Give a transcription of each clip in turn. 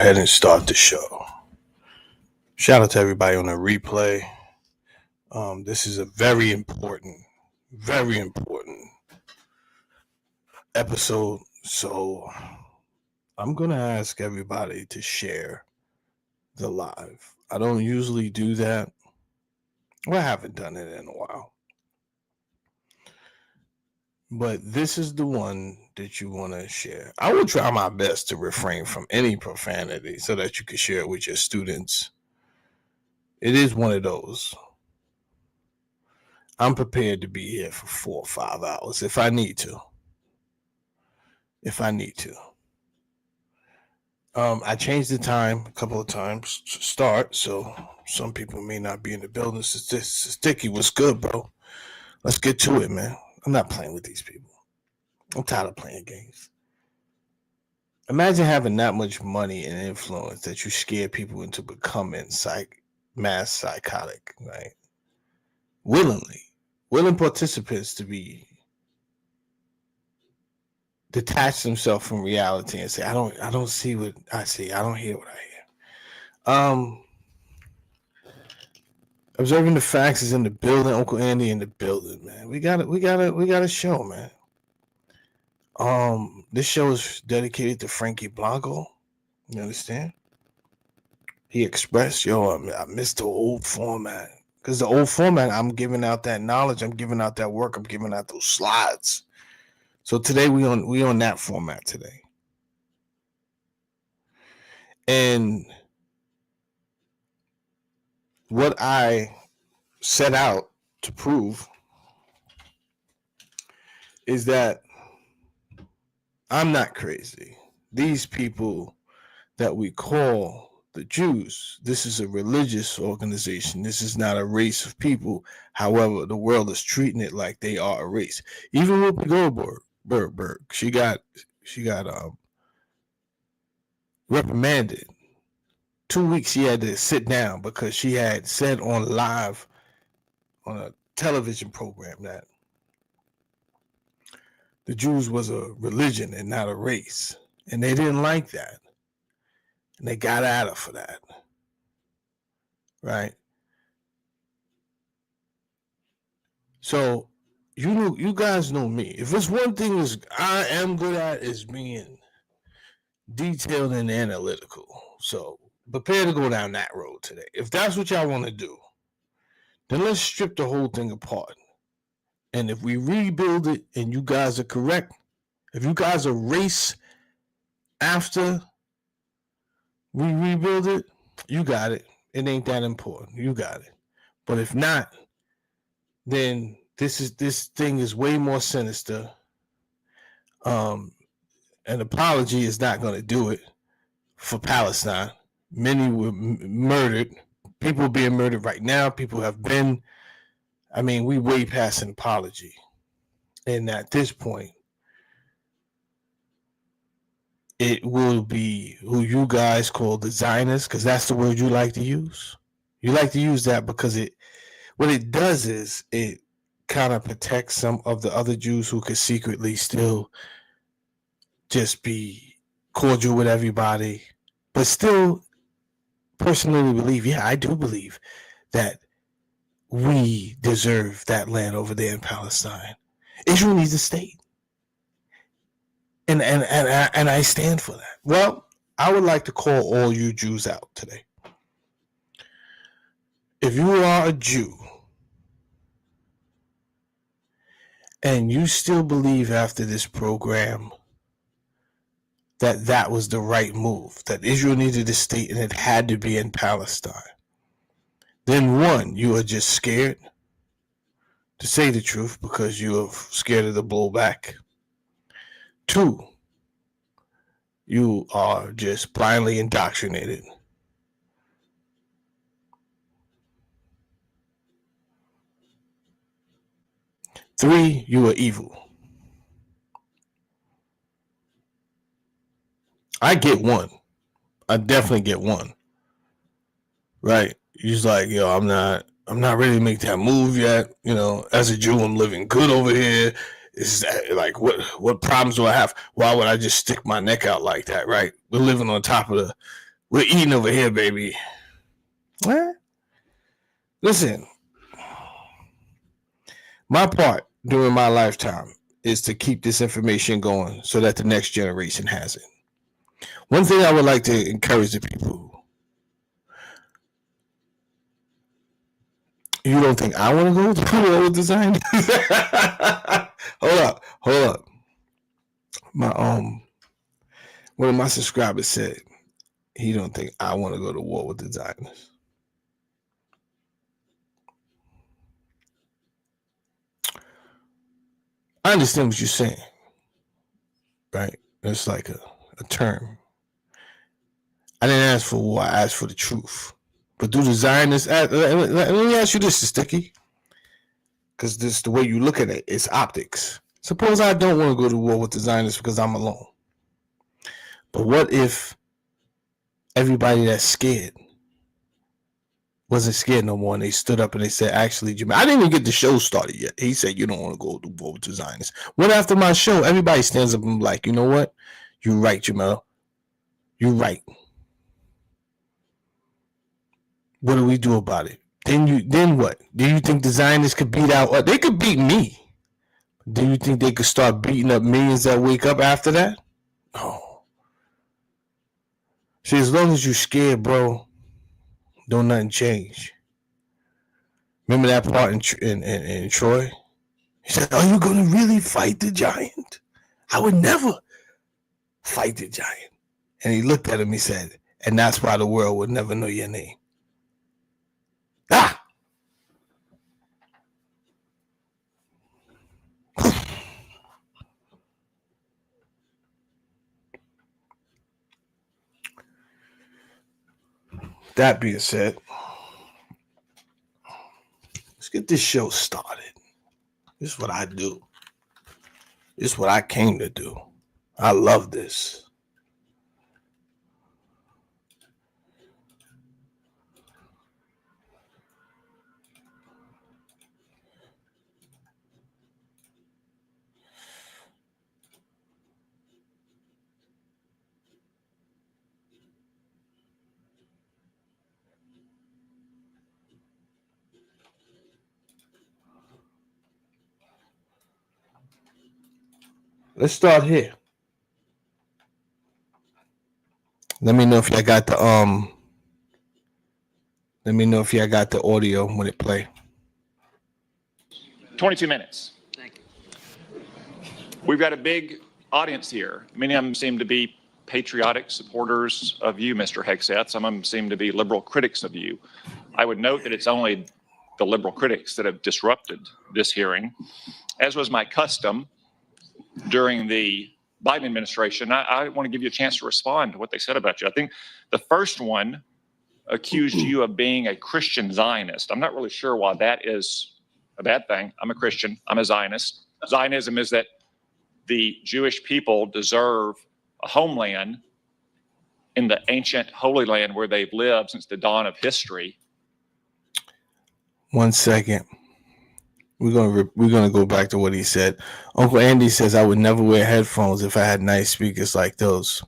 Ahead and start the show. Shout out to everybody on the replay. This is a very important episode. So I'm going to ask everybody to share the live. I don't usually do that. Well, I haven't done it in a while. But this is the one that you want to share. I will try my best to refrain from any profanity so that you can share it with your students. It is one of those. I'm prepared to be here for 4 or 5 hours if I need to. I changed the time a couple of times to start, so some people may not be in the building. Sticky, what's good, bro? Let's get to it, man. I'm not playing with these people. I'm tired of playing games. Imagine having that much money and influence that you scare people into becoming mass psychotic, right? Willing participants to be detach themselves from reality and say, I don't see what I see. I don't hear what I hear. Observing the facts is in the building. Uncle Andy in the building, man. We got a show, man. This show is dedicated to Frankie Blanco. You understand? He expressed, I missed the old format. Because the old format, I'm giving out that knowledge, I'm giving out that work, I'm giving out those slides. So today we on that format today. And what I set out to prove is that I'm not crazy. These people that we call the Jews, this is a religious organization. This is not a race of people. However, the world is treating it like they are a race. Even Whoopi Goldberg, she got reprimanded. 2 weeks she had to sit down because she had said on a television program that the Jews was a religion and not a race. And they didn't like that. And they got at her for that. Right? So you guys know me. If it's one thing is I am good at is being detailed and analytical. So prepare to go down that road today. If that's what y'all want to do, then let's strip the whole thing apart. And if we rebuild it and you guys are correct, if you guys are race after we rebuild it, you got it. It ain't that important. You got it. But if not, then this thing is way more sinister. An apology is not going to do it for Palestine. Many were murdered. People are being murdered right now. People have been. I mean, we way past an apology. And at this point, it will be who you guys call the Zionists, because that's the word you like to use. You like to use that because what it does is it kind of protects some of the other Jews who could secretly still just be cordial with everybody, but still personally believe, I do believe that we deserve that land over there in Palestine. Israel needs a state. And I stand for that. Well, I would like to call all you Jews out today. If you are a Jew and you still believe after this program that was the right move, that Israel needed a state and it had to be in Palestine, then one, you are just scared to say the truth because you are scared of the blowback. 2, you are just blindly indoctrinated. 3, you are evil. I get one. I definitely get one. Right? He's like, I'm not ready to make that move yet. As a Jew, I'm living good over here. Is that like what problems do I have? Why would I just stick my neck out like that? Right? We're living on top of We're eating over here, baby. What? Listen, my part during my lifetime is to keep this information going so that the next generation has it. One thing I would like to encourage the people: you don't think I want to go to war with design? Hold up. My one of my subscribers said he don't think I want to go to war with the Zionists. I understand what you're saying, right? It's like a term. I didn't ask for war, I asked for the truth. But do the Zionists, let me ask you this, Sticky, because this the way you look at it, it's optics. Suppose I don't want to go to war with the Zionists because I'm alone. But what if everybody that's scared wasn't scared no more, and they stood up and they said, actually, Jamel, I didn't even get the show started yet. He said, you don't want to go to war with the Zionists. When after my show, everybody stands up and like, you know what? You're right, Jamel. You're right. What do we do about it? Then what? Do you think the Zionists could beat out? They could beat me. Do you think they could start beating up millions that wake up after that? No. See, as long as you're scared, bro, don't nothing change. Remember that part in Troy? He said, are you going to really fight the giant? I would never fight the giant. And he looked at him, he said, and that's why the world would never know your name. Ah! That being said, let's get this show started. This is what I do. This is what I came to do. I love this. Let's start here. Let me know if y'all got the Let me know if y'all got the audio when it play. 22 minutes. Thank you. We've got a big audience here. Many of them seem to be patriotic supporters of you, Mr. Hegseth. Some of them seem to be liberal critics of you. I would note that it's only the liberal critics that have disrupted this hearing. As was my custom during the Biden administration, I want to give you a chance to respond to what they said about you. I think the first one accused you of being a Christian Zionist. I'm not really sure why that is a bad thing. I'm a Christian. I'm a Zionist. Zionism is that the Jewish people deserve a homeland in the ancient Holy Land where they've lived since the dawn of history. 1 second. We're gonna go back to what he said. Uncle Andy says I would never wear headphones if I had nice speakers like those.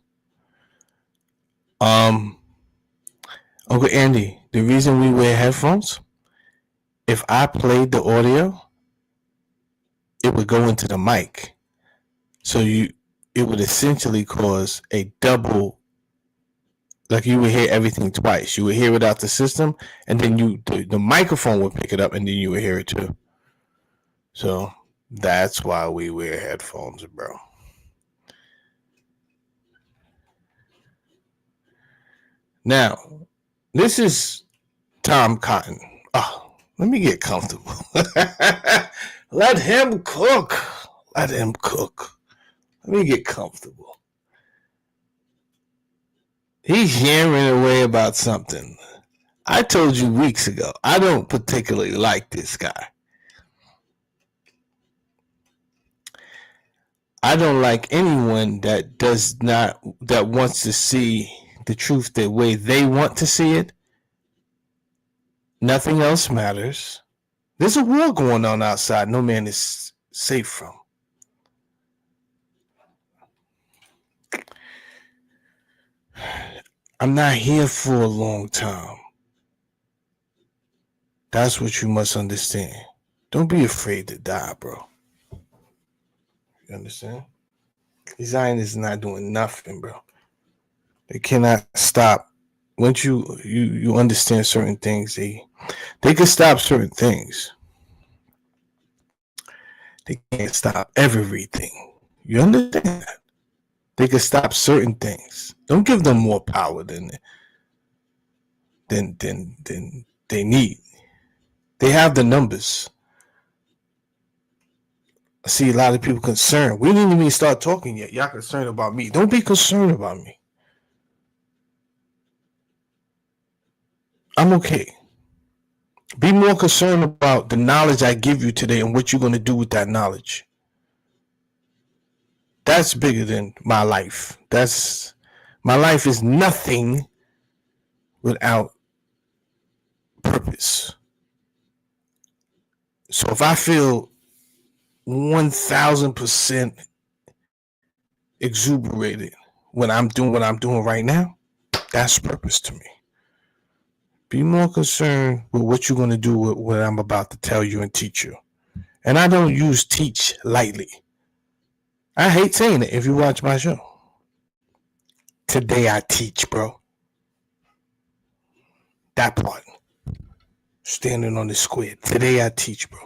Uncle Andy, the reason we wear headphones, if I played the audio, it would go into the mic. So it would essentially cause a double, like you would hear everything twice. You would hear it out the system, and then the microphone would pick it up, and then you would hear it too. So that's why we wear headphones, bro. Now, this is Tom Cotton. Oh, let me get comfortable. Let him cook. Let him cook. Let me get comfortable. He's yammering away about something. I told you weeks ago, I don't particularly like this guy. I don't like anyone that wants to see the truth the way they want to see it. Nothing else matters. There's a war going on outside no man is safe from. I'm not here for a long time. That's what you must understand. Don't be afraid to die, bro. You understand? These Zionists not doing nothing, bro. They cannot stop. Once you understand certain things, they can stop certain things. They can't stop everything. You understand that? They can stop certain things. Don't give them more power than they need. They have the numbers. I see a lot of people concerned. We didn't even start talking yet. Y'all concerned about me. Don't be concerned about me. I'm okay. Be more concerned about the knowledge I give you today and what you're going to do with that knowledge. That's bigger than my life. My life is nothing without purpose. So if I feel 1000% exuberated when I'm doing what I'm doing right now, that's purpose to me. Be more concerned with what you're going to do with what I'm about to tell you and teach you. And I don't use teach lightly. I hate saying it if you watch my show. Today I teach, bro. That part. Standing on the squid. Today I teach, bro.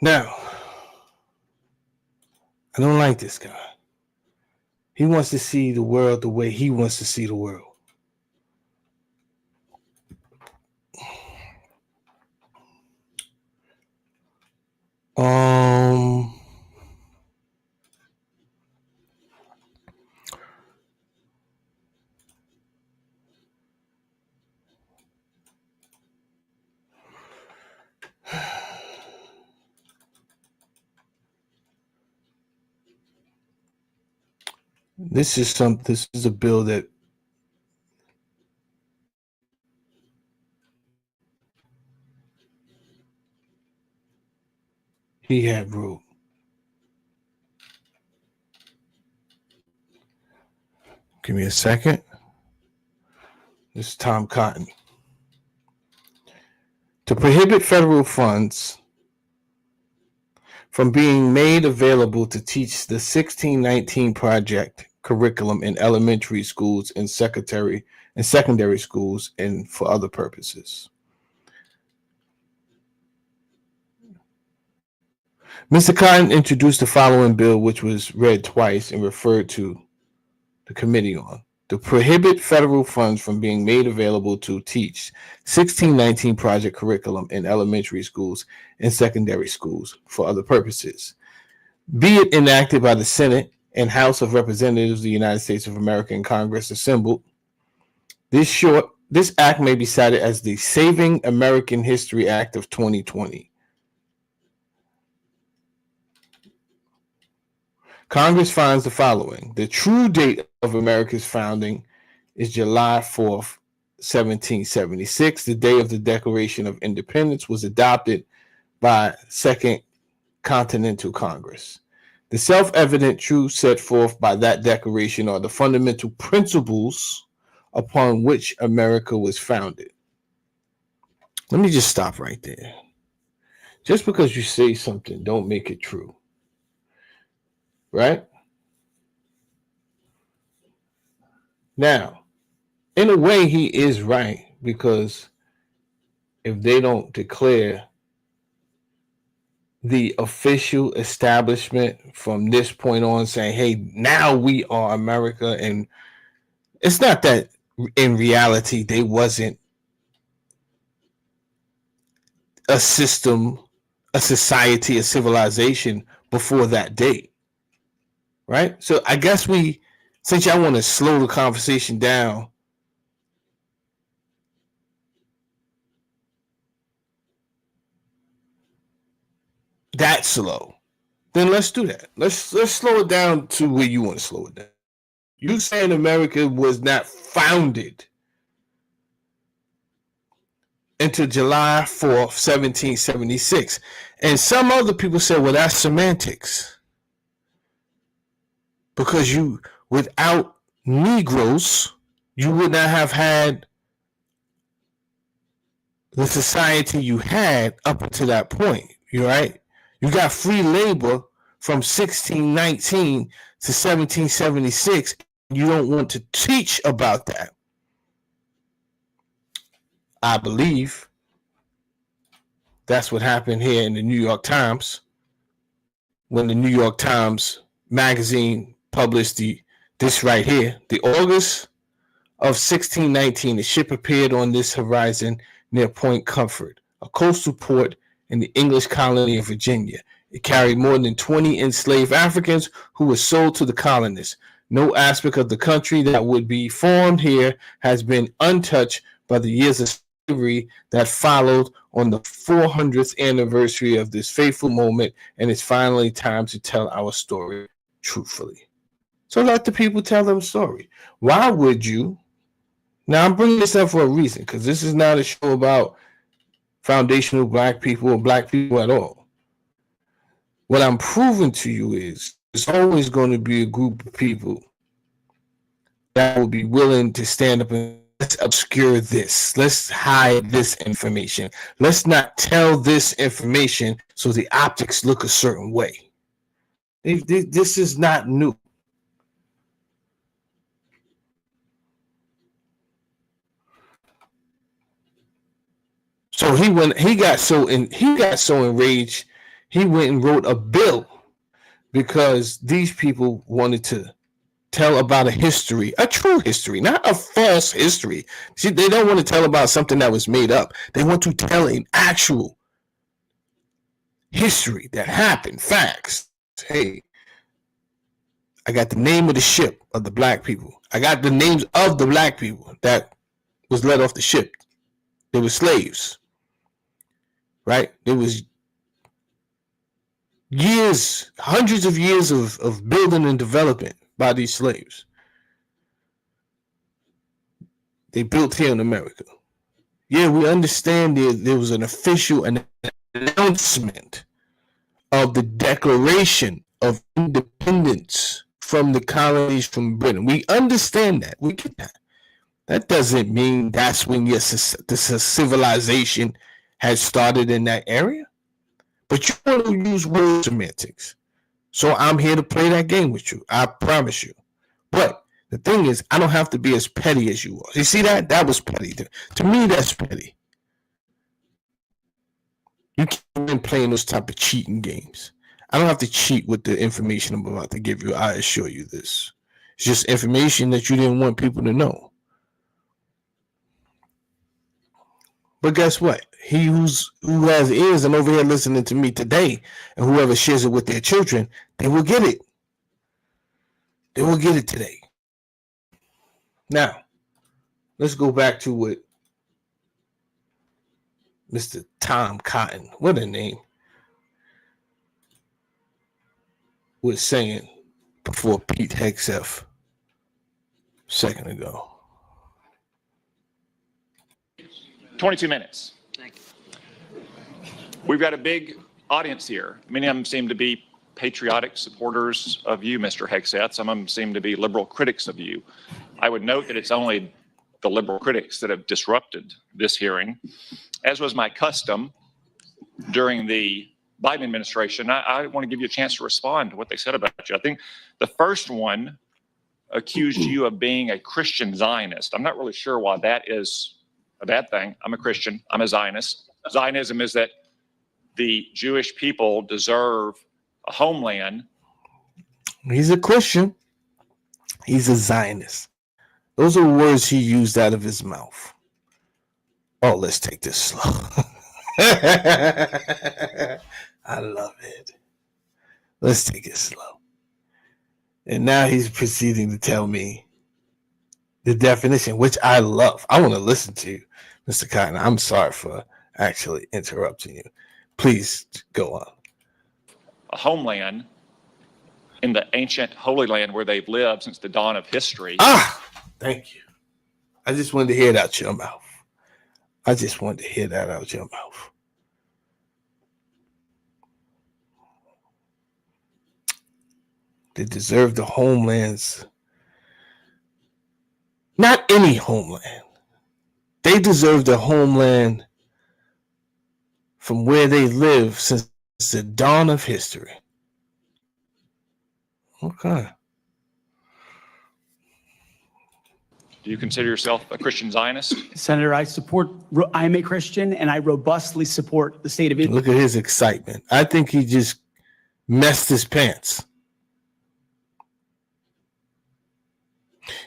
Now, I don't like this guy. He wants to see the world the way he wants to see the world. This is a bill that he had wrote. Give me a second. This is Tom Cotton. To prohibit federal funds from being made available to teach the 1619 project curriculum in elementary schools and secondary schools and for other purposes. Mr. Cotton introduced the following bill, which was read twice and referred to the committee on. To prohibit federal funds from being made available to teach 1619 project curriculum in elementary schools and secondary schools for other purposes. Be it enacted by the Senate and House of Representatives of the United States of America and Congress assembled. This act may be cited as the Saving American History Act of 2020. Congress finds the following. The true date of America's founding is July 4th, 1776. The day of the Declaration of Independence was adopted by Second Continental Congress. The self-evident truths set forth by that declaration are the fundamental principles upon which America was founded. Let me just stop right there. Just because you say something, don't make it true. Right? Now, in a way, he is right, because if they don't declare the official establishment from this point on saying, hey, now we are America, and it's not that in reality they wasn't a system, a society, a civilization before that date. Right? So I guess since y'all want to slow the conversation down, that slow, then let's do that. Let's slow it down to where you want to slow it down. You saying America was not founded until July 4th, 1776. And some other people say, well, that's semantics. Because without Negroes, you would not have had the society you had up until that point. You're right. You got free labor from 1619 to 1776. You don't want to teach about that. I believe that's what happened here in the New York Times when the New York Times magazine published this right here. The August of 1619, the ship appeared on this horizon near Point Comfort, a coastal port in the English colony of Virginia. It carried more than 20 enslaved Africans who were sold to the colonists. No aspect of the country that would be formed here has been untouched by the years of slavery that followed on the 400th anniversary of this fateful moment, and it's finally time to tell our story truthfully. So let the people tell their story. Why would you? Now, I'm bringing this up for a reason, because this is not a show about foundational black people or black people at all. What I'm proving to you is there's always going to be a group of people that will be willing to stand up and let's obscure this. Let's hide this information. Let's not tell this information so the optics look a certain way. This is not new. So he got so enraged, he went and wrote a bill because these people wanted to tell about a history, a true history, not a false history. See, they don't want to tell about something that was made up. They want to tell an actual history that happened, facts. Hey, I got the name of the ship of the black people. I got the names of the black people that was let off the ship. They were slaves, right? There was years, hundreds of years of building and development by these slaves. They built here in America. Yeah, we understand there was an official announcement of the Declaration of Independence from the colonies from Britain. We understand that. We get that. That doesn't mean that's when the civilization had started in that area. But you want to use word semantics. So I'm here to play that game with you. I promise you. But the thing is, I don't have to be as petty as you are. You see that? That was petty. To me, that's petty. You can't be playing those type of cheating games. I don't have to cheat with the information I'm about to give you. I assure you this. It's just information that you didn't want people to know. But guess what? He who has ears and over here listening to me today, and whoever shares it with their children, they will get it. They will get it today. Now, let's go back to what Mr. Tom Cotton, what a name, was saying before Pete Hegseth a second ago. 22 minutes. Thank you. We've got a big audience here. Many of them seem to be patriotic supporters of you, Mr. Hegseth. Some of them seem to be liberal critics of you. I would note that it's only the liberal critics that have disrupted this hearing. As was my custom during the Biden administration, I want to give you a chance to respond to what they said about you. I think the first one accused you of being a Christian Zionist. I'm not really sure why that is a bad thing. I'm a Christian. I'm a Zionist. Zionism is that the Jewish people deserve a homeland. He's a Christian. He's a Zionist. Those are words he used out of his mouth. Oh, let's take this slow. I love it. Let's take it slow. And now he's proceeding to tell me the definition, which I love. I want to listen to you, Mr. Cotton. I'm sorry for actually interrupting you. Please go on. A homeland in the ancient Holy Land where they've lived since the dawn of history. Thank you. I just wanted to hear it out your mouth. I just wanted to hear that out your mouth. They deserve the homelands Not any homeland. They deserve the homeland from where they live since the dawn of history. Okay. Do you consider yourself a Christian Zionist? Senator, I'm a Christian, and I robustly support the state of Israel. Look at his excitement. I think he just messed his pants.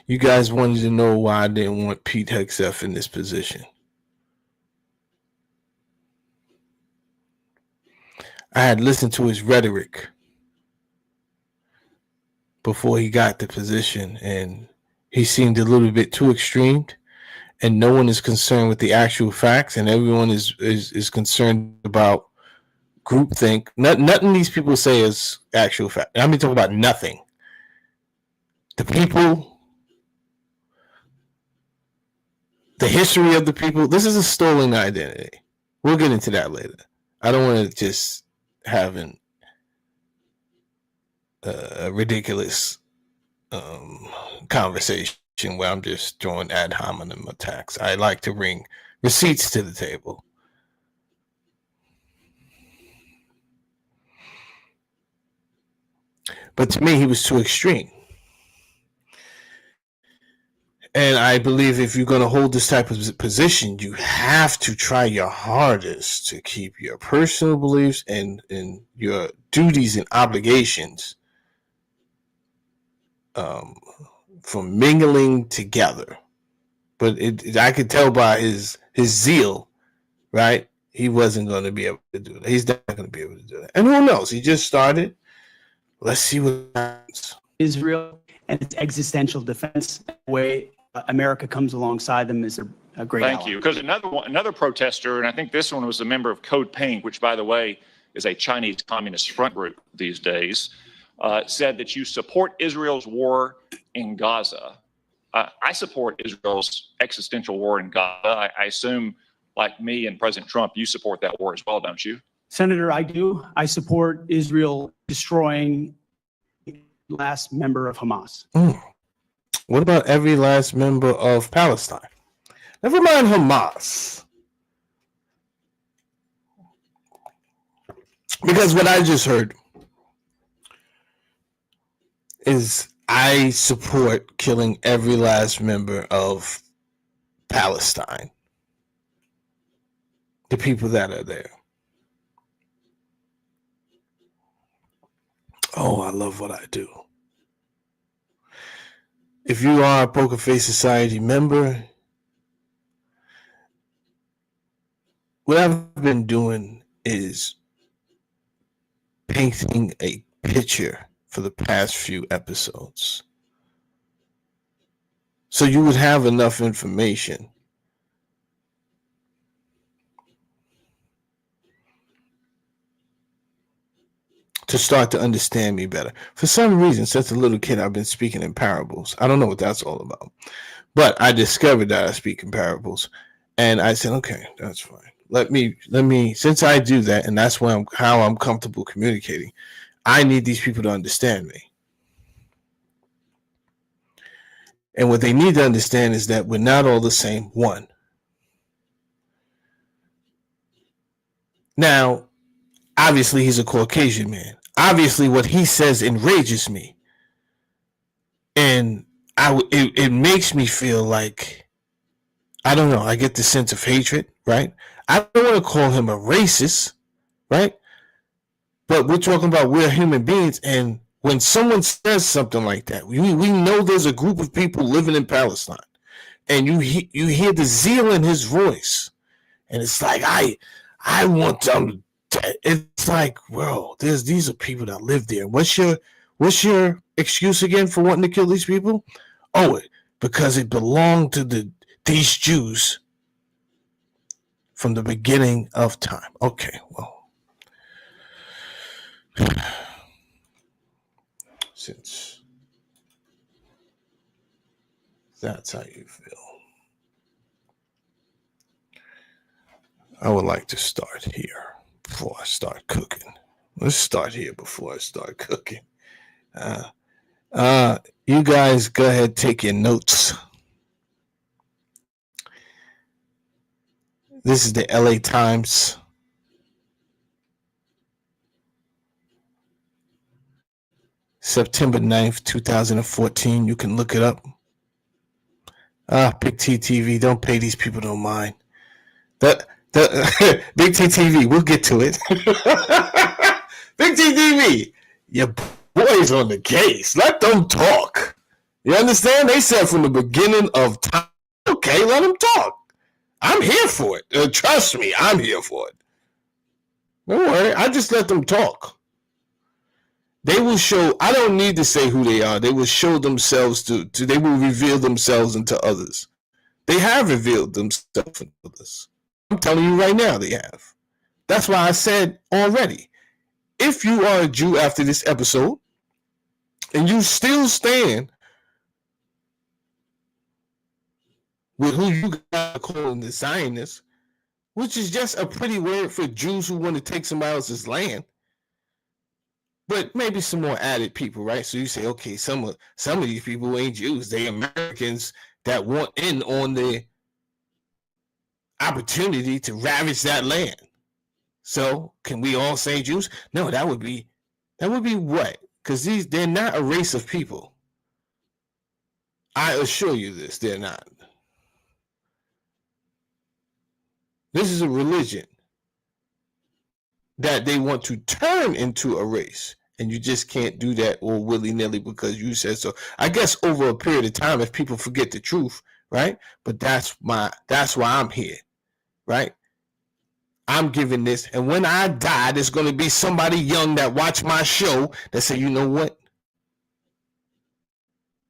You guys wanted to know why I didn't want Pete Hegseth in this position. I had listened to his rhetoric before he got the position, and he seemed a little bit too extreme, and no one is concerned with the actual facts, and everyone is concerned about groupthink. Nothing these people say is actual fact. I mean, talking about nothing. The people, the history of the people. This is a stolen identity. We'll get into that later. I don't want to just have a ridiculous conversation where I'm just throwing ad hominem attacks. I like to bring receipts to the table. But to me, he was too extreme. And I believe if you're going to hold this type of position, you have to try your hardest to keep your personal beliefs and your duties and obligations from mingling together. But I could tell by his zeal, right? He wasn't going to be able to do that. He's not going to be able to do that. And who knows? He just started. Let's see what happens. Israel and its existential defense. The way America comes alongside them is a great ally. Thank you. Because another protester, and I think this one was a member of Code Pink, which, by the way, is a Chinese communist front group these days, said that you support Israel's war in Gaza. I support Israel's existential war in Gaza. I assume, like me and President Trump, you support that war as well, don't you? Senator, I do. I support Israel destroying the last member of Hamas. What about every last member of Palestine? Never mind Hamas. Because what I just heard is I support killing every last member of Palestine. The people that are there. Oh, I love what I do. If you are a Poker Face Society member, what I've been doing is painting a picture for the past few episodes. So you would have enough information to start to understand me better. For some reason, since a little kid, I've been speaking in parables. I don't know what that's all about. But I discovered that I speak in parables. And I said, okay, that's fine. Let me, since I do that, and that's how I'm comfortable communicating, I need these people to understand me. And what they need to understand is that we're not all the same one. Now, obviously, he's a Caucasian man. Obviously, what he says enrages me. And it makes me feel like, I don't know, I get the sense of hatred, right? I don't want to call him a racist, right? But we're talking about we're human beings, and when someone says something like that, we know there's a group of people living in Palestine, and you hear the zeal in his voice, and it's like I want them. It's like, well, these are people that live there. What's your excuse again for wanting to kill these people? Oh, because it belonged to these Jews from the beginning of time. Okay, well. Since that's how you feel, I would like to start here before I start cooking. Let's start here before I start cooking. You guys go ahead, take your notes. This is the LA Times. September 9th, 2014. You can look it up. Big T TV. Don't pay these people no mind. The Big T TV. We'll get to it. Big T TV. Your boys on the case. Let them talk. You understand? They said from the beginning of time, okay, let them talk. I'm here for it. Trust me, I'm here for it. Don't worry. I just let them talk. They will show, I don't need to say who they are. They will show themselves they will reveal themselves into others. They have revealed themselves into others. I'm telling you right now, they have. That's why I said already, if you are a Jew after this episode, and you still stand with who you guys are calling the Zionists, which is just a pretty word for Jews who want to take somebody else's land, but maybe some more added people, right? So you say, okay, some of these people ain't Jews. They Americans that want in on the opportunity to ravage that land. So can we all say Jews? No, that would be what? Because they're not a race of people. I assure you this, they're not. This is a religion that they want to turn into a race, and you just can't do that all willy-nilly because you said so. I guess over a period of time, if people forget the truth, right? But that's why I'm here, right? I'm giving this, and when I die, there's going to be somebody young that watch my show that say, you know what?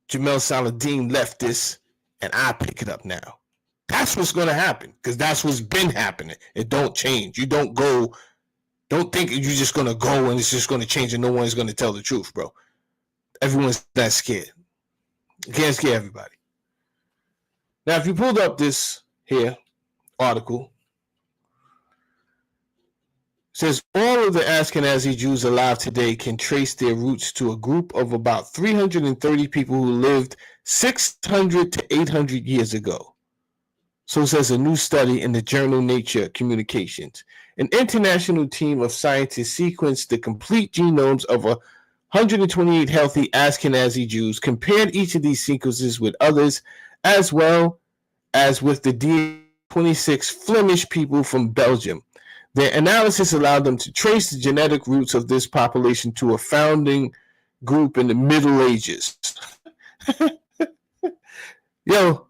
Jamel Saladin left this, and I pick it up now. That's what's going to happen, because that's what's been happening. It don't change. You don't think you're just going to go and it's just going to change and no one's going to tell the truth, bro. Everyone's that scared. You can't scare everybody. Now, if you pulled up this here article, it says all of the Ashkenazi Jews alive today can trace their roots to a group of about 330 people who lived 600 to 800 years ago. So says a new study in the journal Nature Communications. An international team of scientists sequenced the complete genomes of 128 healthy Ashkenazi Jews, compared each of these sequences with others, as well as with the DNA 26 Flemish people from Belgium. Their analysis allowed them to trace the genetic roots of this population to a founding group in the Middle Ages. Yo,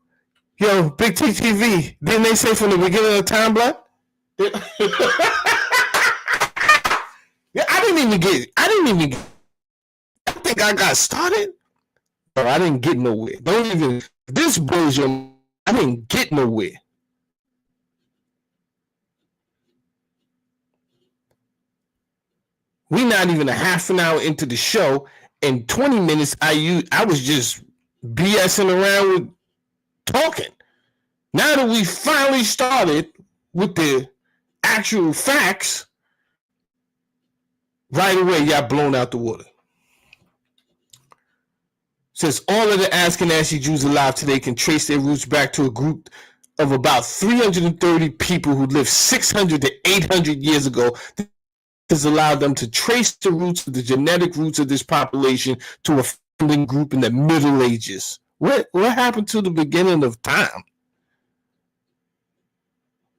Big TTV, didn't they say from the beginning of time, blood? Yeah, I didn't even get, I think I got started, but I didn't get nowhere. This blows your, I didn't get nowhere. We not even a half an hour into the show, and 20 minutes I was just BSing around with talking. Now that we finally started with the actual facts, right away y'all blown out the water. Says all of the Ashkenazi Jews alive today can trace their roots back to a group of about 330 people who lived 600 to 800 years ago. This has allowed them to trace the roots of the genetic roots of this population to a founding group in the Middle Ages. What happened to the beginning of time?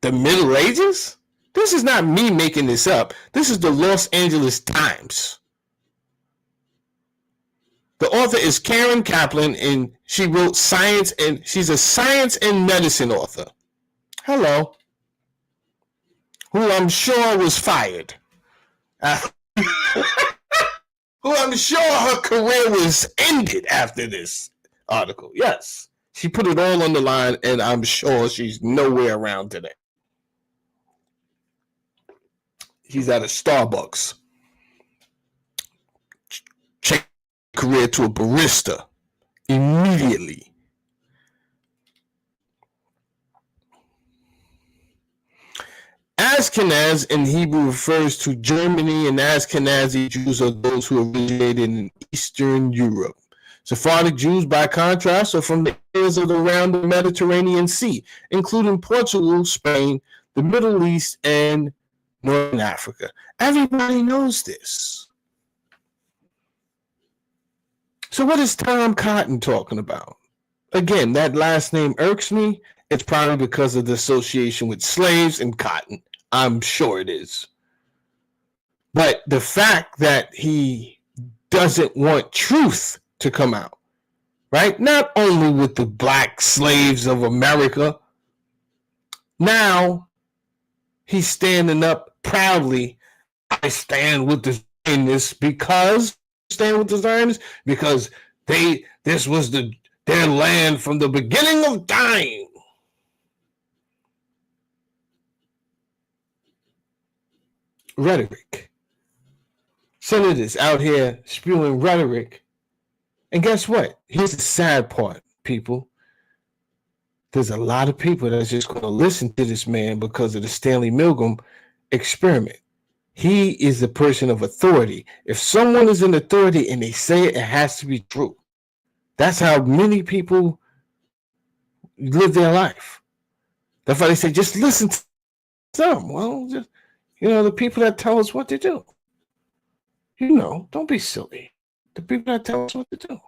The Middle Ages? This is not me making this up. This is the Los Angeles Times. The author is Karen Kaplan, and she wrote science, and she's a science and medicine author. Hello. Who I'm sure was fired. Who I'm sure her career was ended after this article. Yes. She put it all on the line, and I'm sure she's nowhere around today. He's at a Starbucks. Check career to a barista immediately. Ashkenaz in Hebrew refers to Germany, and Ashkenazi Jews are those who originated in Eastern Europe. Sephardic Jews, by contrast, are from the areas around the Mediterranean Sea, including Portugal, Spain, the Middle East, and Northern Africa. Everybody knows this. So what is Tom Cotton talking about? Again, that last name irks me. It's probably because of the association with slaves and cotton. I'm sure it is. But the fact that he doesn't want truth to come out, right? Not only with the black slaves of America, now he's standing up proudly. I stand with the Zionists because this was their land from the beginning of time. Rhetoric. Senators out here spewing rhetoric. And guess what? Here's the sad part, people. There's a lot of people that's just going to listen to this man because of the Stanley Milgram experiment. He is a person of authority. If someone is in authority and they say it, it has to be true. That's how many people live their life. That's why they say, just listen to them. Well, just, the people that tell us what to do. Don't be silly. The people that tell us what to do.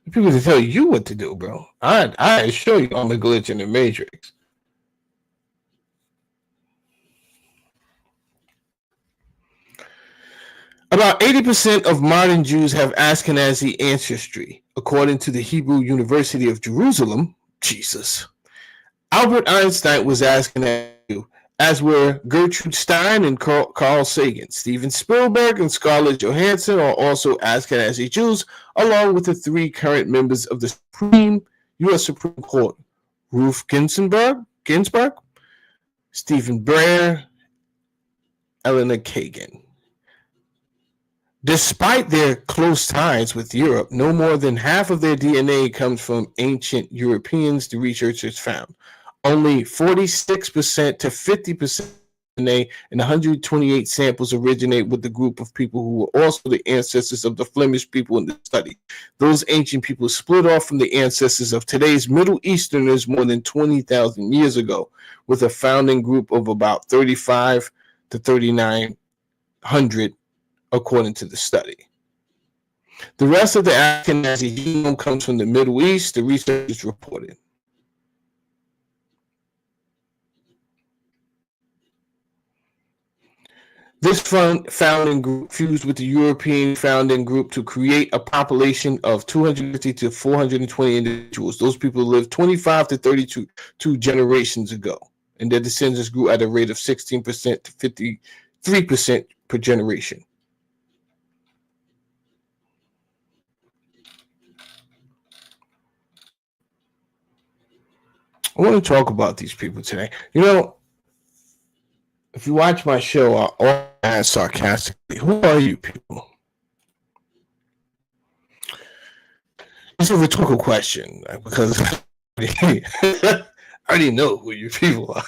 The people that tell you what to do, bro. I assure you I'm a glitch in the matrix. About 80% of modern Jews have Ashkenazi ancestry, according to the Hebrew University of Jerusalem. Jesus. Albert Einstein was Ashkenazi, as were Gertrude Stein and Carl Sagan. Steven Spielberg and Scarlett Johansson are also Ashkenazi Jews, along with the 3 current members of the U.S. Supreme Court, Ruth Ginsburg, Stephen Breyer, Elena Kagan. Despite their close ties with Europe, no more than half of their DNA comes from ancient Europeans, the researchers found. Only 46% to 50% DNA and 128 samples originate with the group of people who were also the ancestors of the Flemish people in the study. Those ancient people split off from the ancestors of today's Middle Easterners more than 20,000 years ago, with a founding group of about 35 to 3,900, according to the study. The rest of the Ashkenazi genome comes from the Middle East, the researchers reported. This founding group fused with the European founding group to create a population of 250 to 420 individuals. Those people lived 25 to 32 generations ago, and their descendants grew at a rate of 16% to 53% per generation. I want to talk about these people today. If you watch my show, I always ask sarcastically, who are you people? It's a rhetorical question, because I already know who you people are.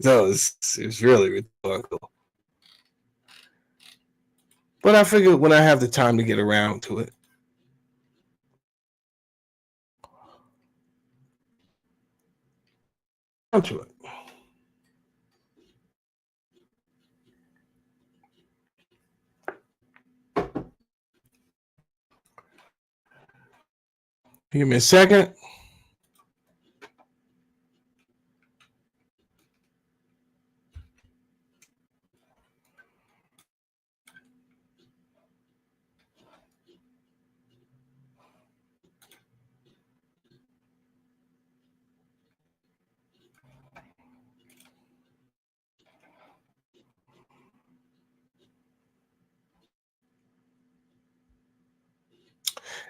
So it's really rhetorical. But I figured when I have the time to get around to it. To it. Give me a second.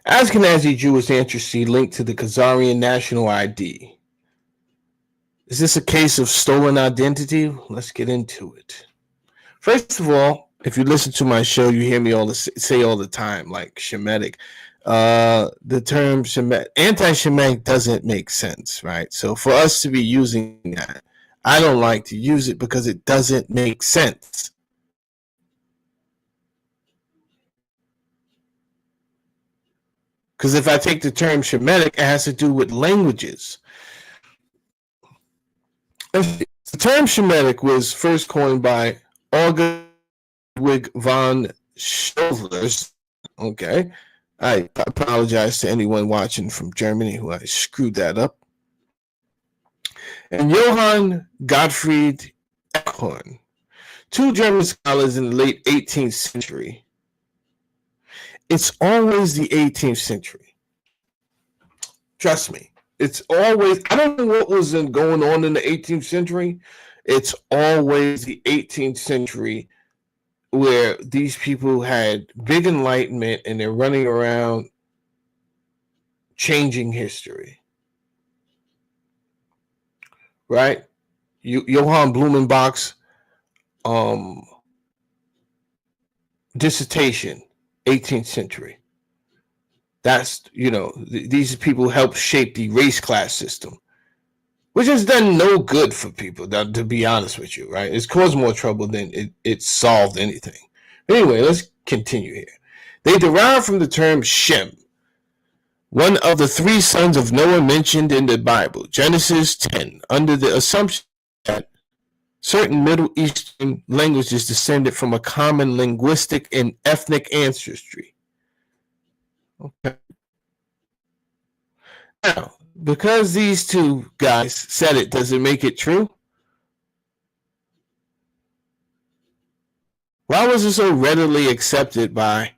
Ashkenazi Jewish ancestry linked to the Khazarian national ID. Is this a case of stolen identity? Let's get into it. First of all, if you listen to my show, you hear me say all the time, like Shemitic. The term anti-Shemitic doesn't make sense, right? So for us to be using that, I don't like to use it because it doesn't make sense. Because if I take the term Shemitic, it has to do with languages. The term Shemitic was first coined by August von Scholars. Okay. I apologize to anyone watching from Germany who I screwed that up. And Johann Gottfried Eckhorn, two German scholars in the late 18th century. It's always the 18th century. Trust me. It's always, I don't know what was going on in the 18th century. It's always the 18th century where these people had big enlightenment and they're running around changing history. Right? Johann Blumenbach's dissertation, 18th century. That's, these people helped shape the race class system, which has done no good for people, to be honest with you, right? It's caused more trouble than it solved anything. Anyway, let's continue here. They derive from the term Shem, one of the three sons of Noah mentioned in the Bible, Genesis 10, under the assumption that certain Middle Eastern languages descended from a common linguistic and ethnic ancestry. Okay. Now, because these two guys said it, does it make it true? Why was it so readily accepted by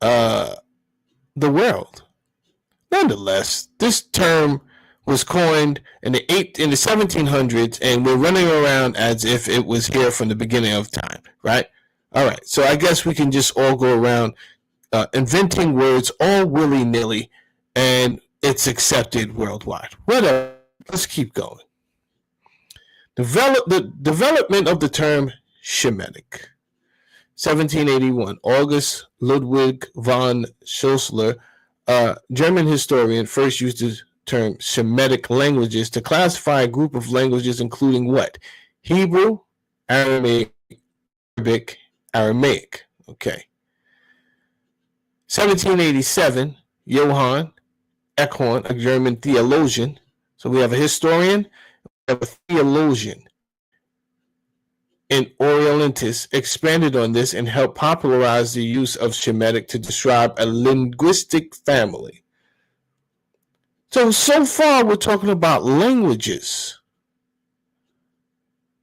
the world? Nonetheless, this term was coined in the 1700s, and we're running around as if it was here from the beginning of time, right? All right, so I guess we can just all go around inventing words all willy-nilly, and it's accepted worldwide. Whatever. Let's keep going. The development of the term Shemitic. 1781, August Ludwig von Scholars, a German historian, first used the term Shemitic languages to classify a group of languages including what? Hebrew, Aramaic, Arabic, Aramaic. Okay. 1787, Johann Eckhorn, a German theologian. So we have a historian, we have a theologian. And Orientalists expanded on this and helped popularize the use of Shemitic to describe a linguistic family. So far we're talking about languages.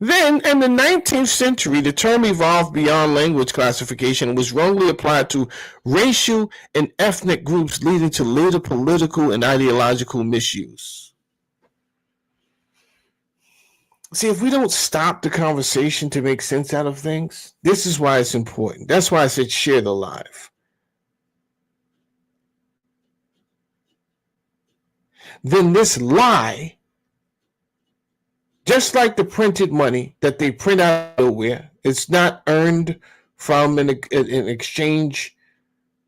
Then, in the 19th century, the term evolved beyond language classification and was wrongly applied to racial and ethnic groups, leading to later political and ideological misuse. See, if we don't stop the conversation to make sense out of things, this is why it's important. That's why I said share the live. Then this lie, just like the printed money that they print out nowhere, it's not earned from an exchange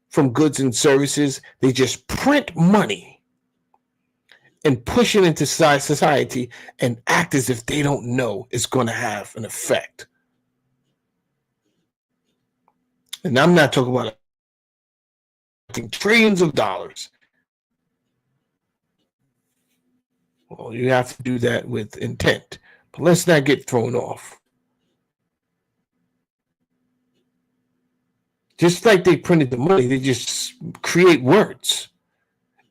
from goods and services. They just print money and push it into society and act as if they don't know it's going to have an effect. And I'm not talking about trillions of dollars. Well, you have to do that with intent, but let's not get thrown off. Just like they printed the money, they just create words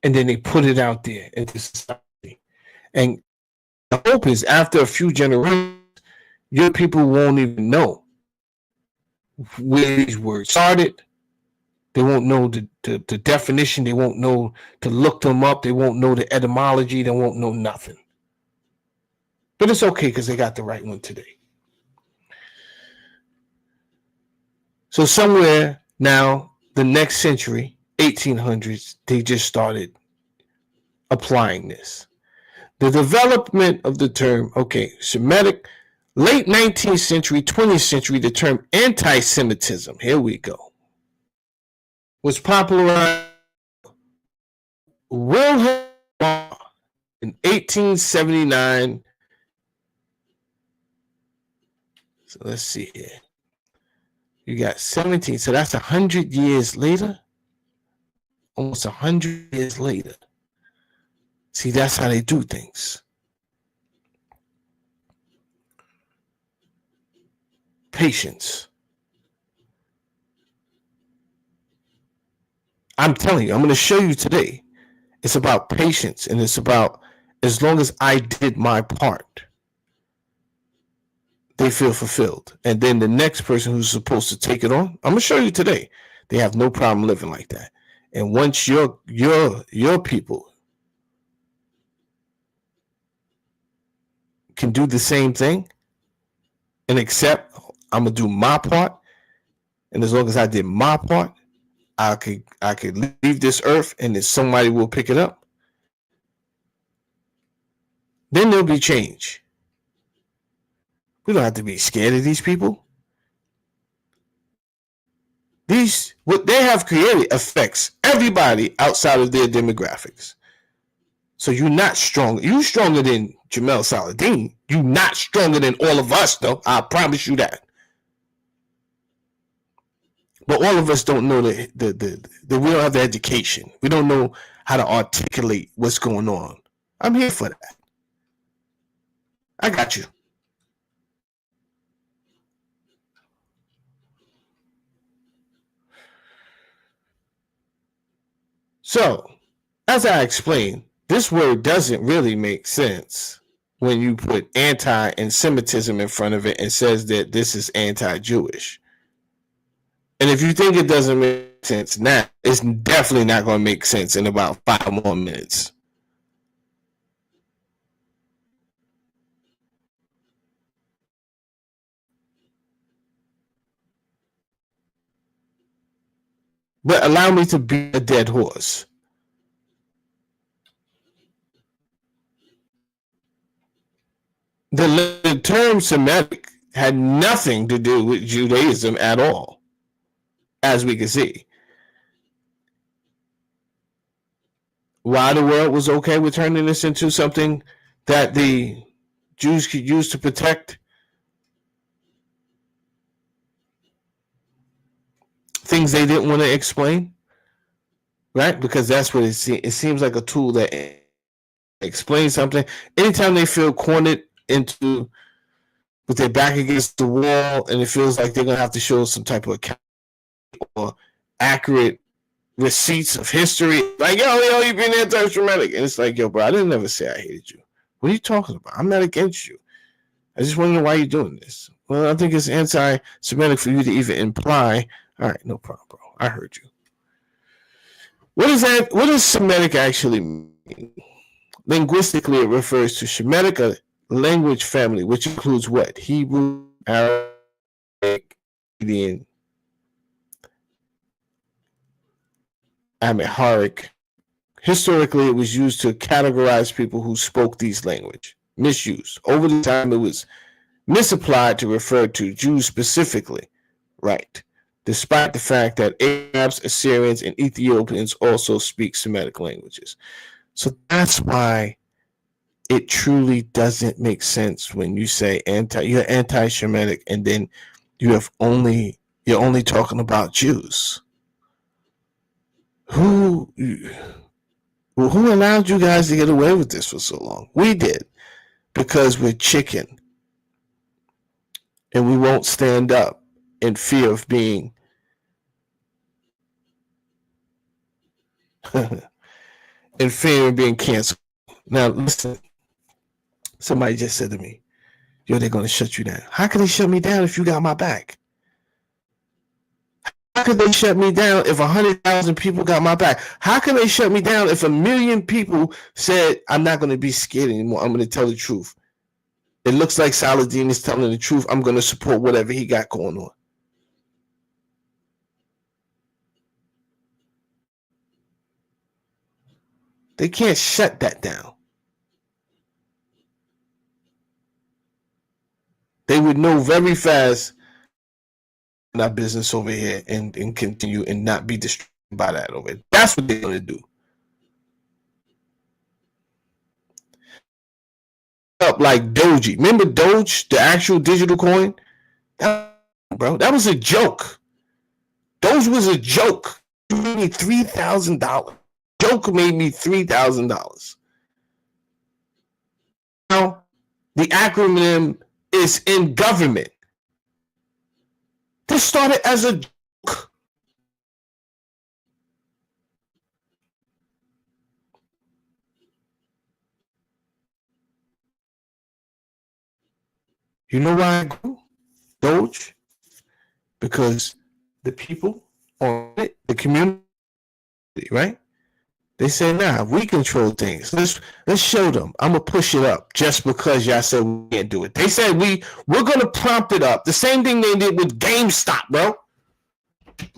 and then they put it out there into society. And the hope is after a few generations, your people won't even know where these words started. They won't know the definition. They won't know to look them up. They won't know the etymology. They won't know nothing. But it's okay because they got the right one today. So somewhere now, the next century, 1800s, they just started applying this. The development of the term, Semitic, late 19th century, 20th century, the term anti-Semitism, here we go, was popularized Wilhelm in 1879. So let's see here. You got 17, so that's 100 years later. Almost 100 years later. See, that's how they do things. patience. I'm telling you, I'm going to show you today. It's about patience, and it's about as long as I did my part, they feel fulfilled. And then the next person who's supposed to take it on, I'm going to show you today, they have no problem living like that. And once your people can do the same thing and accept, I'm going to do my part, and as long as I did my part, I could leave this earth and then somebody will pick it up. Then there'll be change. We don't have to be scared of these people. What they have created affects everybody outside of their demographics. So you're not strong. You're stronger than Jamel Saladin. You're not stronger than all of us, though. I promise you that. But all of us don't know that we don't have the education. We don't know how to articulate what's going on. I'm here for that. I got you. So, as I explained, this word doesn't really make sense when you put anti-Semitism in front of it and says that this is anti-Jewish. And if you think it doesn't make sense now, it's definitely not going to make sense in about 5 more minutes. But allow me to beat a dead horse. The term Semitic had nothing to do with Judaism at all, as we can see. Why the world was okay with turning this into something that the Jews could use to protect things they didn't want to explain, right? Because that's what it seems like, a tool that explains something. Anytime they feel cornered into with their back against the wall and it feels like they're going to have to show some type of account or accurate receipts of history, like, yo, you've been anti-Semitic. And it's like, yo, bro, I didn't ever say I hated you. What are you talking about? I'm not against you. I just want to know why you're doing this. Well, I think it's anti-Semitic for you to even imply. All right, no problem, bro. I heard you. What is that? What does Semitic actually mean? Linguistically, it refers to Shemitic, a language family, which includes what? Hebrew, Arabic, Indian, Amharic. Historically, it was used to categorize people who spoke these languages. Misused. Over the time, it was misapplied to refer to Jews specifically. Right. Despite the fact that Arabs, Assyrians, and Ethiopians also speak Semitic languages. So that's why it truly doesn't make sense when you say you're anti-Semitic and then you're only talking about Jews. Who allowed you guys to get away with this for so long? We did, because we're chicken and we won't stand up in fear of being canceled. Now listen, somebody just said to me, yo, they're going to shut you down. How can they shut me down if you got my back? How could they shut me down if 100,000 people got my back? How can they shut me down if 1 million people said, I'm not going to be scared anymore, I'm going to tell the truth? It looks like Saladin is telling the truth. I'm going to support whatever he got going on. They can't shut that down. They would know very fast our business over here and continue and not be distracted by that over here. That's what they're going to do. Up like Doji. Remember Doge, the actual digital coin? That was a joke. Doge was a joke. It made me $3,000. Joke made me $3,000. Now, the acronym is in government. This started as a joke. You know why I grew Doge? Because the people on it, the community, right? They say, nah, we control things. Let's show them. I'm gonna push it up just because y'all said we can't do it. They said we're gonna prompt it up. The same thing they did with GameStop, bro.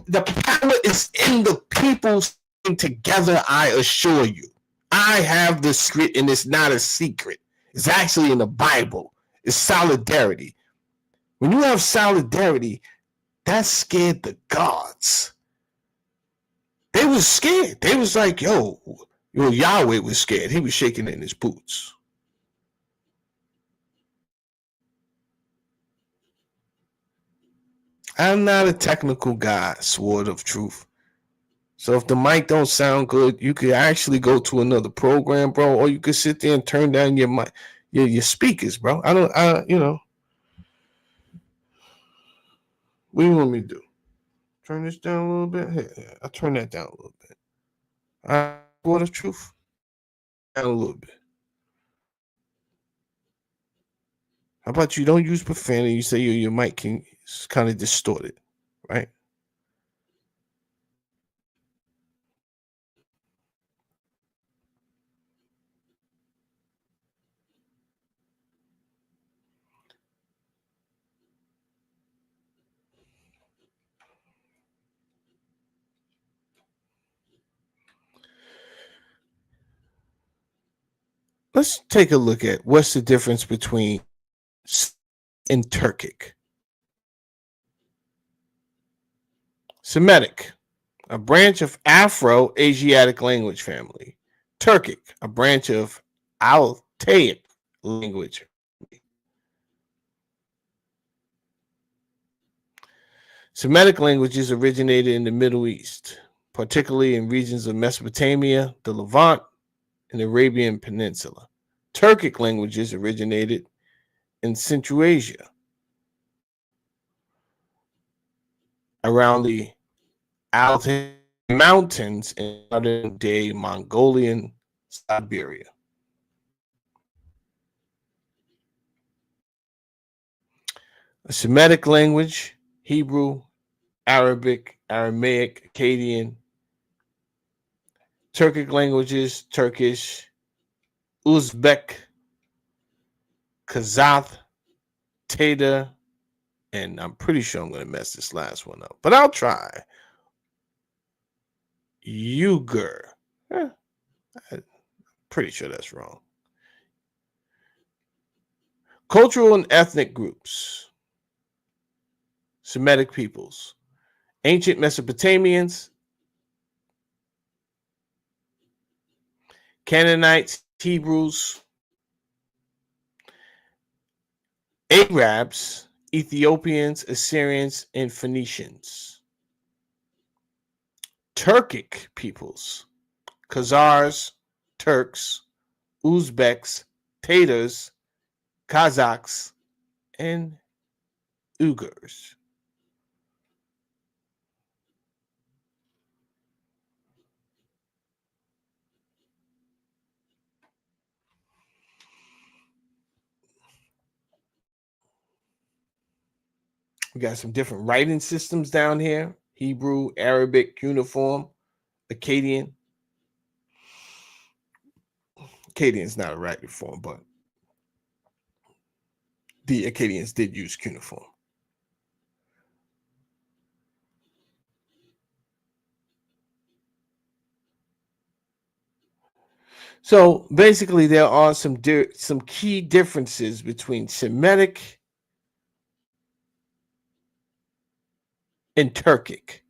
The power is in the people staying together, I assure you. I have the script, and it's not a secret. It's actually in the Bible. It's solidarity. When you have solidarity, that scared the gods. They was scared. They was like, yo, Yahweh was scared. He was shaking in his boots. I'm not a technical guy, sword of truth. So if the mic don't sound good, you could actually go to another program, bro, or you could sit there and turn down your mic, your speakers, bro. What do you want me to do? Turn this down a little bit? Here, I'll turn that down a little bit. Sword of truth? Down a little bit. How about you don't use profanity? You say your mic is kind of distorted, right? Let's take a look at what's the difference between and Turkic. Semitic, a branch of Afro-Asiatic language family. Turkic, a branch of Altaic language. Semitic languages originated in the Middle East, particularly in regions of Mesopotamia, the Levant, and the Arabian Peninsula. Turkic languages originated in Central Asia, around the Altai Mountains in modern-day Mongolian Siberia. A Semitic language, Hebrew, Arabic, Aramaic, Akkadian. Turkic languages, Turkish, Uzbek, Kazakh, Tatar, and I'm pretty sure I'm going to mess this last one up, but I'll try. Uyghur. I'm pretty sure that's wrong. Cultural and ethnic groups. Semitic peoples. Ancient Mesopotamians, Canaanites, Hebrews, Arabs, Ethiopians, Assyrians, and Phoenicians. Turkic peoples, Khazars, Turks, Uzbeks, Tatars, Kazakhs, and Uyghurs. We got some different writing systems down here. Hebrew, Arabic, Cuneiform, Akkadian. Akkadian is not a writing form, but the Akkadians did use cuneiform. So basically, there are some key differences between Semitic and Turkic.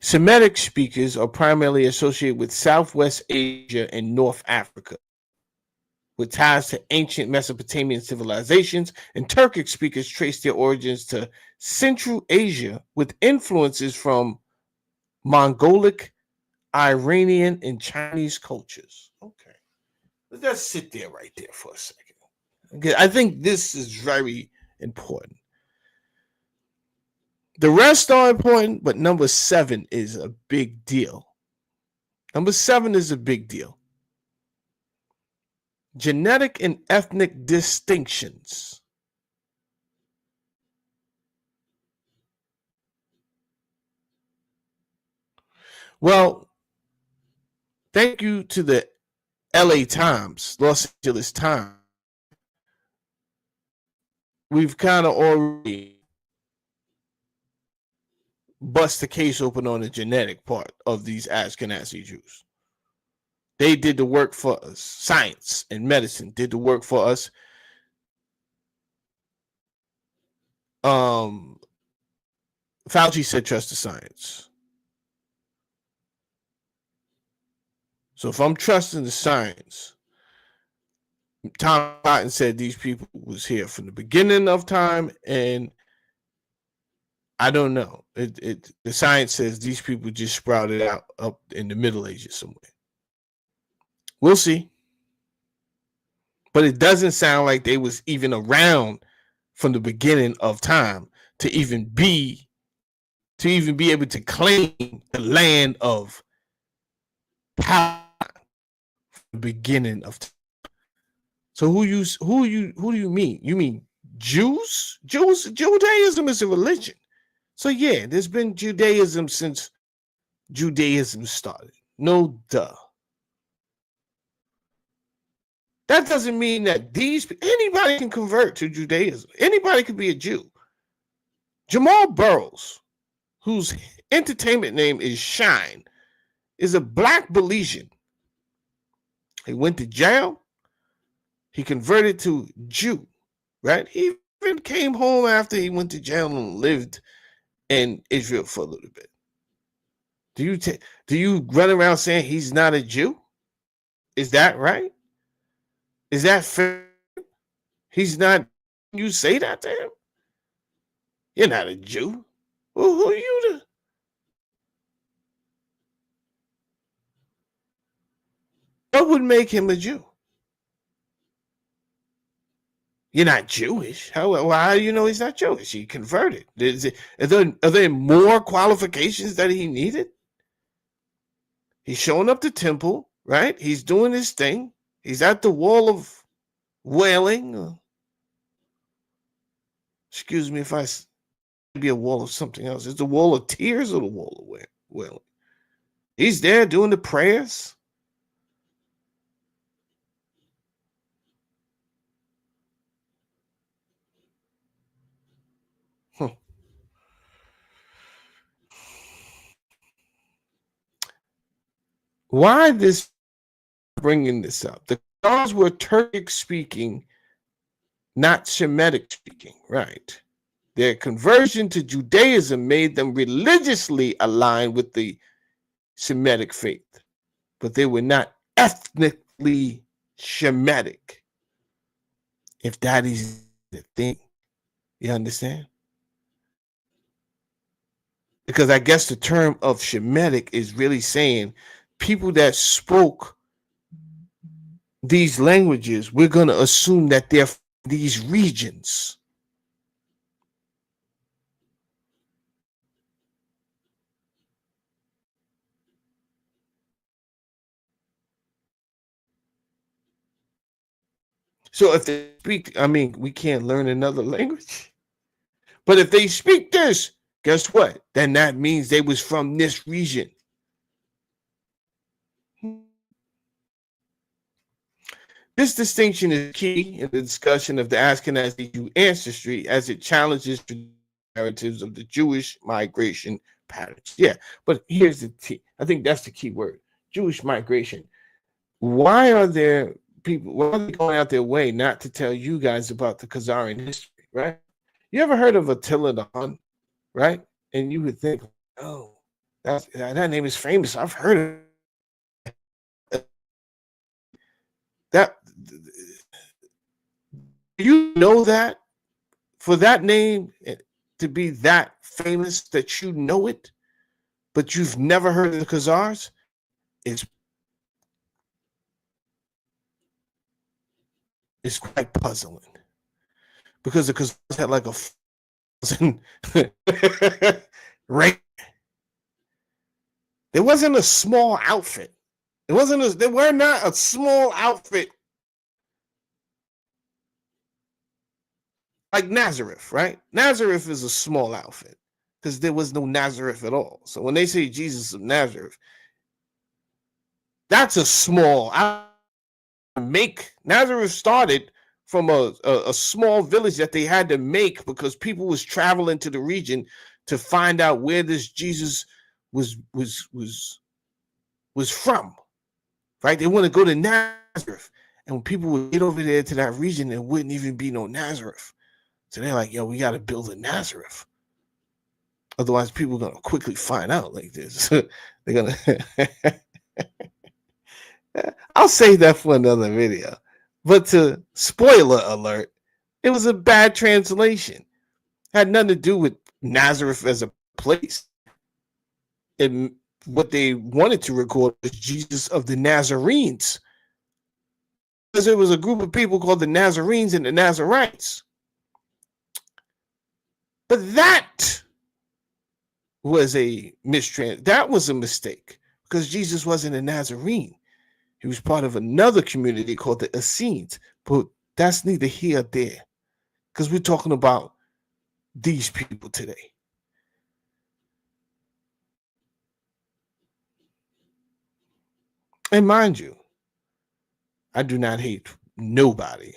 Semitic speakers are primarily associated with Southwest Asia and North Africa, with ties to ancient Mesopotamian civilizations, and Turkic speakers trace their origins to Central Asia with influences from Mongolic, Iranian, and Chinese cultures. Okay, let's sit there right there for a second. Okay, I think this is very important. The rest are important, but number 7 is a big deal. Number 7 is a big deal. Genetic and ethnic distinctions. Well, thank you to the LA Times, Los Angeles Times. We've kind of already bust the case open on the genetic part of these Ashkenazi Jews. They did the work for us. Science and medicine did the work for us. Fauci said trust the science. So if I'm trusting the science, Tom Cotton said these people was here from the beginning of time, and I don't know. The science says these people just sprouted out up in the Middle Ages somewhere. We'll see. But it doesn't sound like they was even around from the beginning of time to even be able to claim the land of power from the beginning of time. So who do you mean? You mean Jews? Judaism is a religion. So yeah, there's been Judaism since Judaism started. No duh. That doesn't mean that anybody can convert to Judaism. Anybody can be a Jew. Jamal Burrows, whose entertainment name is Shine, is a black Belizean. He went to jail. He converted to Jew, right? He even came home after he went to jail and lived in Israel for a little bit. Do you run around saying he's not a Jew? Is that right? Is that fair? He's not. You say that to him? You're not a Jew. Well, who are you to? What would make him a Jew? You're not Jewish. How do you know he's not Jewish? He converted. Are there more qualifications that he needed? He's showing up the temple, right? He's doing his thing. He's at the wall of wailing. Excuse me if I be a wall of something else. Is the wall of tears or the wall of wailing? He's there doing the prayers. Why this bringing this up? The Khazars were Turkic speaking, not Semitic speaking, right? Their conversion to Judaism made them religiously aligned with the Semitic faith, but they were not ethnically Shemitic, if that is the thing. You understand? Because I guess the term of Shemitic is really saying people that spoke these languages, we're going to assume that they're from these regions. So if they speak, we can't learn another language. But if they speak this, guess what? Then that means they was from this region. This distinction is key in the discussion of the Ashkenazi Jew ancestry as it challenges the narratives of the Jewish migration patterns. Yeah, but here's the key. I think that's the key word: Jewish migration. Why are there people? Why are they going out their way not to tell you guys about the Khazarian history? Right? You ever heard of Attila the Hun? Right? And you would think, oh, that name is famous. I've heard of it. That. You know that for that name to be that famous that you know it, but you've never heard of the Khazars, it's quite puzzling. because the Khazars had like a right. It wasn't a small outfit. They were not a small outfit like Nazareth, right? Nazareth is a small outfit because there was no Nazareth at all. So when they say Jesus of Nazareth, that's a small outfit. Nazareth started from a small village that they had to make because people was traveling to the region to find out where this Jesus was from, right? They want to go to Nazareth, and when people would get over there to that region, there wouldn't even be no Nazareth. So they're like, yo, we got to build a Nazareth. Otherwise, people are going to quickly find out like this. They're going to... I'll save that for another video. But to spoiler alert, it was a bad translation. It had nothing to do with Nazareth as a place. And what they wanted to record was Jesus of the Nazarenes. Because there was a group of people called the Nazarenes and the Nazarites. But that was a that was a mistake because Jesus wasn't a Nazarene. He was part of another community called the Essenes. But that's neither here nor there because we're talking about these people today. And mind you, I do not hate nobody.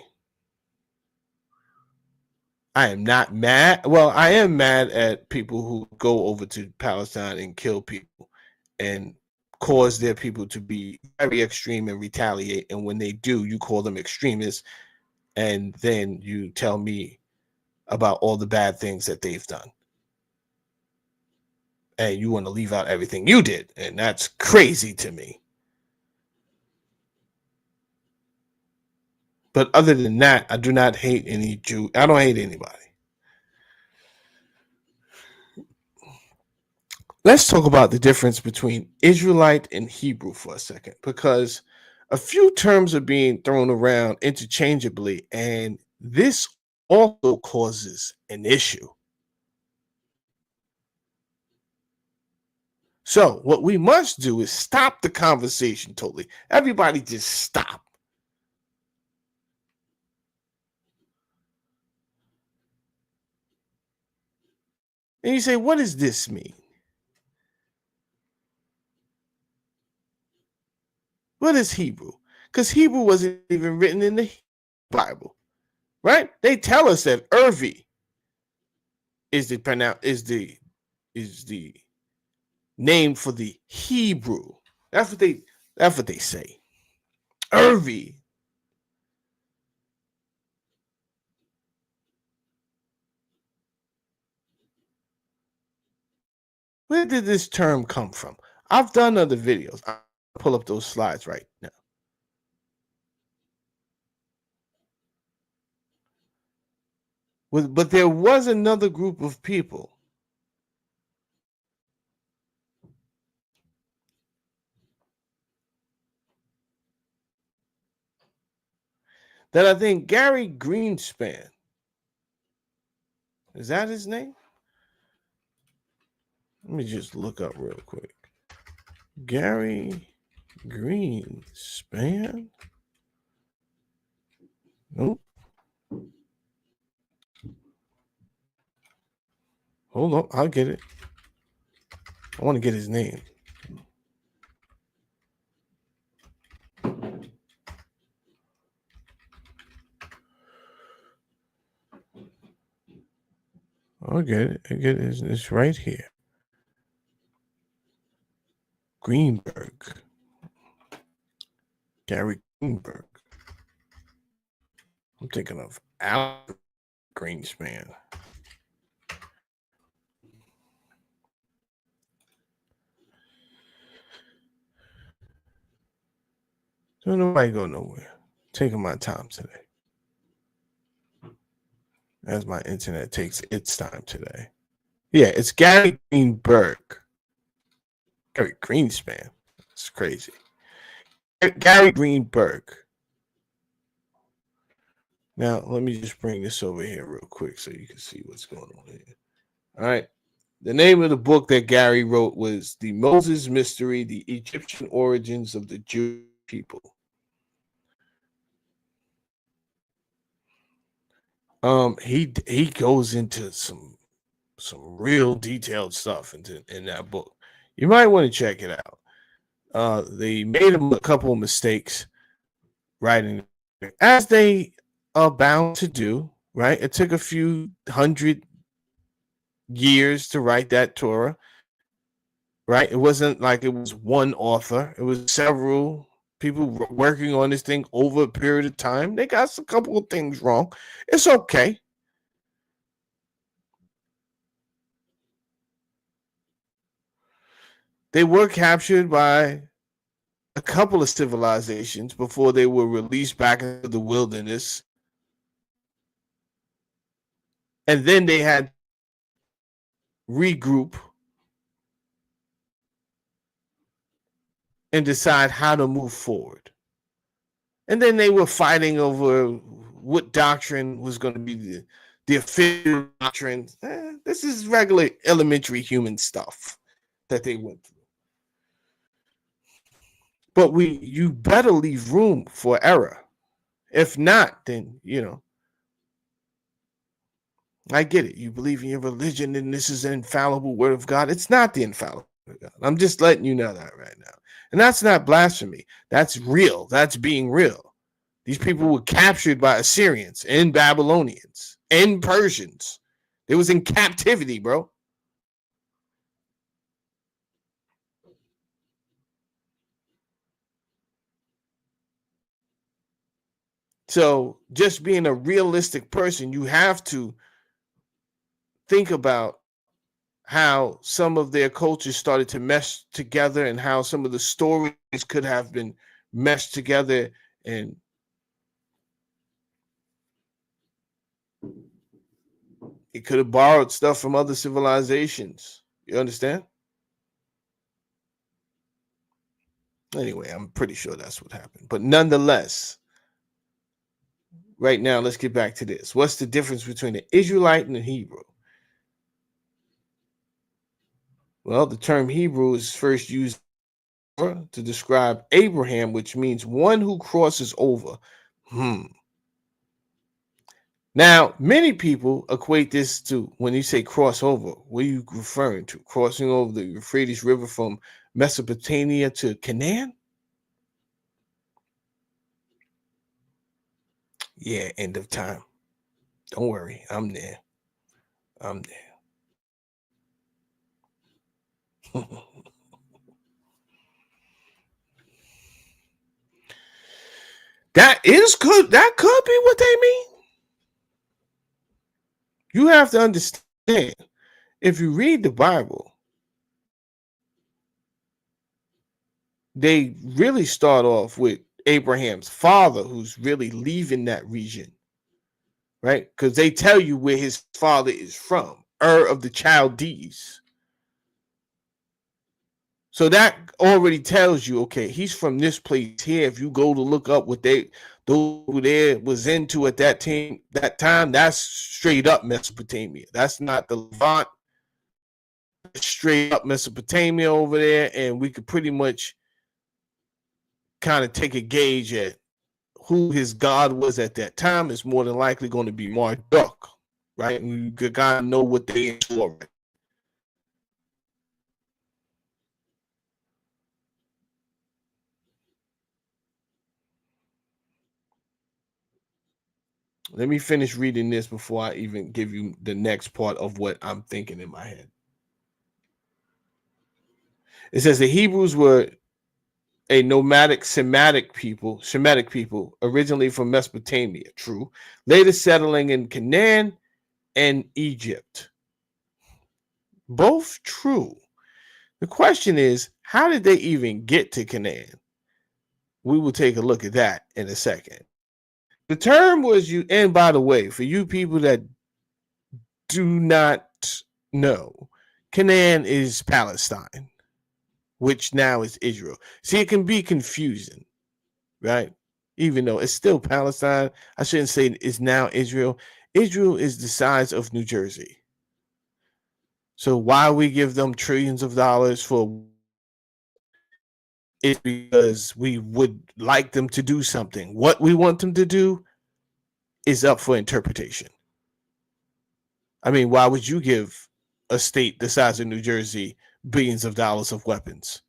I am not mad. Well, I am mad at people who go over to Palestine and kill people and cause their people to be very extreme and retaliate. And when they do, you call them extremists. And then you tell me about all the bad things that they've done. And you want to leave out everything you did. And that's crazy to me. But other than that, I do not hate any Jew. I don't hate anybody. Let's talk about the difference between Israelite and Hebrew for a second, because a few terms are being thrown around interchangeably, and this also causes an issue. So what we must do is stop the conversation totally. Everybody just stop. And you say, what does this mean? What is Hebrew? Because Hebrew wasn't even written in the Bible, right? They tell us that Irvi is the name for the Hebrew. That's what they say. Irvi. Where did this term come from? I've done other videos. I'll pull up those slides right now. But there was another group of people that I think Gary Greenspan, is that his name? Let me just look up real quick. Gary Greenspan? Nope. Hold on, I'll get it. I want to get his name. I'll get it. It's right here. Greenberg. Gary Greenberg. I'm thinking of Al Greenspan. Don't nobody go nowhere. Taking my time today. As my internet takes its time today. Yeah, it's Gary Greenberg. Gary Greenspan. It's crazy. Gary Greenberg. Now, let me just bring this over here real quick so you can see what's going on here. All right. The name of the book that Gary wrote was The Moses Mystery, The Egyptian Origins of the Jewish People. He goes into some real detailed stuff in that book. You might want to check it out. They made a couple of mistakes writing, as they are bound to do, right? It took a few hundred years to write that Torah, right? It wasn't like it was one author, it was several people working on this thing over a period of time. They got a couple of things wrong. It's okay. They were captured by a couple of civilizations before they were released back into the wilderness. And then they had regroup and decide how to move forward. And then they were fighting over what doctrine was going to be the official doctrine. This is regular elementary human stuff that they went through. But you better leave room for error. If not, then, I get it. You believe in your religion and this is an infallible word of God. It's not the infallible word of God. I'm just letting you know that right now. And that's not blasphemy. That's real. That's being real. These people were captured by Assyrians and Babylonians and Persians. They was in captivity, bro. So just being a realistic person, you have to think about how some of their cultures started to mesh together and how some of the stories could have been meshed together, and it could have borrowed stuff from other civilizations. You understand? Anyway, I'm pretty sure that's what happened. But nonetheless, right now, let's get back to this. What's the difference between an Israelite and a Hebrew? Well, the term Hebrew is first used to describe Abraham, which means one who crosses over. Now, many people equate this to, when you say crossover, what are you referring to? Crossing over the Euphrates River from Mesopotamia to Canaan? Yeah, end of time. Don't worry, I'm there. That could be what they mean. You have to understand, if you read the Bible, they really start off with Abraham's father, who's really leaving that region, right? Because they tell you where his father is from, Ur of the Chaldees. So that already tells you, okay, he's from this place here. If you go to look up what those who there was into at that time, that's straight up Mesopotamia. That's not the Levant. Straight up Mesopotamia over there, and we could pretty much kind of take a gauge at who his God was at that time. Is more than likely going to be Marduk, right? And you could kind of know what they into already. Let me finish reading this before I even give you the next part of what I'm thinking in my head. It says the Hebrews were a nomadic Semitic people, originally from Mesopotamia, true, later settling in Canaan and Egypt. Both true. The question is, how did they even get to Canaan? We will take a look at that in a second. The term was used, and by the way, for you people that do not know, Canaan is Palestine, which now is Israel. See, it can be confusing, right? even though it's still Palestine. I shouldn't say it's now Israel. Israel is the size of New Jersey. So why we give them trillions of dollars for it? Because we would like them to do something. What we want them to do is up for interpretation. I mean, why would you give a state the size of New Jersey billions of dollars of weapons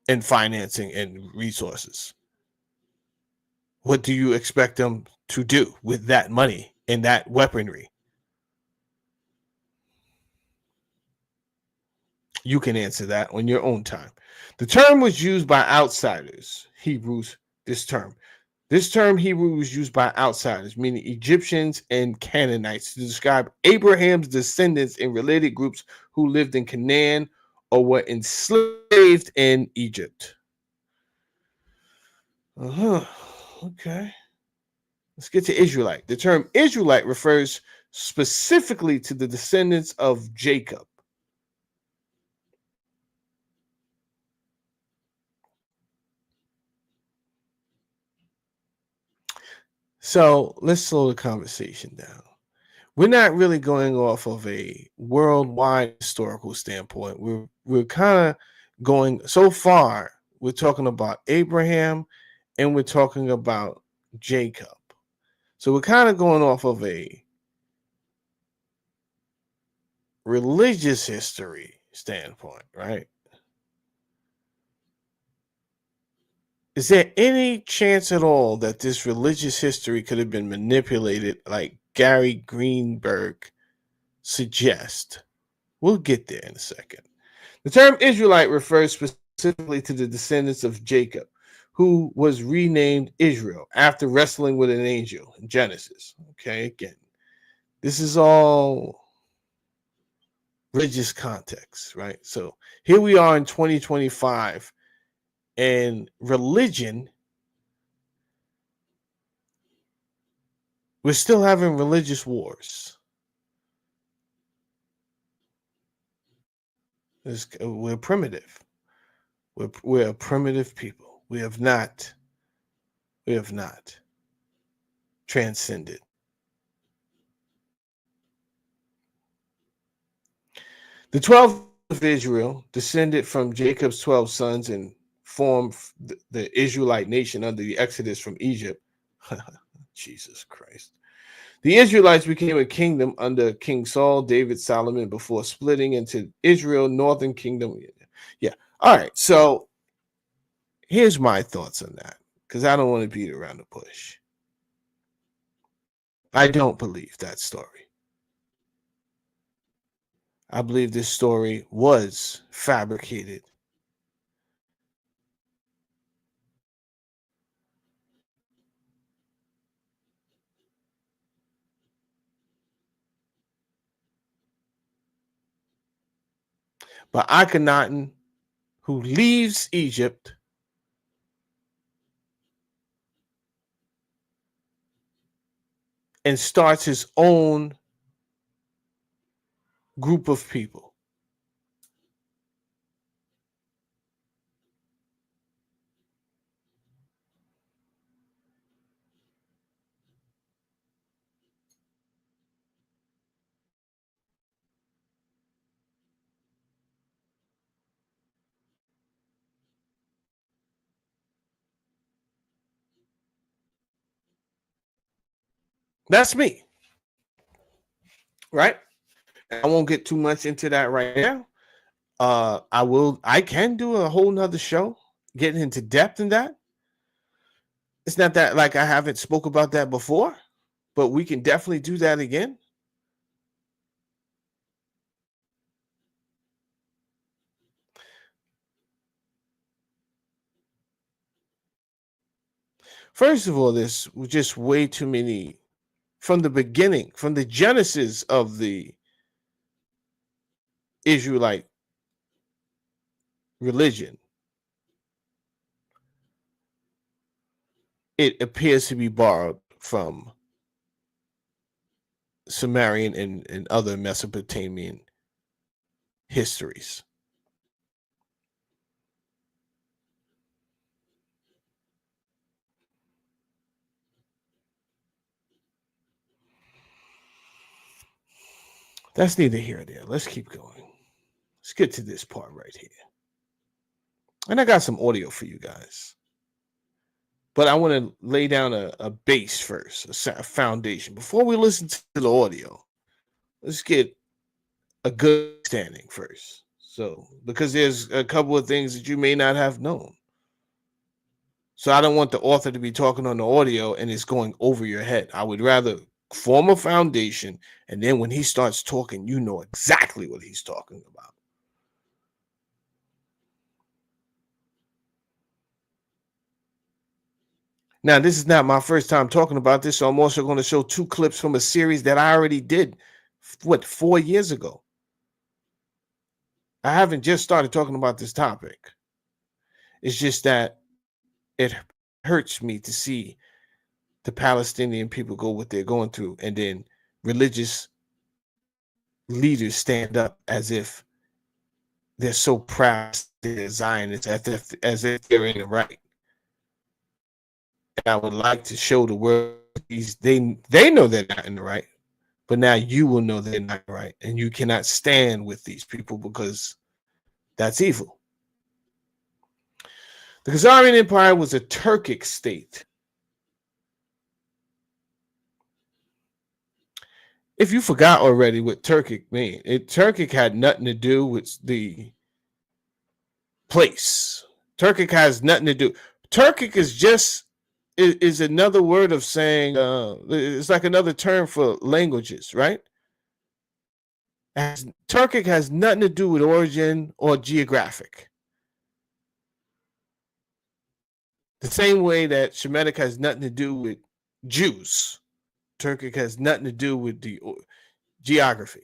and financing and resources? What do you expect them to do with that money and that weaponry? You can answer that on your own time. The term was used by outsiders, Hebrews, this term. This term, Hebrew, was used by outsiders, meaning Egyptians and Canaanites, to describe Abraham's descendants in related groups who lived in Canaan or were enslaved in Egypt. Okay. Let's get to Israelite. The term Israelite refers specifically to the descendants of Jacob. So let's slow the conversation down. We're not really going off of a worldwide historical standpoint. We're kind of going so far. We're talking about Abraham and we're talking about Jacob. So we're kind of going off of a religious history standpoint, right? Is there any chance at all that this religious history could have been manipulated like Gary Greenberg suggests? We'll get there in a second. The term Israelite refers specifically to the descendants of Jacob, who was renamed Israel after wrestling with an angel in Genesis. Okay, again, this is all religious context, right? So here we are in 2025, and religion, we're still having religious wars. We're primitive. We're a primitive people. We have not transcended. The 12 of Israel descended from Jacob's 12 sons and formed the Israelite nation under the Exodus from Egypt. Jesus Christ. The Israelites became a kingdom under King Saul, David, Solomon before splitting into Israel, northern kingdom. Yeah. All right. So here's my thoughts on that, because I don't want to beat around the bush. I don't believe that story. I believe this story was fabricated. By Akhenaten, who leaves Egypt and starts his own group of people. That's me, right? I won't get too much into that right now. I can do a whole nother show getting into depth in that. It's not that like I haven't spoke about that before, but we can definitely do that again. First of all, this was just way too many from the beginning, from the genesis of the Israelite religion. It appears to be borrowed from Sumerian and other Mesopotamian histories. That's neither here nor there. Let's keep going. Let's get to this part right here. And I got some audio for you guys. But I want to lay down a base first, a foundation. Before we listen to the audio, let's get a good standing first. So, because there's a couple of things that you may not have known. So I don't want the author to be talking on the audio and it's going over your head. I would rather form a foundation, and then when he starts talking, you know exactly what he's talking about. Now, this is not my first time talking about this, so I'm also going to show two clips from a series that I already did, 4 years ago. I haven't just started talking about this topic. It's just that it hurts me to see the Palestinian people go what they're going through, and then religious leaders stand up as if they're so proud they're Zionists, as if they're in the right. And I would like to show the world they know they're not in the right, but now you will know they're not right, and you cannot stand with these people because that's evil. The Khazarian Empire was a Turkic state. If you forgot already what Turkic means, Turkic had nothing to do with the place. Turkic has nothing to do. Turkic is another word of saying it's like another term for languages, right? Turkic has nothing to do with origin or geographic. The same way that Shemitic has nothing to do with Jews. Turkic has nothing to do with the geography.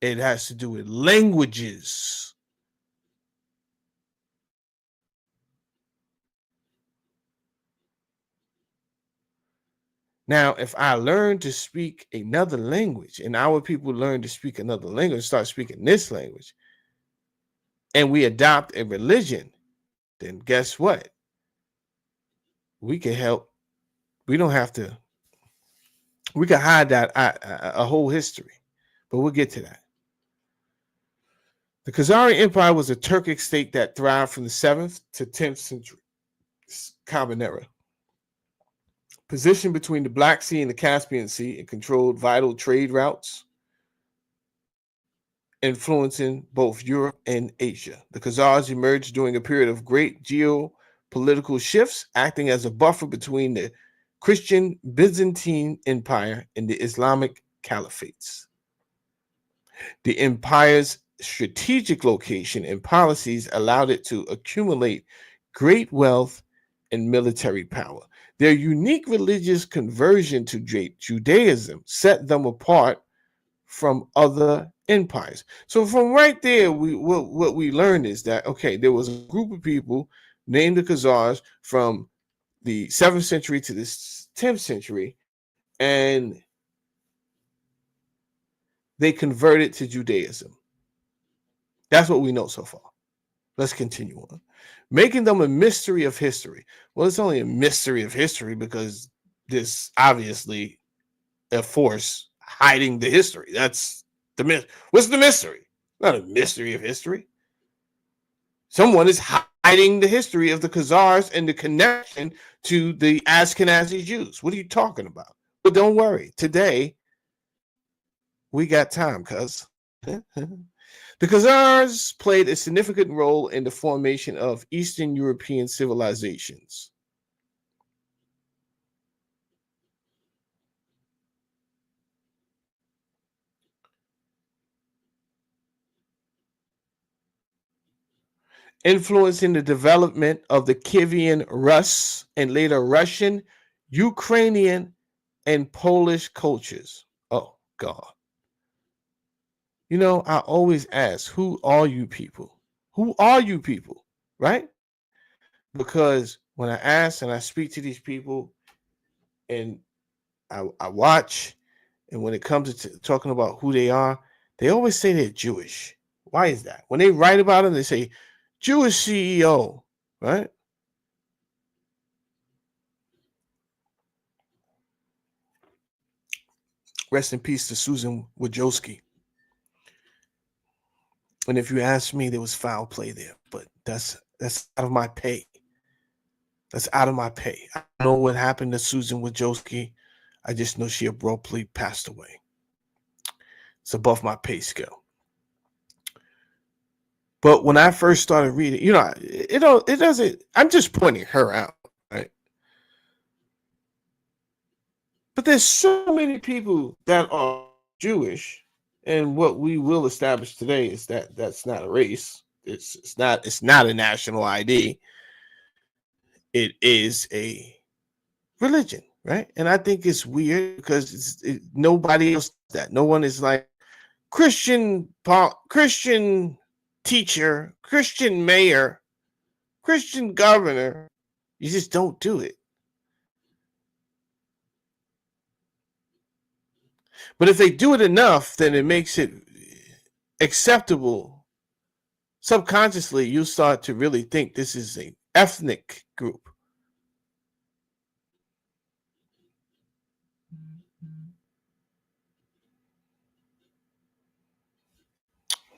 It has to do with languages. Now, if I learn to speak another language and our people learn to speak another language, start speaking this language, and we adopt a religion, then guess what? We can help. We don't have to. We can hide that a whole history, but we'll get to that. The Khazarian Empire was a Turkic state that thrived from the 7th to 10th century Common Era. Positioned between the Black Sea and the Caspian Sea, it controlled vital trade routes, influencing both Europe and Asia. The Khazars emerged during a period of great geopolitical shifts, acting as a buffer between the Christian Byzantine Empire and the Islamic Caliphates. The empire's strategic location and policies allowed it to accumulate great wealth and military power. Their unique religious conversion to Judaism set them apart from other empires. So from right there, what we learned is that, okay, there was a group of people named the Khazars from the 7th century to the 10th century, and they converted to Judaism. That's what we know so far. Let's continue on. Making them a mystery of history. Well, it's only a mystery of history because there's obviously a force hiding the history. That's the myth. What's the mystery? Not a mystery of history. Someone is hiding the history of the Khazars and the connection to the Ashkenazi Jews. What are you talking about? But don't worry. Today, we got time, cuz. The Khazars played a significant role in the formation of Eastern European civilizations. Influencing the development of the Kievan Rus and later Russian, Ukrainian, and Polish cultures. Oh, God. You know, I always ask, who are you people? Who are you people? Right? Because when I ask and I speak to these people and I watch, and when it comes to talking about who they are, they always say they're Jewish. Why is that? When they write about them, they say Jewish CEO, right? Rest in peace to Susan Wojcicki. And if you ask me, there was foul play there, but that's out of my pay. That's out of my pay. I don't know what happened to Susan Wojcicki. I just know she abruptly passed away. It's above my pay scale. But when I first started reading, it doesn't. I'm just pointing her out, right? But there's so many people that are Jewish, and what we will establish today is that that's not a race. It's not a national ID. It is a religion, right? And I think it's weird because nobody else does that. No one is like Christian teacher, Christian mayor, Christian governor. You just don't do it. But if they do it enough, then it makes it acceptable. Subconsciously, you start to really think this is an ethnic group.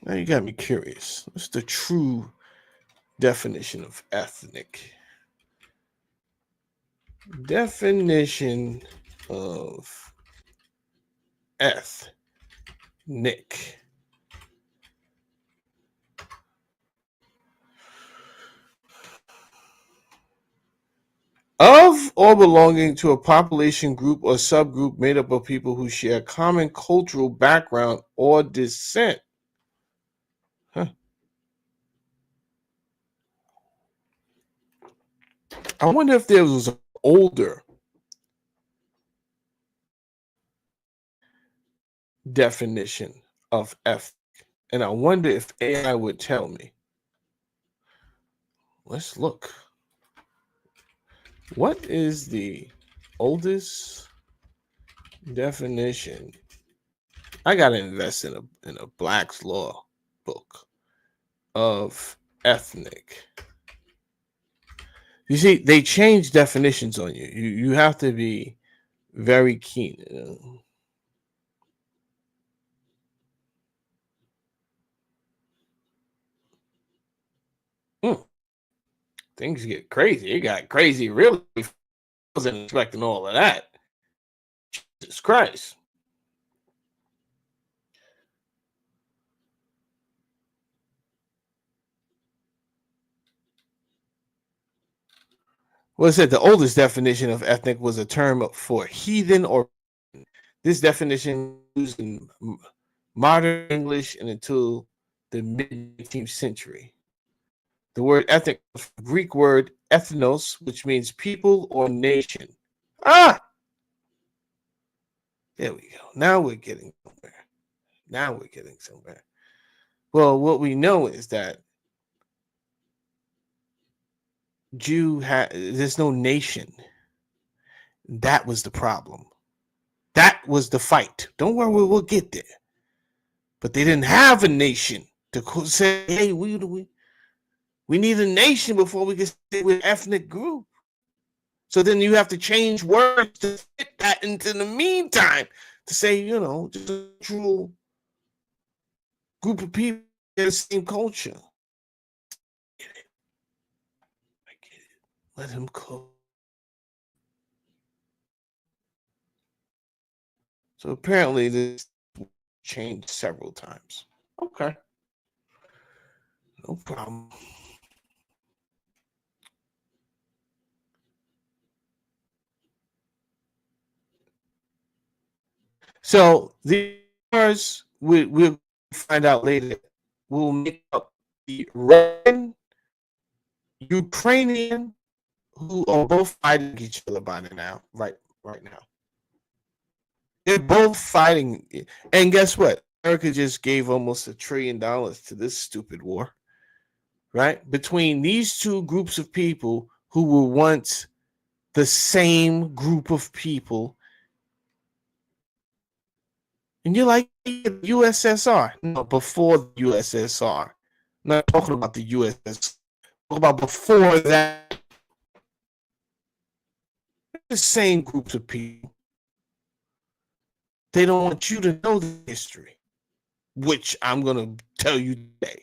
Now you got me curious. What's the true definition of ethnic? Definition of ethnic. Of or belonging to a population group or subgroup made up of people who share common cultural background or descent. Huh. I wonder if there was an older definition of ethnic. And I wonder if AI would tell me. Let's look. What is the oldest definition? I gotta invest in a Black's Law book of ethnic. You see, they change definitions on you. You have to be very keen. Things get crazy. It got crazy really. I wasn't expecting all of that. Jesus Christ. Well, it said the oldest definition of ethnic was a term for heathen or. This definition used in modern English and until the mid-19th century. The word ethnic, Greek word ethnos, which means people or nation. Ah! There we go. Now we're getting somewhere. Well, what we know is that there's no nation. That was the problem. That was the fight. Don't worry, we'll get there. But they didn't have a nation to say, hey, we need a nation before we can stay with ethnic group. So then you have to change words to fit that into the meantime to say, just a true group of people in the same culture. I get it. Let him cook. So apparently this changed several times. Okay. No problem. So the Khazars, we'll find out later, will make up the Russian, Ukrainian, who are both fighting each other by now, right now. They're both fighting. And guess what? America just gave almost $1 trillion to this stupid war, right? Between these two groups of people who were once the same group of people. And you're like, USSR. No, before the USSR. I'm not talking about the USSR. I'm talking about before that. The same groups of people. They don't want you to know the history. which I'm going to tell you today.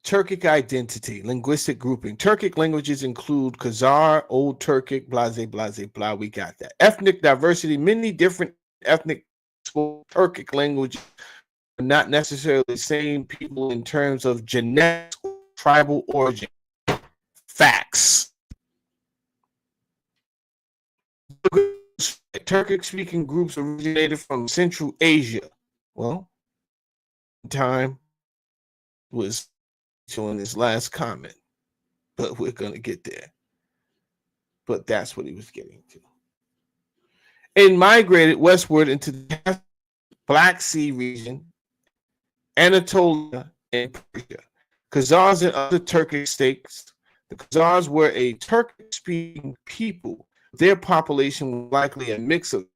Turkic identity, linguistic grouping. Turkic languages include Khazar, Old Turkic, blase, blase, blah. We got that. Ethnic diversity, many different ethnic Turkic languages are not necessarily the same people in terms of genetic or tribal origin. Facts. Turkic-speaking groups originated from Central Asia. Well, time was showing his last comment, but we're going to get there. But that's what he was getting to. And migrated westward into the Black Sea region, Anatolia, and Persia. Khazars and other Turkic states. The Khazars were a Turkic-speaking people. Their population was likely a mix of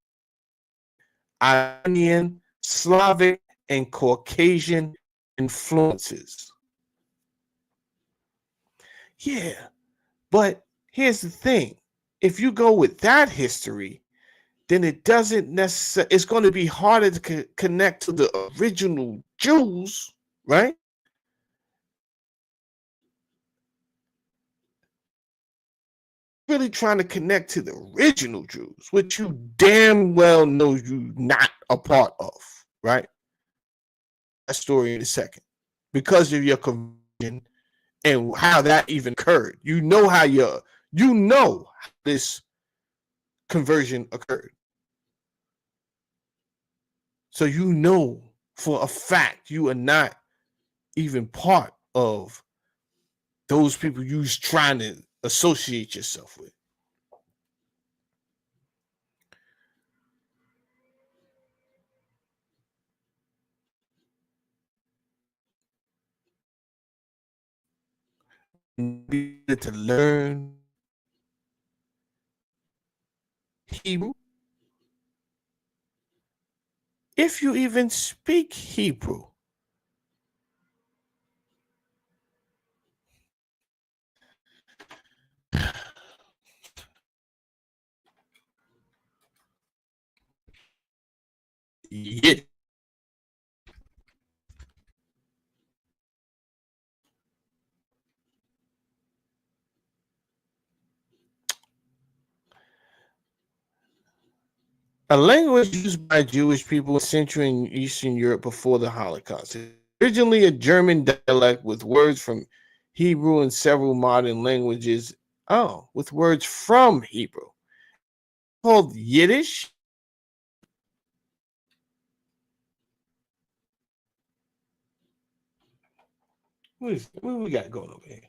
Iranian, Slavic, and Caucasian influences. Yeah, but here's the thing. If you go with that history, then it doesn't necessarily, it's going to be harder to connect to the original Jews, right? Really trying to connect to the original Jews, which you damn well know you're not a part of, right? That story in a second. Because of your conversion and how that even occurred. You know how this conversion occurred. So you know for a fact you are not even part of those people you're trying to associate yourself with. To learn Hebrew, if you even speak Hebrew. Yeah. A language used by Jewish people in Central and Eastern Europe before the Holocaust. Originally a German dialect with words from Hebrew and several modern languages. Oh, with words from Hebrew. Called Yiddish. What we got going over here?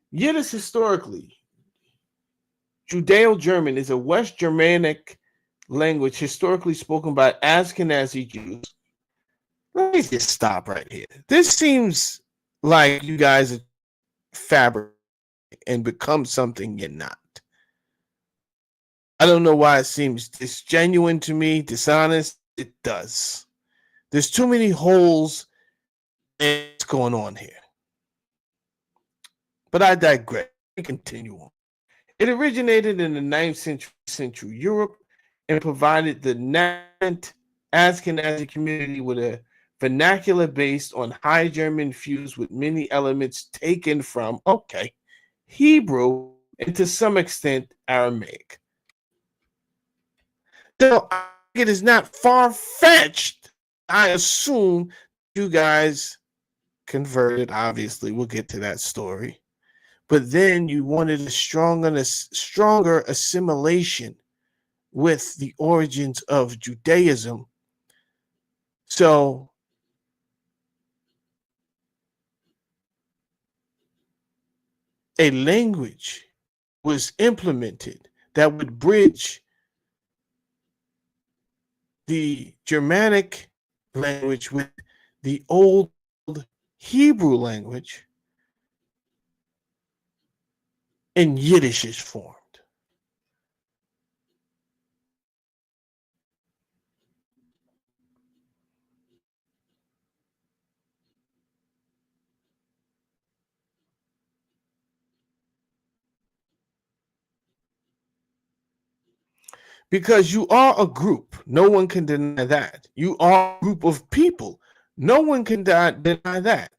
Yiddish historically, Judeo-German is a West Germanic language historically spoken by Ashkenazi Jews. Let me just stop right here. This seems like you guys are fabric and become something you're not. I don't know why it seems disgenuine to me, dishonest. It does. There's too many holes and what's going on here. But I digress. We continue on. It originated in the 9th century Central Europe and provided the nascent Ashkenazi community with a vernacular based on High German fused with many elements taken from, Hebrew and to some extent Aramaic. So it is not far-fetched. I assume you guys converted. Obviously, we'll get to that story. But then you wanted a stronger assimilation with the origins of Judaism. So a language was implemented that would bridge the Germanic language with the old Hebrew language, and Yiddish is formed. because you are a group. No one can deny that. You are a group of people. No one can deny that.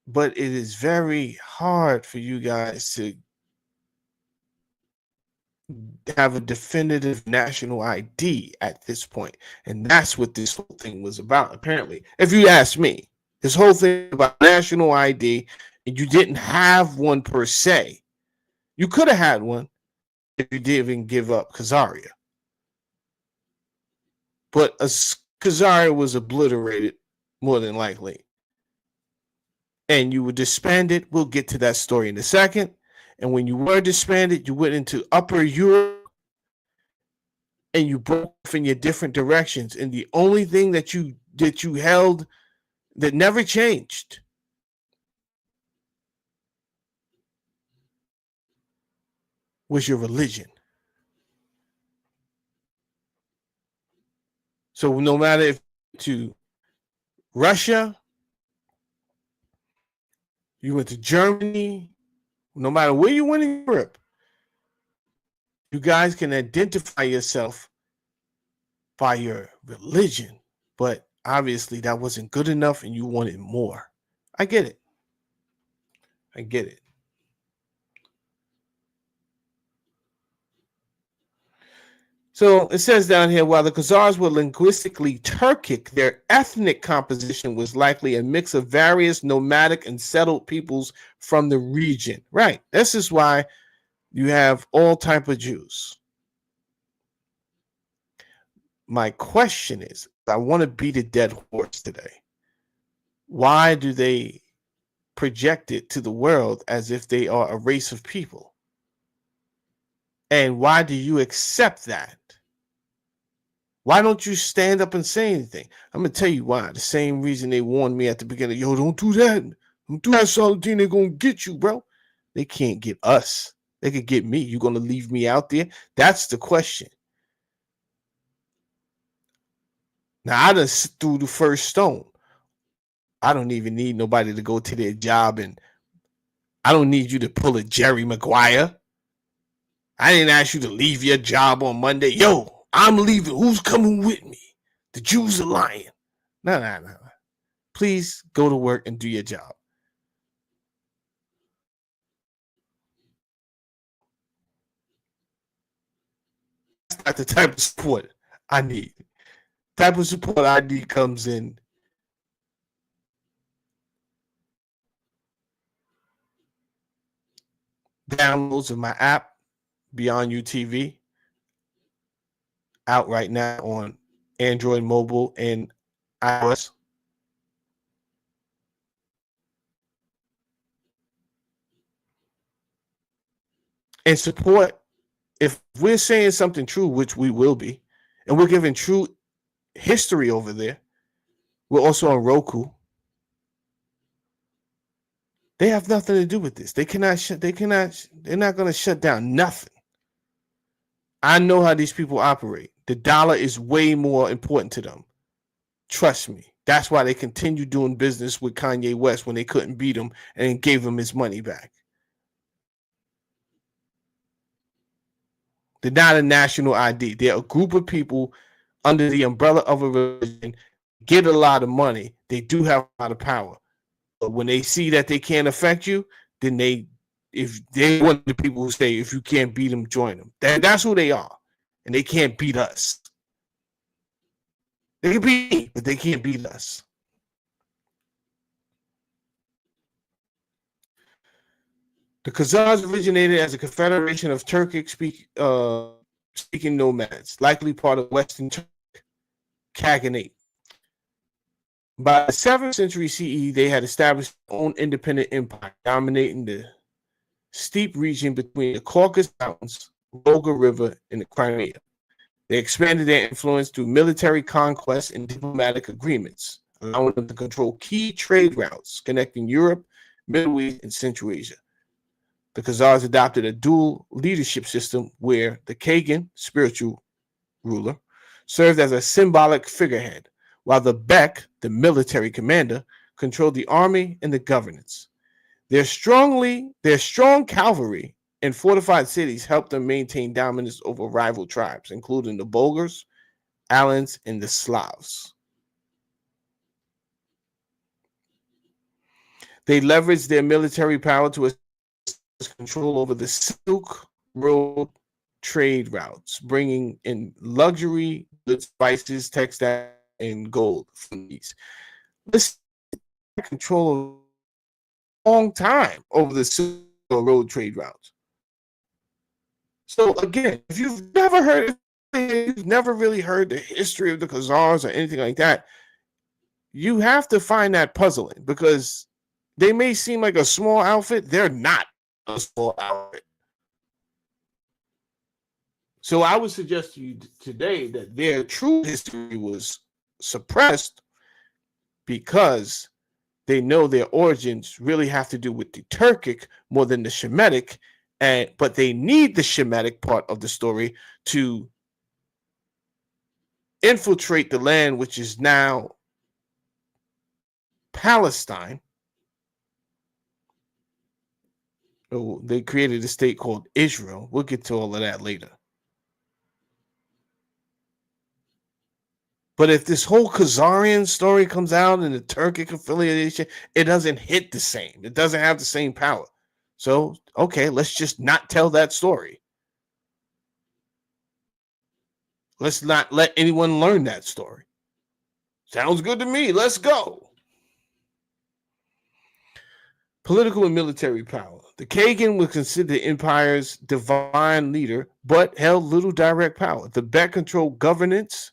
But it is very hard for you guys to have a definitive national ID at this point. And that's what this whole thing was about, apparently. If you ask me, this whole thing about national ID, and you didn't have one per se. You could have had one if you didn't give up Khazaria. But Khazaria was obliterated, more than likely. And you were disbanded. We'll get to that story in a second. And when you were disbanded, you went into Upper Europe and you broke off in your different directions. And the only thing that you held that never changed was your religion. So no matter if to Russia, you went to Germany, no matter where you went in Europe, you guys can identify yourself by your religion. But obviously that wasn't good enough and you wanted more. I get it. I get it. So it says down here, while the Khazars were linguistically Turkic, their ethnic composition was likely a mix of various nomadic and settled peoples from the region. Right. This is why you have all type of Jews. My question is, I want to beat a dead horse today. Why do they project it to the world as if they are a race of people? And why do you accept that? Why don't you stand up and say anything? I'm going to tell you why. The same reason they warned me at the beginning. Yo, don't do that. Don't do that, Saladin. They're going to get you, bro. They can't get us. They could get me. You going to leave me out there? That's the question. Now, I just threw the first stone. I don't even need nobody to go to their job, and I don't need you to pull a Jerry Maguire. I didn't ask you to leave your job on Monday. Yo, I'm leaving. Who's coming with me? The Jews are lying. No. Please go to work and do your job. That's not the type of support I need. The type of support I need comes in downloads of my app, Beyond UTV, out right now on Android mobile and iOS. And support, if we're saying something true, which we will be, and we're giving true history over there, we're also on Roku. They have nothing to do with this. They're not going to shut down nothing. I know how these people operate. The dollar is way more important to them. Trust me. That's why they continue doing business with Kanye West when they couldn't beat him and gave him his money back. They're not a national ID. They're a group of people under the umbrella of a religion, get a lot of money. They do have a lot of power. But when they see that they can't affect you, then if they want the people who say, if you can't beat them, join them. That's who they are. And they can't beat us. They can beat me, but they can't beat us. The Khazars originated as a confederation of Turkic speaking nomads, likely part of Western Turkic Khaganate. By the 7th century CE, they had established their own independent empire, dominating the steep region between the Caucasus Mountains, Volga River, and the Crimea. They expanded their influence through military conquests and diplomatic agreements, allowing them to control key trade routes connecting Europe, Middle East, and Central Asia. The Khazars adopted a dual leadership system where the Khagan, spiritual ruler, served as a symbolic figurehead, while the Bek, the military commander, controlled the army and the governance. Their strong cavalry and fortified cities helped them maintain dominance over rival tribes, including the Bulgars, Alans, and the Slavs. They leveraged their military power to establish control over the Silk Road trade routes, bringing in luxury goods, spices, textiles, and gold from these. This control a long time over the Silk Road trade routes. So again, if you've never really heard the history of the Khazars or anything like that, you have to find that puzzling, because they may seem like a small outfit. They're not a small outfit. So I would suggest to you today that their true history was suppressed because they know their origins really have to do with the Turkic more than the Shemitic, but they need the Shemitic part of the story to infiltrate the land, which is now Palestine. Oh, they created a state called Israel. We'll get to all of that later. But if this whole Khazarian story comes out and the Turkic affiliation, it doesn't hit the same. It doesn't have the same power. So, okay, let's just not tell that story. Let's not let anyone learn that story. Sounds good to me. Let's go. Political and military power. The Kagan was considered the empire's divine leader, but held little direct power. The Tibet controlled governance,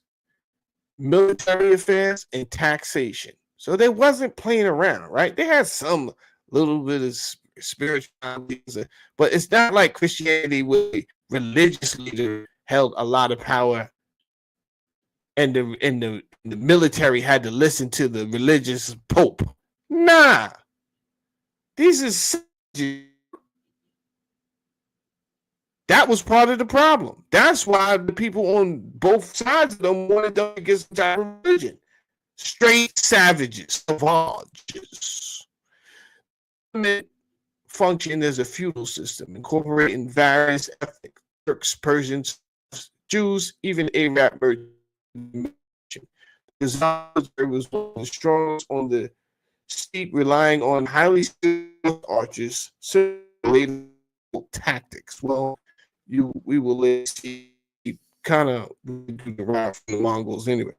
military affairs, and taxation. So they wasn't playing around, right? They had some little bit of spirituality, but it's not like Christianity where the religious leader held a lot of power and the military had to listen to the religious pope. Nah. These are savages. That was part of the problem. That's why the people on both sides of them wanted them to get some type of religion. Straight savages, savages. Functioned as a feudal system, incorporating various ethnic Turks, Persians, Jews, even Arab merchants. The Khazars was one of the strongest on the steep, relying on highly skilled archers, tactics. Well, we will see kind of derived from the Mongols anyway.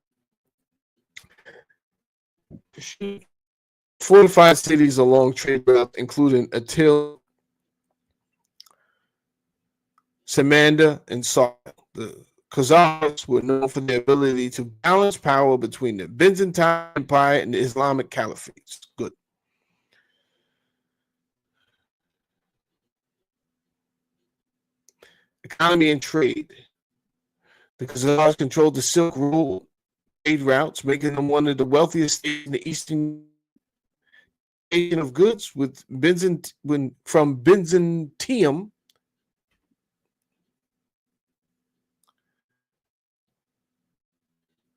Fortified cities along trade routes, including Atil, Samanda, and Sal. The Khazars were known for their ability to balance power between the Byzantine Empire and the Islamic Caliphates. Good. Economy and trade. The Khazars controlled the Silk Road trade routes, making them one of the wealthiest states in the eastern of goods from Byzantium.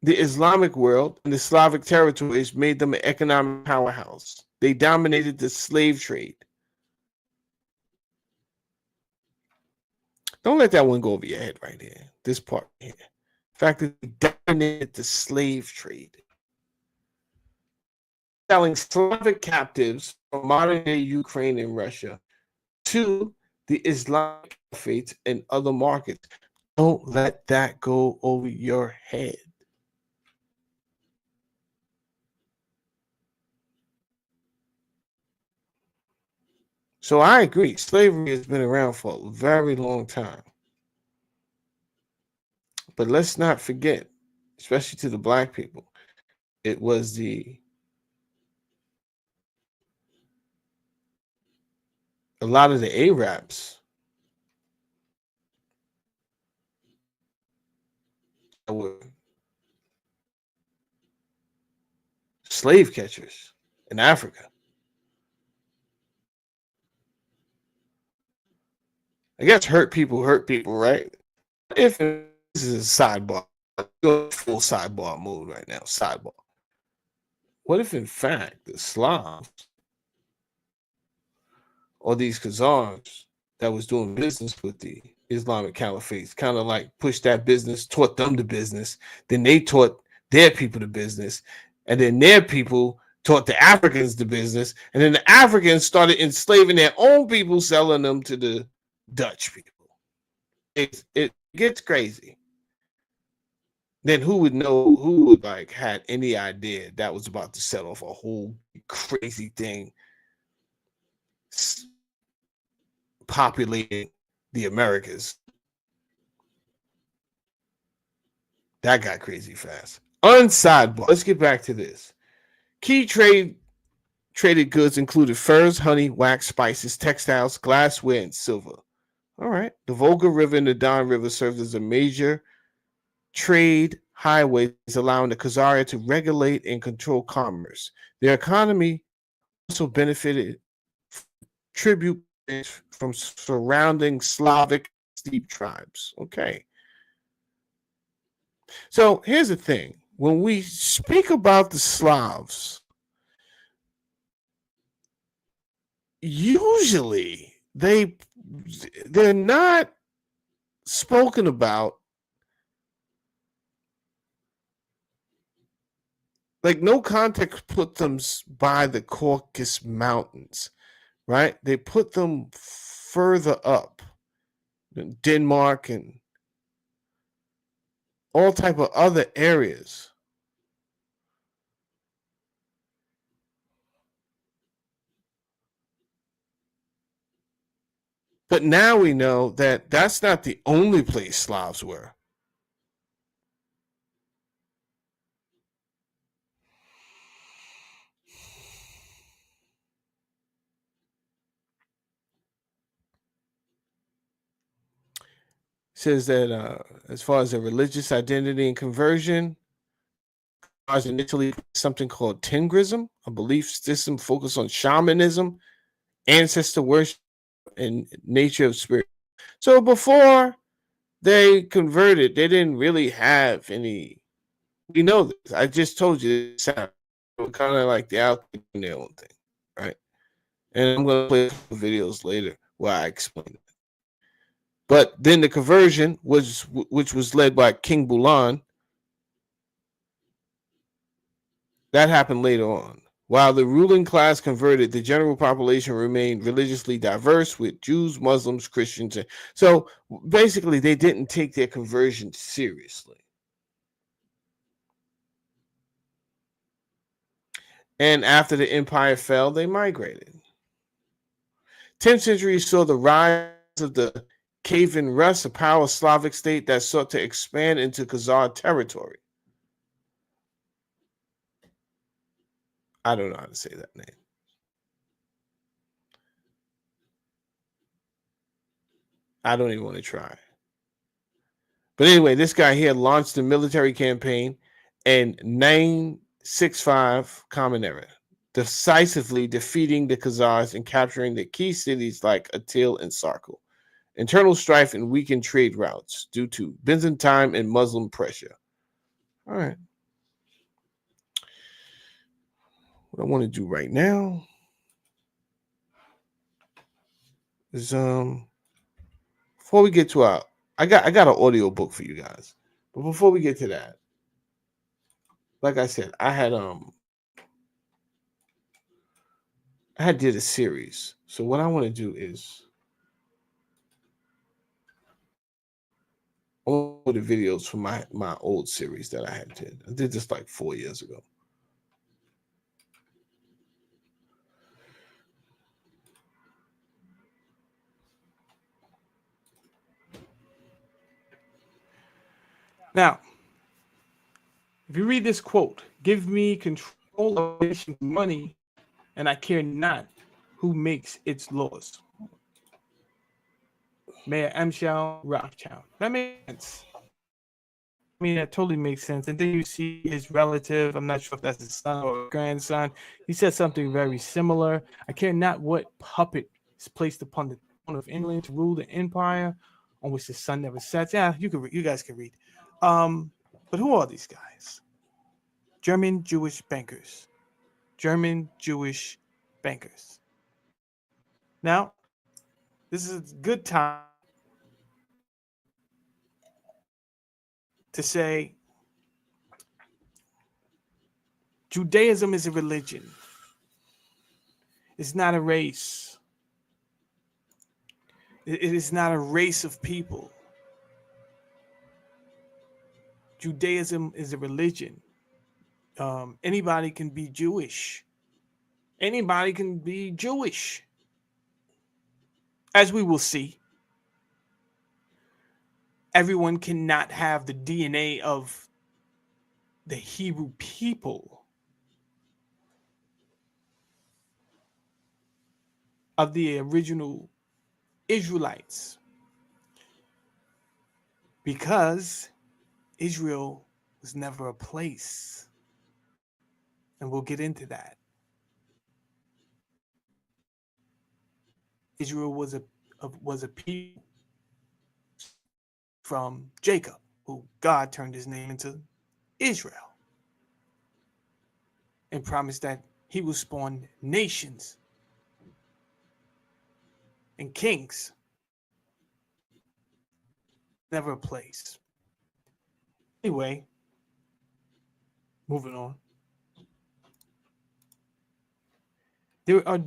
The Islamic world and the Slavic territories made them an economic powerhouse. They dominated the slave trade. Don't let that one go over your head right here. This part here. The fact that they dominated the slave trade. Selling Slavic captives from modern-day Ukraine and Russia to the Islamic Caliphates and other markets. Don't let that go over your head. So I agree. Slavery has been around for a very long time. But let's not forget, especially to the black people, it was a lot of the Arabs that were slave catchers in Africa. I guess hurt people, right? If this is a sidebar, full sidebar mode right now, sidebar. What if in fact the Slavs or these Khazars that was doing business with the Islamic Caliphate, kind of like pushed that business, taught them the business. Then they taught their people the business. And then their people taught the Africans the business. And then the Africans started enslaving their own people, selling them to the Dutch people. It gets crazy. Then who would know, who would like had any idea that was about to set off a whole crazy thing populating the Americas? That got crazy fast. Unsidebar. Let's get back to this. Key traded goods included furs, honey, wax, spices, textiles, glassware, and silver. All right. The Volga River and the Don River served as a major trade highways, allowing the Khazaria to regulate and control commerce. Their economy also benefited tribute from surrounding Slavic steppe tribes. Okay. So here's the thing. When we speak about the Slavs, usually they're not spoken about. Like, no context put them by the Caucasus Mountains, right? They put them further up, Denmark and all type of other areas. But now we know that that's not the only place Slavs were. Says that as far as their religious identity and conversion, in Italy, something called Tengrism, a belief system focused on shamanism, ancestor worship, and nature of spirit. So before they converted, they didn't really have any. We know this. I just told you this sound kind of like the out doing their own thing, right? And I'm going to play videos later where I explain it. But then the conversion which was led by King Bulan, that happened later on. While the ruling class converted, the general population remained religiously diverse with Jews, Muslims, Christians. So basically, they didn't take their conversion seriously. And after the empire fell, they migrated. 10th century saw the rise of the Kievan Rus, a powerful Slavic state that sought to expand into Khazar territory. I don't know how to say that name. I don't even want to try. But anyway, this guy here launched a military campaign in 965 Common Era, decisively defeating the Khazars and capturing the key cities like Atil and Sarkal. Internal strife and weakened trade routes due to Byzantine and Muslim pressure. All right. What I want to do right now is before we get to our I got an audio book for you guys. But before we get to that, like I said, I did a series. So what I want to do is all the videos from my old series that I had did. I did this like 4 years ago. Now, if you read this quote, give me control of the nation's money, and I care not who makes its laws. Mayor Amschel Rothschild. That makes sense. I mean, that totally makes sense. And then you see his relative, I'm not sure if that's his son or grandson. He said something very similar. I care not what puppet is placed upon the throne of England to rule the empire on which the sun never sets. Yeah, you guys can read. But who are these guys? German Jewish bankers. German Jewish bankers. Now, This is a good time to say Judaism is a religion. It's not a race. It is not a race of people. Judaism is a religion. Anybody can be Jewish. Anybody can be Jewish. As we will see, everyone cannot have the DNA of the Hebrew people, of the original Israelites, because Israel was never a place. And we'll get into that. Israel was a people from Jacob, who God turned his name into Israel and promised that he will spawn nations and kings. Never a place. Anyway, moving on. There are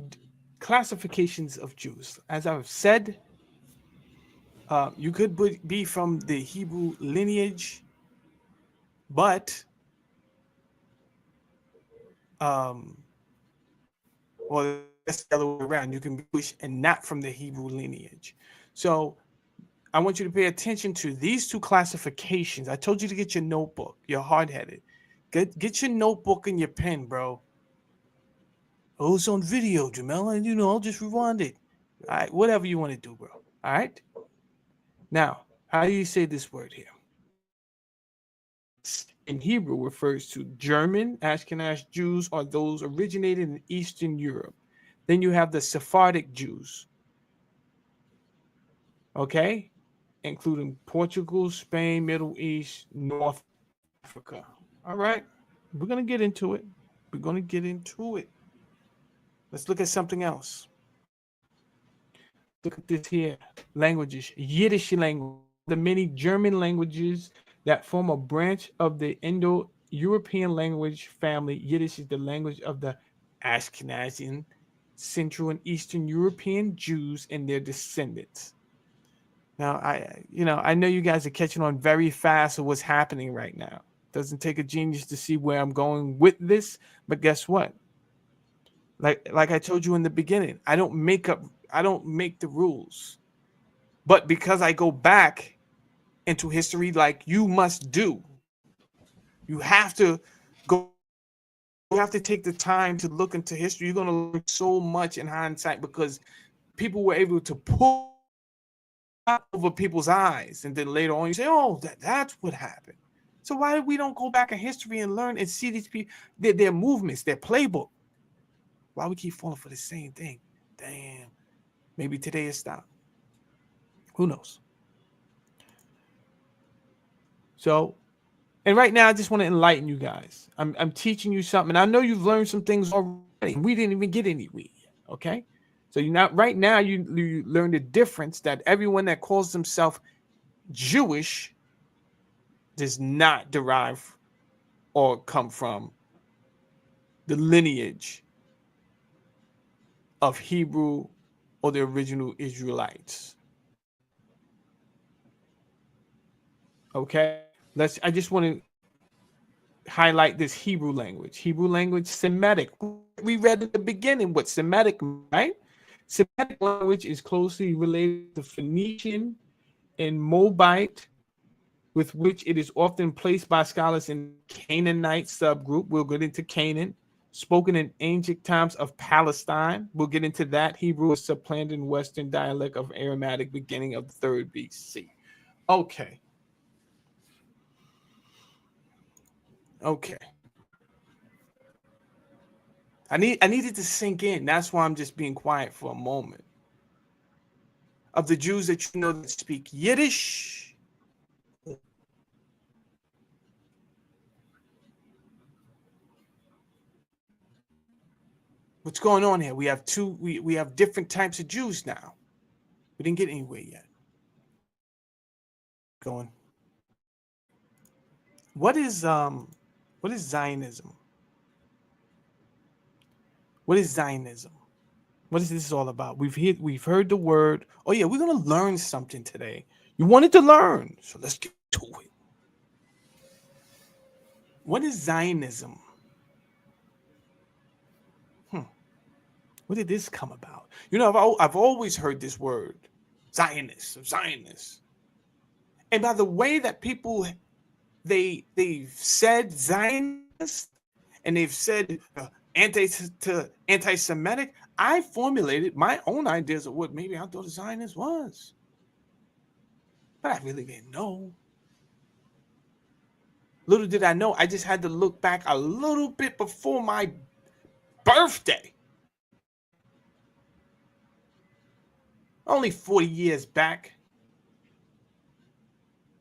classifications of Jews. As I've said, you could be from the Hebrew lineage, but well, that's the other way around. You can be Jewish and not from the Hebrew lineage. So I want you to pay attention to these two classifications. I told you to get your notebook. You're hard-headed. Get your notebook and your pen, bro. Oh, it's on video, Jamel, and I'll just rewind it. All right, whatever you want to do, bro. All right. Now, how do you say this word here? In Hebrew refers to German, Ashkenazi Jews, or those originated in Eastern Europe. Then you have the Sephardic Jews, okay, including Portugal, Spain, Middle East, North Africa. All right, we're going to get into it. Let's look at something else. Look at this here. Languages. Yiddish language. The many German languages that form a branch of the Indo-European language family. Yiddish is the language of the Ashkenazi, Central and Eastern European Jews and their descendants. Now, I know you guys are catching on very fast of what's happening right now. Doesn't take a genius to see where I'm going with this, but guess what? Like I told you in the beginning, I don't make the rules. But because I go back into history like you must do, you have to take the time to look into history. You're going to learn so much in hindsight because people were able to pull over people's eyes, and then later on you say, oh, that's what happened. So why we don't go back in history and learn and see these people, their movements, their playbook? Why we keep falling for the same thing? Damn. Maybe today is stop. Who knows? So, and right now I just want to enlighten you guys. I'm teaching you something. I know you've learned some things already. We didn't even get anywhere yet. Okay. So right now you learn the difference that everyone that calls themselves Jewish does not derive or come from the lineage of Hebrew or the original Israelites. Okay, I just want to highlight this Hebrew language, Semitic. We read at the beginning what Semitic, right? Semitic language is closely related to Phoenician and Moabite, with which it is often placed by scholars in Canaanite subgroup. We'll get into Canaan, spoken in ancient times of Palestine. We'll get into that. Hebrew is supplanted in Western dialect of Aramaic beginning of the 3rd BC. Okay. I needed to sink in. That's why I'm just being quiet for a moment. Of the Jews that you know that speak Yiddish, what's going on here? We have different types of Jews now. We didn't get anywhere yet. Going. What is Zionism? What is Zionism? What is this all about? We've heard the word. Oh yeah, we're gonna learn something today. You wanted to learn, so let's get to it. What is Zionism? Where did this come about? You know, I've always heard this word, Zionist, Zionist. And by the way that people they've said Zionist and they've said anti-Semitic, I formulated my own ideas of what maybe I thought a Zionist was. But I really didn't know. Little did I know, I just had to look back a little bit before my birthday. Only 40 years back.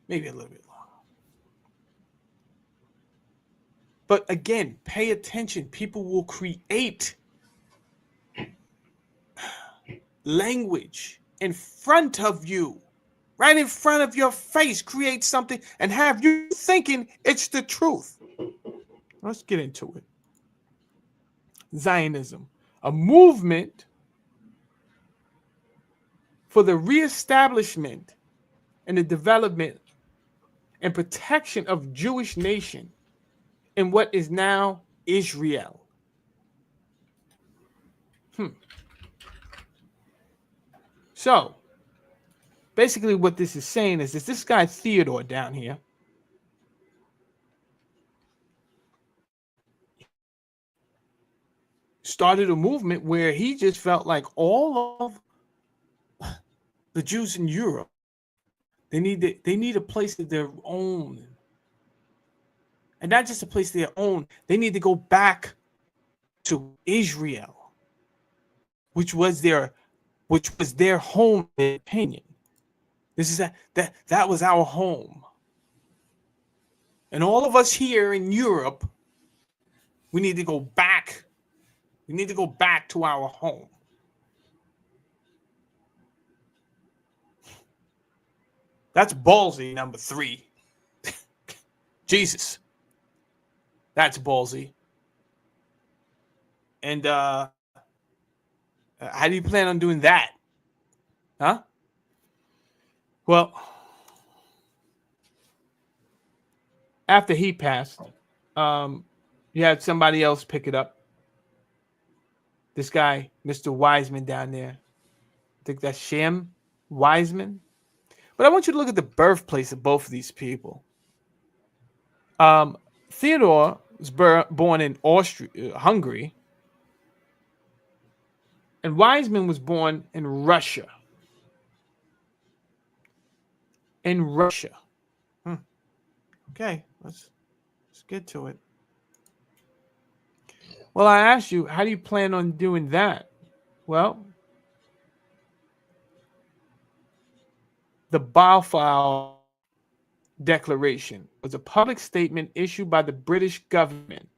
Maybe a little bit longer. But again, pay attention. People will create language in front of you, right in front of your face, create something and have you thinking it's the truth. Let's get into it. Zionism, a movement for the reestablishment and the development and protection of Jewish nation in what is now Israel. So, basically what this is saying is this guy Theodore down here started a movement where he just felt like all of the Jews in Europe, they need a place of their own. And not just a place of their own, they need to go back to Israel, which was their home, in their opinion. This is that was our home. And all of us here in Europe, we need to go back. We need to go back to our home. That's ballsy, number 3. Jesus. That's ballsy. And how do you plan on doing that? Huh? Well, after he passed, you had somebody else pick it up. This guy, Mr. Wiseman down there. I think that's Shem Wiseman. But I want you to look at the birthplace of both of these people. Theodore was born in Hungary. And Wiseman was born in Russia. In Russia. Okay, let's get to it. Well, I asked you, how do you plan on doing that? Well, the Balfour Declaration was a public statement issued by the British government.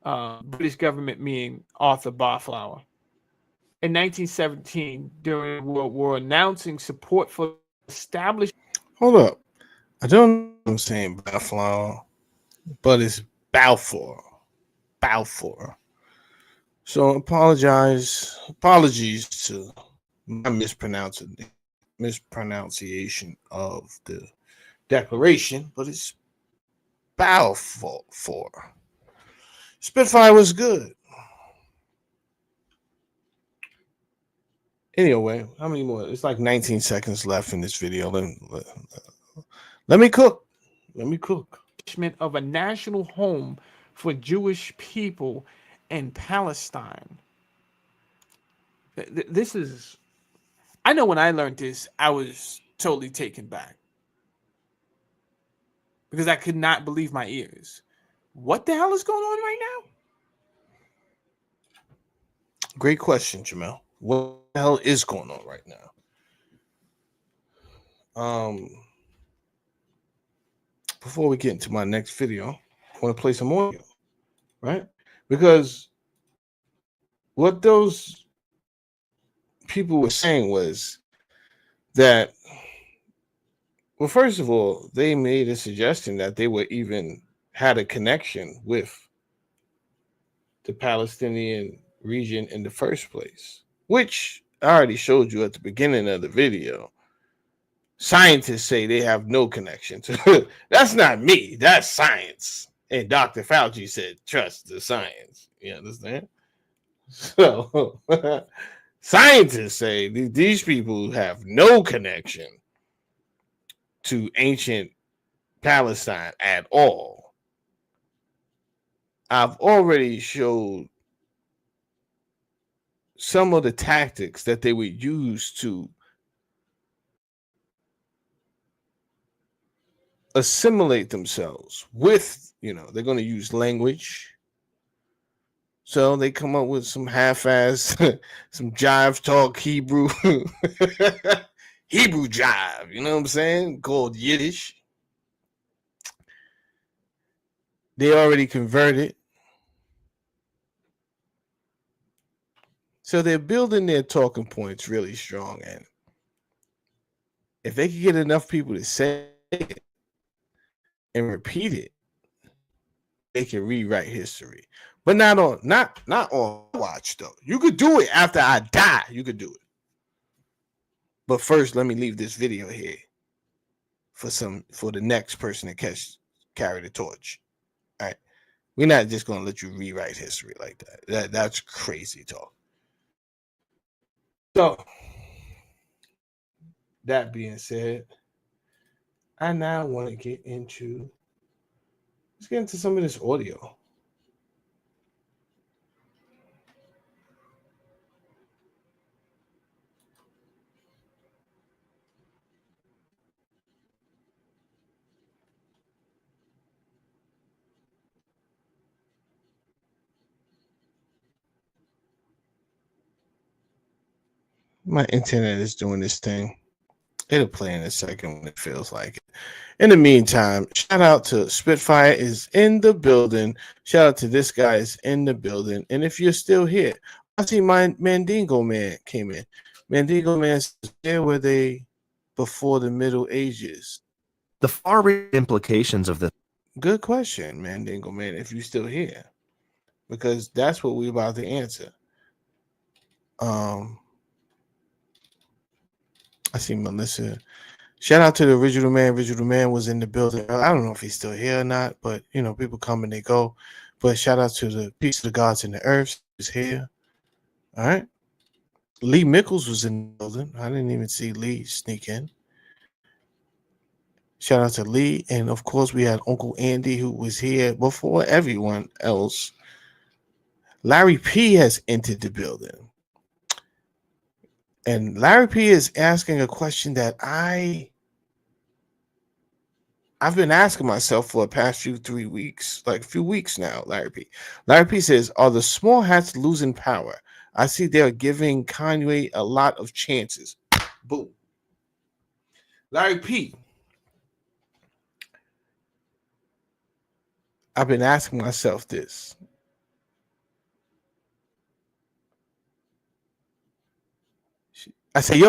British government meaning Arthur Balfour. In 1917, during World War, announcing support for establishment. Hold up. I don't know what I'm saying Balfour, but it's Balfour. Balfour. So apologies to my mispronunciation of the declaration, but it's Balfour. Spitfire was good. Anyway, how many more? It's like 19 seconds left in this video. Let me cook. Of a national home for Jewish people in Palestine. This is, I know when I learned this, I was totally taken back because I could not believe my ears. What the hell is going on right now? Great question, Jamel. What the hell is going on right now? Before we get into my next video, I want to play some audio, right? Because what those people were saying was that, well, first of all, they made a suggestion that they were even had a connection with the Palestinian region in the first place, which I already showed you at the beginning of the video. Scientists say they have no connection to that's not me, that's science. And Dr. Fauci said, trust the science. You understand? So scientists say these people have no connection to ancient Palestine at all. I've already showed some of the tactics that they would use to assimilate themselves with, they're going to use language. So they come up with some half-ass, some jive talk Hebrew, Hebrew jive, you know what I'm saying? Called Yiddish. They already converted. So they're building their talking points really strong. And if they could get enough people to say it and repeat it, they can rewrite history. But not on watch, though. You could do it after I die. You could do it. But first, let me leave this video here for the next person to carry the torch. All right. We're not just gonna let you rewrite history like that. That's crazy talk. So that being said, I now want to get into some of this audio. My internet is doing this thing. It'll play in a second when it feels like it. In the meantime, shout out to Spitfire is in the building. Shout out to this guy is in the building. And if you're still here, I see my Mandingo Man came in. Mandingo Man says, where were they before the Middle Ages? The far-reaching implications of this. Good question, Mandingo Man, if you're still here. Because that's what we're about to answer. I see Melissa. Shout out to the original man. Original man was in the building. I don't know if he's still here or not, but people come and they go. But shout out to the Peace of the Gods in the Earth is here. All right. Lee Mickles was in the building. I didn't even see Lee sneak in. Shout out to Lee. And of course, we had Uncle Andy who was here before everyone else. Larry P has entered the building. And Larry P is asking a question that I've been asking myself for the past few weeks now, Larry P. Larry P says, are the small hats losing power? I see they're giving Kanye a lot of chances. Boom. Larry P. I've been asking myself this. I say,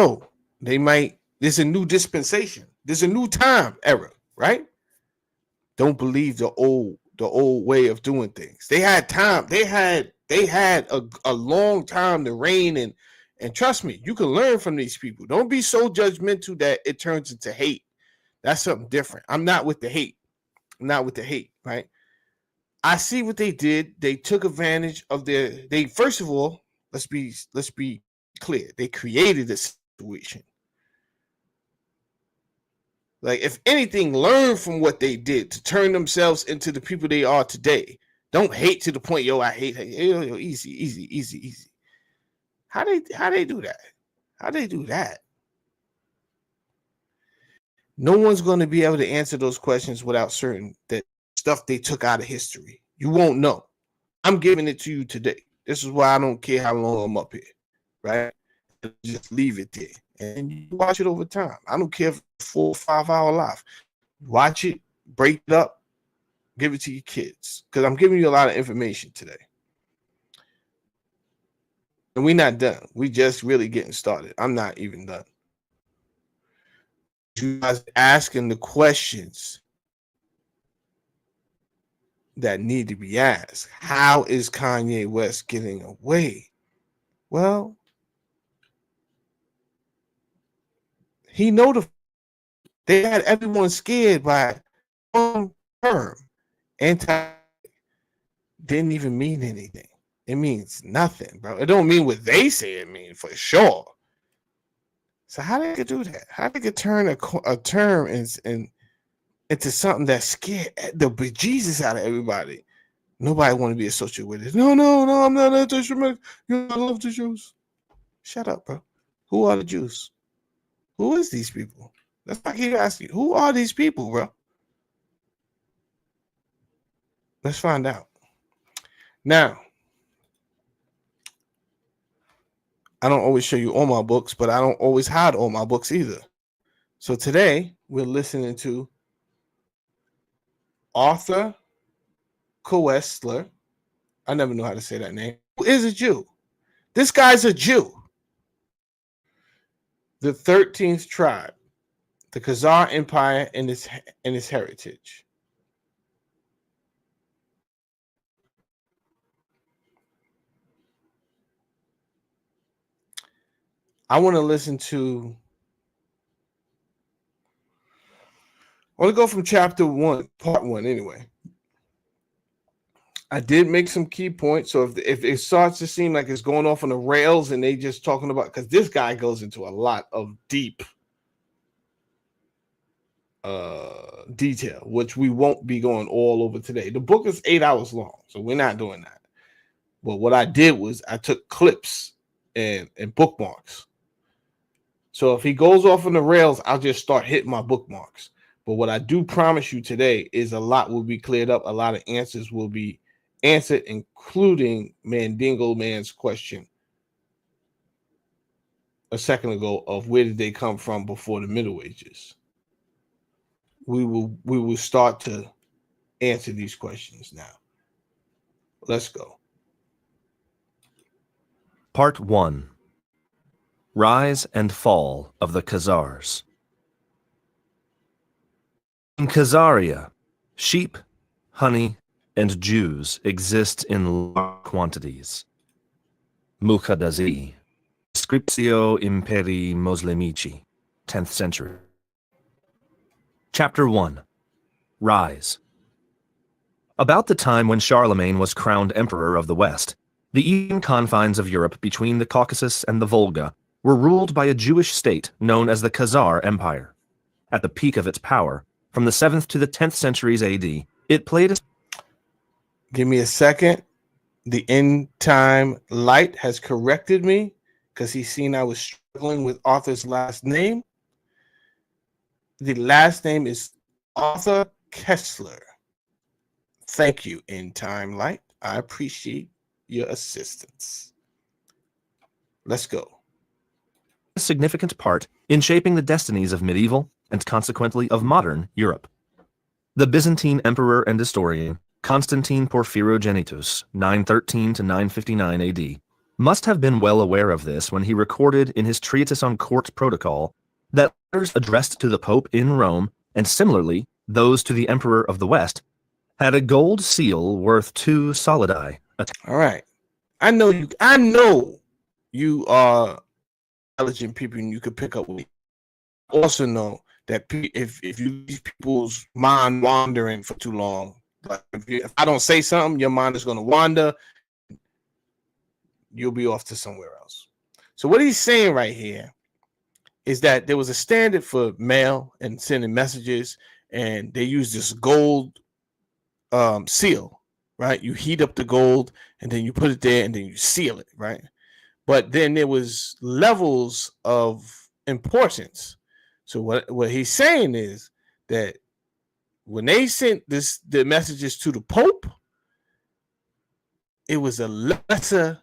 there's a new dispensation. There's a new time era, right? Don't believe the old way of doing things. They had time. They had a long time to reign, and trust me, you can learn from these people. Don't be so judgmental that it turns into hate. That's something different. I'm not with the hate. Right? I see what they did. They took advantage of first of all, let's be clear. They created a situation. Like, if anything, learn from what they did to turn themselves into the people they are today. Don't hate to the point, I hate. Yo, easy. How they do that? How they do that? No one's going to be able to answer those questions without certain that stuff they took out of history. You won't know. I'm giving it to you today. This is why I don't care how long I'm up here, right? Just leave it there. And you watch it over time. I don't care if it's 4 or 5 hour live. Watch it, break it up, give it to your kids. Because I'm giving you a lot of information today. And we're not done. We just really getting started. I'm not even done. You guys asking the questions that need to be asked. How is Kanye West getting away? Well, he notified. They had everyone scared by one term. Anti didn't even mean anything. It means nothing, bro. It don't mean what they say it means for sure. So how they could do that? How they could turn a term into something that scared the bejesus out of everybody? Nobody want to be associated with it. No, I'm not anti-Semitic. I love the Jews. Shut up, bro. Who are the Jews? Who is these people? That's why I keep asking you. Who are these people, bro? Let's find out. Now, I don't always show you all my books, but I don't always hide all my books either. So today, we're listening to Arthur Koestler. I never know how to say that name. Who is a Jew? This guy's a Jew. The 13th tribe, the Khazar Empire and its heritage. I want to listen to. I want to go from chapter 1, part 1 anyway. I did make some key points. So if it starts to seem like it's going off on the rails and they just talking about, because this guy goes into a lot of deep detail, which we won't be going all over today. The book is 8 hours long, so we're not doing that. But what I did was I took clips and bookmarks. So if he goes off on the rails, I'll just start hitting my bookmarks. But what I do promise you today is a lot will be cleared up. A lot of answers will be answered, including Mandingo Man's question a second ago of where did they come from before the Middle Ages. We will start to answer these questions now. Let's go. Part 1. Rise and Fall of the Khazars. In Khazaria, sheep, honey, and Jews exist in large quantities. Mukhadazi, Scriptio Imperii Moslemici, 10th century. Chapter 1. Rise. About the time when Charlemagne was crowned Emperor of the West, the eastern confines of Europe between the Caucasus and the Volga were ruled by a Jewish state known as the Khazar Empire. At the peak of its power, from the 7th to the 10th centuries AD, it played a... Give me a second. The end time light has corrected me because he's seen I was struggling with Arthur's last name. The last name is Arthur Kessler. Thank you, end time light. I appreciate your assistance. Let's go. A significant part in shaping the destinies of medieval and consequently of modern Europe. The Byzantine emperor and historian Constantine Porphyrogenitus, 913 to 959 AD, must have been well aware of this when he recorded in his treatise on court protocol that letters addressed to the Pope in Rome, and similarly those to the Emperor of the West, had a gold seal worth 2 solidi. All right. I know you are intelligent people and you could pick up with me. Also know that if you leave people's mind wandering for too long, like if I don't say something, your mind is going to wander. You'll be off to somewhere else. So what he's saying right here is that there was a standard for mail and sending messages, and they used this gold seal, right? You heat up the gold and then you put it there and then you seal it, right? But then there was levels of importance. So what he's saying is that when they sent the messages to the Pope, it was a lesser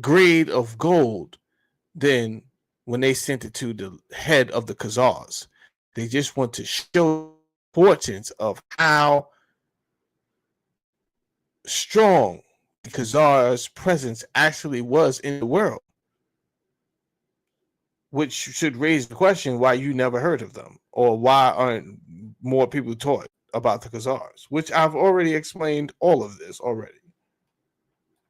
grade of gold than when they sent it to the head of the Khazars. They just want to show importance of how strong the Khazars' presence actually was in the world, which should raise the question why you never heard of them, or why aren't more people taught about the Khazars, which I've already explained all of this already.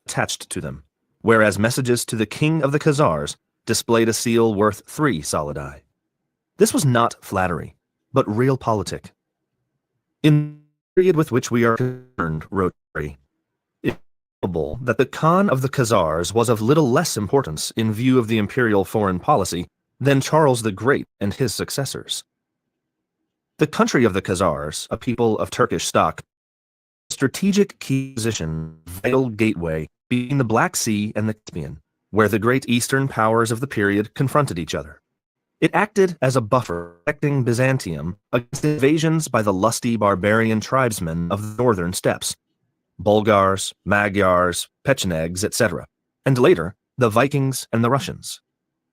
Attached to them, whereas messages to the king of the Khazars displayed a seal worth 3 solidi. This was not flattery, but realpolitik. In the period with which we are concerned, wrote Harry, it is probable that the Khan of the Khazars was of little less importance in view of the imperial foreign policy than Charles the Great and his successors. The country of the Khazars, a people of Turkish stock, strategic key position, vital gateway between the Black Sea and the Caspian, where the great eastern powers of the period confronted each other. It acted as a buffer protecting Byzantium against invasions by the lusty barbarian tribesmen of the northern steppes, Bulgars, Magyars, Pechenegs, etc., and later the Vikings and the Russians.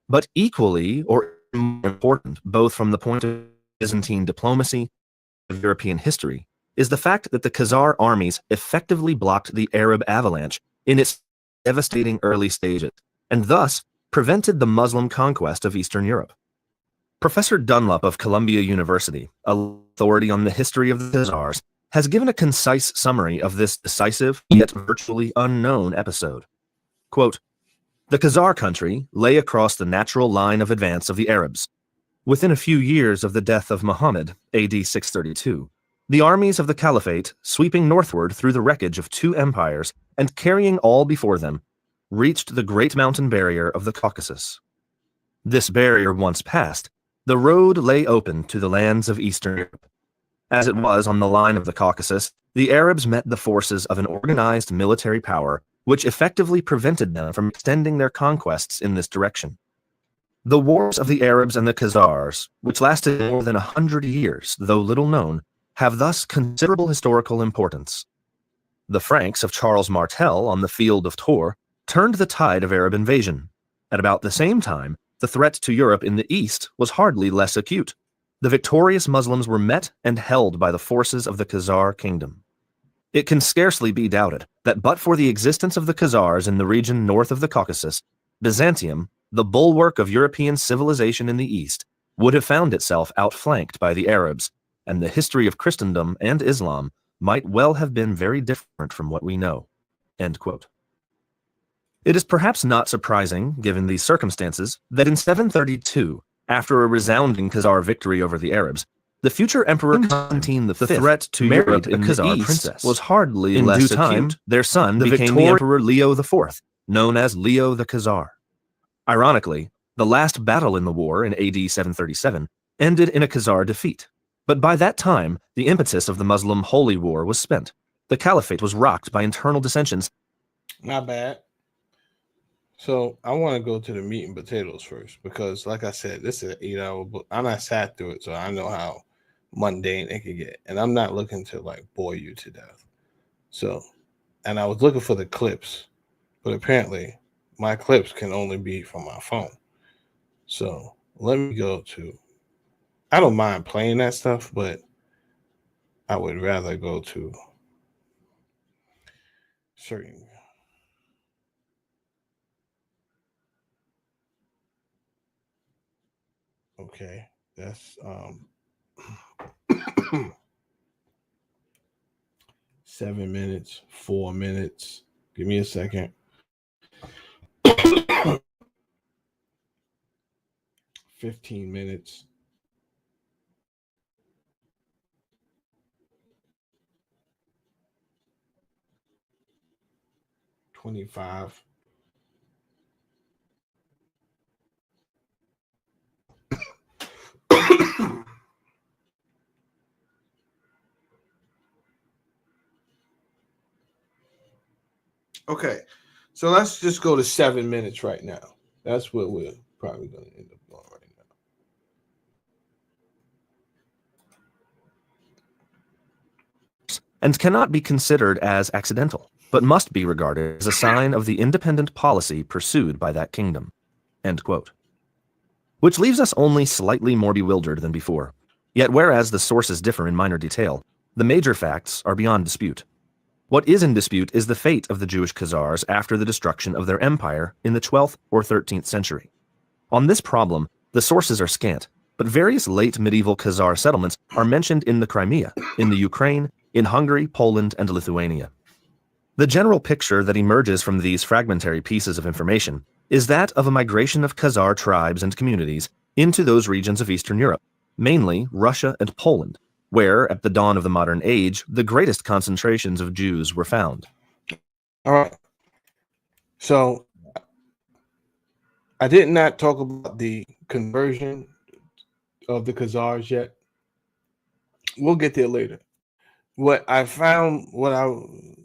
But equally or more important, both from the point of Byzantine diplomacy and of European history, is the fact that the Khazar armies effectively blocked the Arab avalanche in its devastating early stages, and thus prevented the Muslim conquest of Eastern Europe. Professor Dunlop of Columbia University, an authority on the history of the Khazars, has given a concise summary of this decisive yet virtually unknown episode. Quote, "The Khazar country lay across the natural line of advance of the Arabs. Within a few years of the death of Muhammad, AD 632, the armies of the Caliphate, sweeping northward through the wreckage of 2 empires and carrying all before them, reached the great mountain barrier of the Caucasus. This barrier once passed, the road lay open to the lands of Eastern Europe. As it was on the line of the Caucasus, the Arabs met the forces of an organized military power which effectively prevented them from extending their conquests in this direction. The wars of the Arabs and the Khazars, which lasted more than 100 years, though little known, have thus considerable historical importance. The Franks of Charles Martel on the field of Tours turned the tide of Arab invasion. At about the same time, the threat to Europe in the east was hardly less acute. The victorious Muslims were met and held by the forces of the Khazar kingdom. It can scarcely be doubted that but for the existence of the Khazars in the region north of the Caucasus, Byzantium, the bulwark of European civilization in the east, would have found itself outflanked by the Arabs, and the history of Christendom and Islam might well have been very different from what we know." End quote. It is perhaps not surprising, given these circumstances, that in 732, after a resounding Khazar victory over the Arabs, the future Emperor Constantine V, the threat to Europe in the east, was hardly in less due time, acute. Their son became the Emperor Leo IV, known as Leo the Khazar. Ironically, the last battle in the war in AD 737 ended in a Khazar defeat. But by that time, the impetus of the Muslim Holy War was spent. The Caliphate was rocked by internal dissensions. Not bad. So I want to go to the meat and potatoes first because, like I said, this is an 8-hour book. I'm not sat through it, so I know how mundane it can get. And I'm not looking to like bore you to death. So, and I was looking for the clips, but apparently my clips can only be from my phone. So let me go to, I don't mind playing that stuff, but I would rather go to certain. Okay, that's 7 minutes, 4 minutes. Give me a second. 15 minutes. $25. Okay, so let's just go to 7 minutes right now. That's what we're probably going to end up doing right now. And cannot be considered as accidental, but must be regarded as a sign of the independent policy pursued by that kingdom. End quote. Which leaves us only slightly more bewildered than before. Yet whereas the sources differ in minor detail, the major facts are beyond dispute. What is in dispute is the fate of the Jewish Khazars after the destruction of their empire in the 12th or 13th century. On this problem, the sources are scant, but various late medieval Khazar settlements are mentioned in the Crimea, in the Ukraine, in Hungary, Poland, and Lithuania. The general picture that emerges from these fragmentary pieces of information is that of a migration of Khazar tribes and communities into those regions of Eastern Europe, mainly Russia and Poland, where, at the dawn of the modern age, the greatest concentrations of Jews were found. All right. So I did not talk about the conversion of the Khazars yet. We'll get there later. Let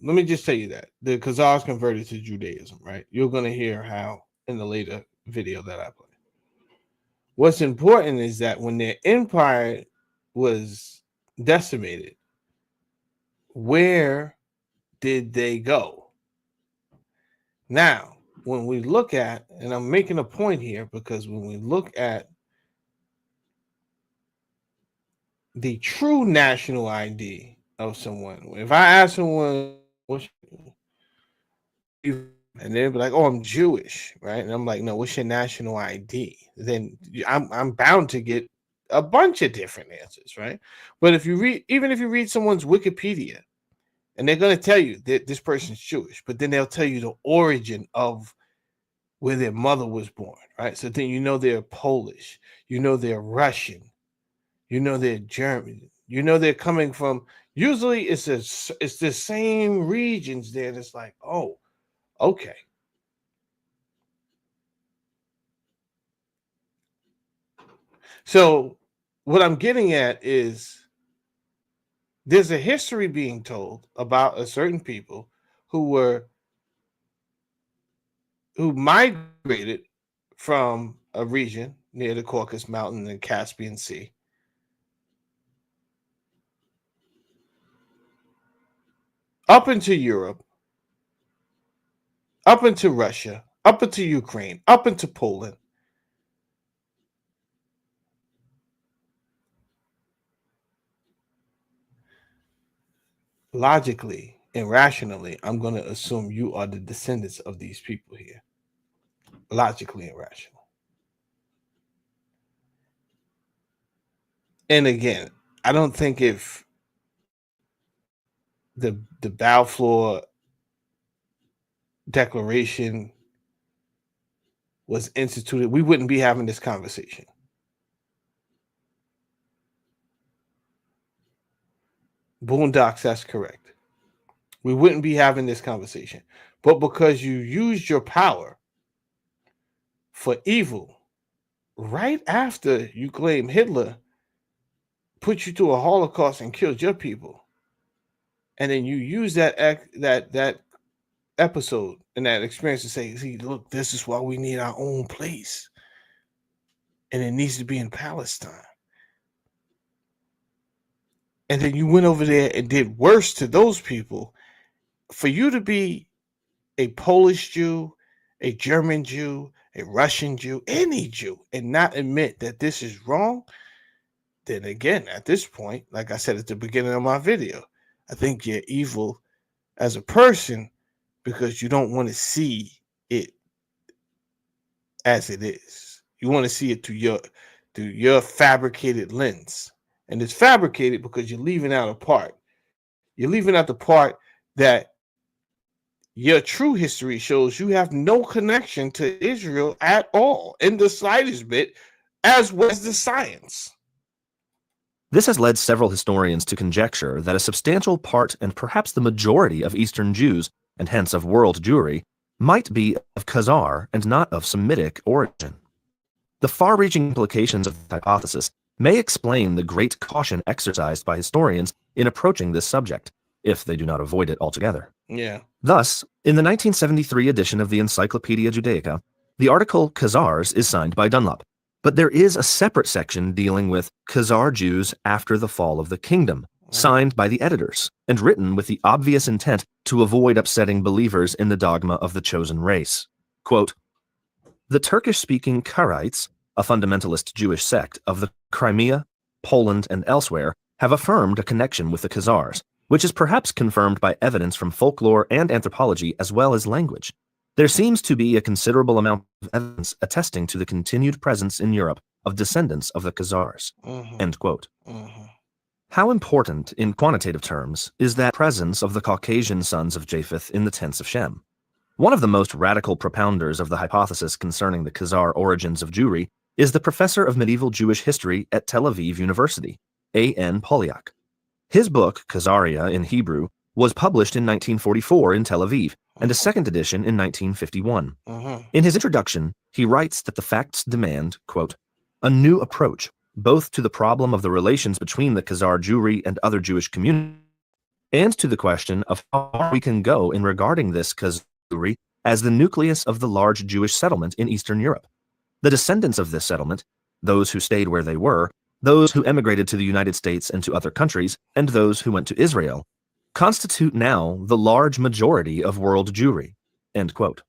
me just tell you that the Khazars converted to Judaism, right? You're going to hear how in the later video that I play. What's important is that when their empire was decimated, where did they go? Now, when we look at, and I'm making a point here because when we look at the true national ID of someone, if I ask someone, what's you, and they'll be like, "Oh, I'm Jewish," right? And I'm like, "No, what's your national ID?" Then I'm bound to get a bunch of different answers, right? But if you read, even if you read someone's Wikipedia, and they're going to tell you that this person's Jewish, but then they'll tell you the origin of where their mother was born, right? So then you know they're Polish, you know they're Russian, you know they're German, you know they're coming from. Usually, it's the same regions there. That's like, oh, okay. So what I'm getting at is there's a history being told about a certain people who migrated from a region near the Caucasus Mountain and Caspian Sea up into Europe, up into Russia, up into Ukraine, up into Poland. Logically and rationally, I'm going to assume you are the descendants of these people here. Logically and rationally. And again, I don't think if the Balfour Declaration was instituted, we wouldn't be having this conversation. Boondocks, that's correct. We wouldn't be having this conversation. But because you used your power for evil right after you claim Hitler put you to a Holocaust and killed your people, and then you use that episode and that experience to say, see, look, this is why we need our own place. And it needs to be in Palestine. And then you went over there and did worse to those people. For you to be a Polish Jew, a German Jew, a Russian Jew, any Jew, and not admit that this is wrong, then again, at this point, like I said at the beginning of my video, I think you're evil as a person because you don't want to see it as it is. You want to see it through your fabricated lens. And it's fabricated because you're leaving out a part. You're leaving out the part that your true history shows you have no connection to Israel at all, in the slightest bit, as was the science. This has led several historians to conjecture that a substantial part and perhaps the majority of Eastern Jews, and hence of world Jewry, might be of Khazar and not of Semitic origin. The far-reaching implications of the hypothesis may explain the great caution exercised by historians in approaching this subject, if they do not avoid it altogether. Yeah. Thus, in the 1973 edition of the Encyclopedia Judaica, the article Khazars is signed by Dunlop, but there is a separate section dealing with Khazar Jews after the fall of the kingdom, signed by the editors, and written with the obvious intent to avoid upsetting believers in the dogma of the chosen race. Quote, "The Turkish-speaking Karaites, a fundamentalist Jewish sect of the Crimea, Poland, and elsewhere, have affirmed a connection with the Khazars, which is perhaps confirmed by evidence from folklore and anthropology as well as language. There seems to be a considerable amount of evidence attesting to the continued presence in Europe of descendants of the Khazars." End quote. How important, in quantitative terms, is that presence of the Caucasian sons of Japheth in the tents of Shem? One of the most radical propounders of the hypothesis concerning the Khazar origins of Jewry is the professor of medieval Jewish history at Tel Aviv University, A.N. Polyak. His book, Khazaria in Hebrew, was published in 1944 in Tel Aviv, and a second edition in 1951. In his introduction, he writes that the facts demand, quote, "a new approach, both to the problem of the relations between the Khazar Jewry and other Jewish communities, and to the question of how far we can go in regarding this Khazar Jewry as the nucleus of the large Jewish settlement in Eastern Europe. The descendants of this settlement, those who stayed where they were, those who emigrated to the United States and to other countries, and those who went to Israel, constitute now the large majority of world Jewry." End quote.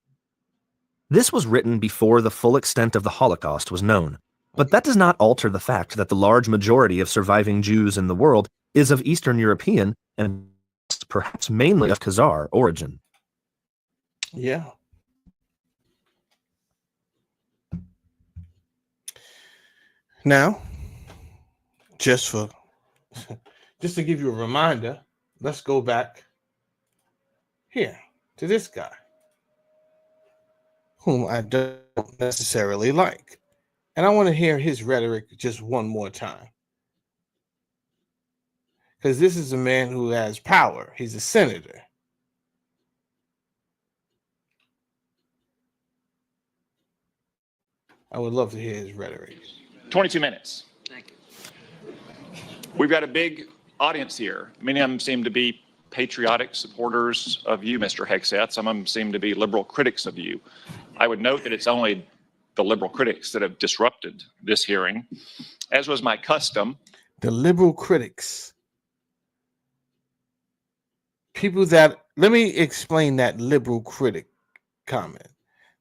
This was written before the full extent of the Holocaust was known, but that does not alter the fact that the large majority of surviving Jews in the world is of Eastern European and perhaps mainly of Khazar origin. Yeah. Now, just to give you a reminder, let's go back here to this guy, whom I don't necessarily like. And I want to hear his rhetoric just one more time. Because this is a man who has power. He's a senator. I would love to hear his rhetoric. 22 minutes. Thank you. We've got a big audience here. Many of them seem to be patriotic supporters of you, Mr. Hegseth. Some of them seem to be liberal critics of you. I would note that it's only the liberal critics that have disrupted this hearing, as was my custom. The liberal critics. People that, let me explain that liberal critic comment.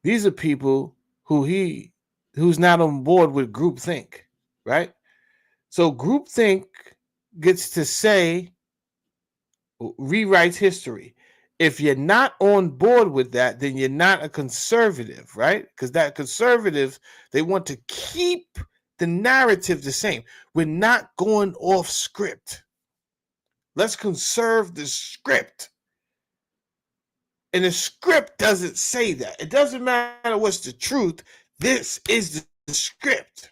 These are people who's not on board with groupthink, right? So groupthink gets to say, rewrites history. If you're not on board with that, then you're not a conservative, right? Because that conservative, they want to keep the narrative the same. We're not going off script. Let's conserve the script. And the script doesn't say that. It doesn't matter what's the truth. This is the script.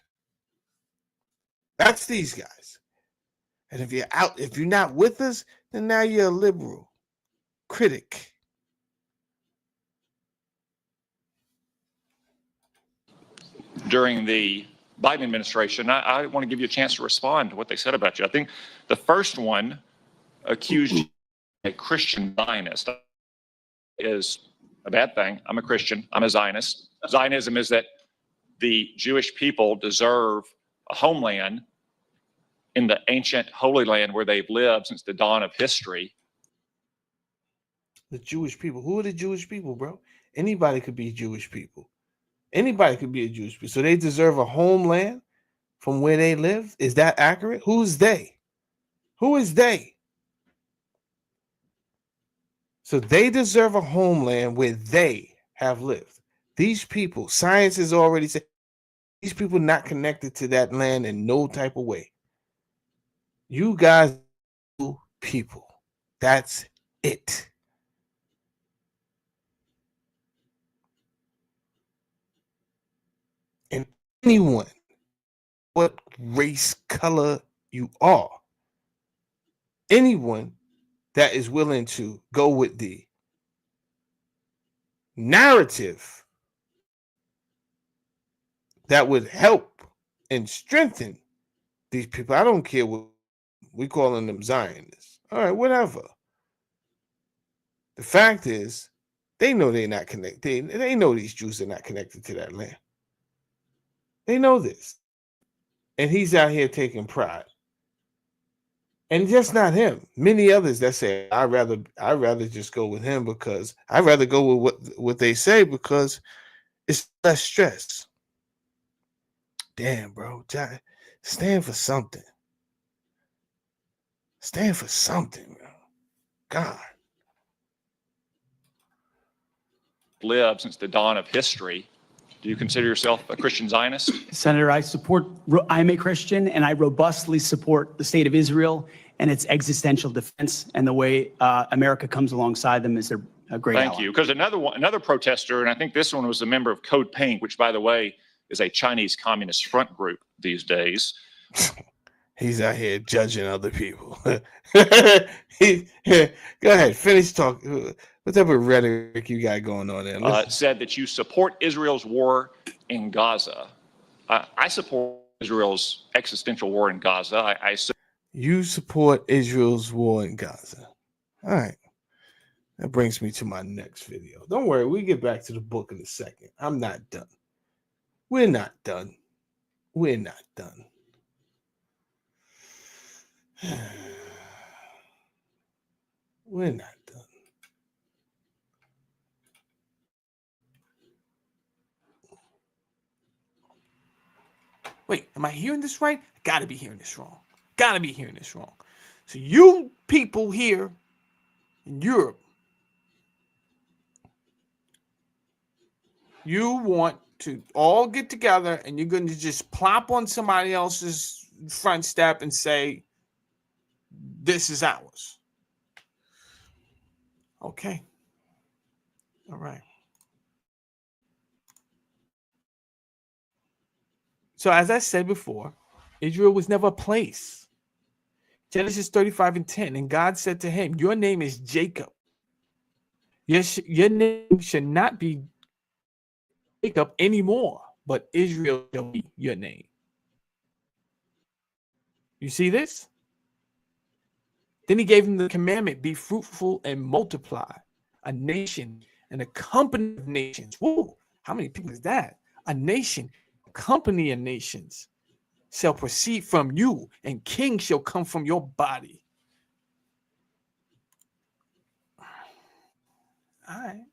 That's these guys. And if you're not with us, then now you're a liberal critic. During the Biden administration, I want to give you a chance to respond to what they said about you. I think the first one accused you of a Christian Zionist. Is a bad thing. I'm a Christian. I'm a Zionist. Zionism is that the Jewish people deserve a homeland in the ancient Holy Land where they've lived since the dawn of history. The Jewish people. Who are the Jewish people, bro? Anybody could be Jewish people. Anybody could be a Jewish people. So they deserve a homeland from where they live? Is that accurate? Who's they? Who is they? So they deserve a homeland where they have lived. These people, science has already said, these people not connected to that land in no type of way. You guys, people, that's it. And anyone, what race, color you are, anyone that is willing to go with the narrative that would help and strengthen these people. I don't care what we calling them Zionists. All right, whatever. The fact is, they know they're not connected. They know these Jews are not connected to that land. They know this. And he's out here taking pride. And just not him. Many others that say, I'd rather just go with him because I'd rather go with what they say because it's less stress. Damn, bro. Stand for something. Stand for something, bro. God. Lived since the dawn of history. Do you consider yourself a Christian Zionist? Senator, I'm a Christian, and I robustly support the state of Israel and its existential defense, and the way America comes alongside them is a great ally. Thank you. Because another protester, and I think this one was a member of Code Pink, which, by the way, is a Chinese Communist front group these days. He's out here judging other people. Go ahead, finish talking. What type of rhetoric you got going on there? Said that you support Israel's war in Gaza. I support Israel's existential war in Gaza. You support Israel's war in Gaza. All right. That brings me to my next video. Don't worry, we get back to the book in a second. I'm not done. We're not done. We're not done. We're not done. Wait, am I hearing this right? I gotta be hearing this wrong. Gotta be hearing this wrong. So you people here in Europe, you want to all get together and you're going to just plop on somebody else's front step and say, this is ours. Okay. All right. So as I said before, Israel was never a place. Genesis 35:10, and God said to him, your name is Jacob. Your name should not be Jacob anymore, but Israel shall be your name. You see this? Then he gave him the commandment, be fruitful and multiply, a nation and a company of nations. Whoa, how many people is that? A nation, a company of nations shall proceed from you, and kings shall come from your body. All right.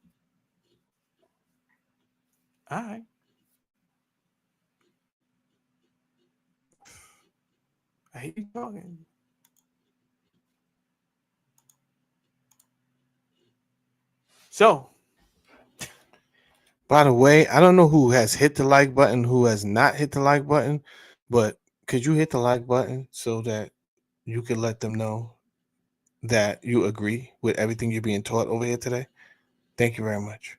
All right. I hate you talking. So, by the way, I don't know who has hit the like button, who has not hit the like button, but could you hit the like button so that you could let them know that you agree with everything you're being taught over here today? Thank you very much.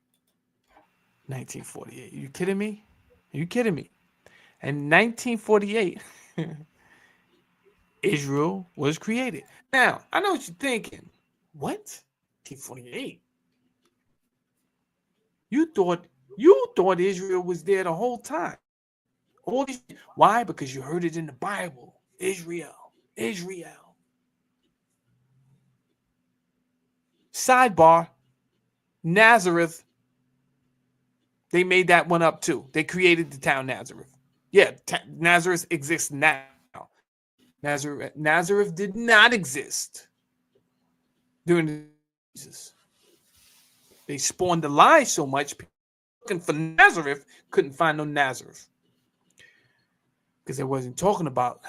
1948. Are you kidding me? Are you kidding me? In 1948, Israel was created. Now, I know what you're thinking. What? 1948? You thought Israel was there the whole time. Why? Because you heard it in the Bible. Israel. Sidebar, Nazareth, they made that one up too. They created the town Nazareth. Yeah, Nazareth exists now. Nazareth did not exist during Jesus. They spawned the lie so much, people looking for Nazareth couldn't find no Nazareth. Because they wasn't talking about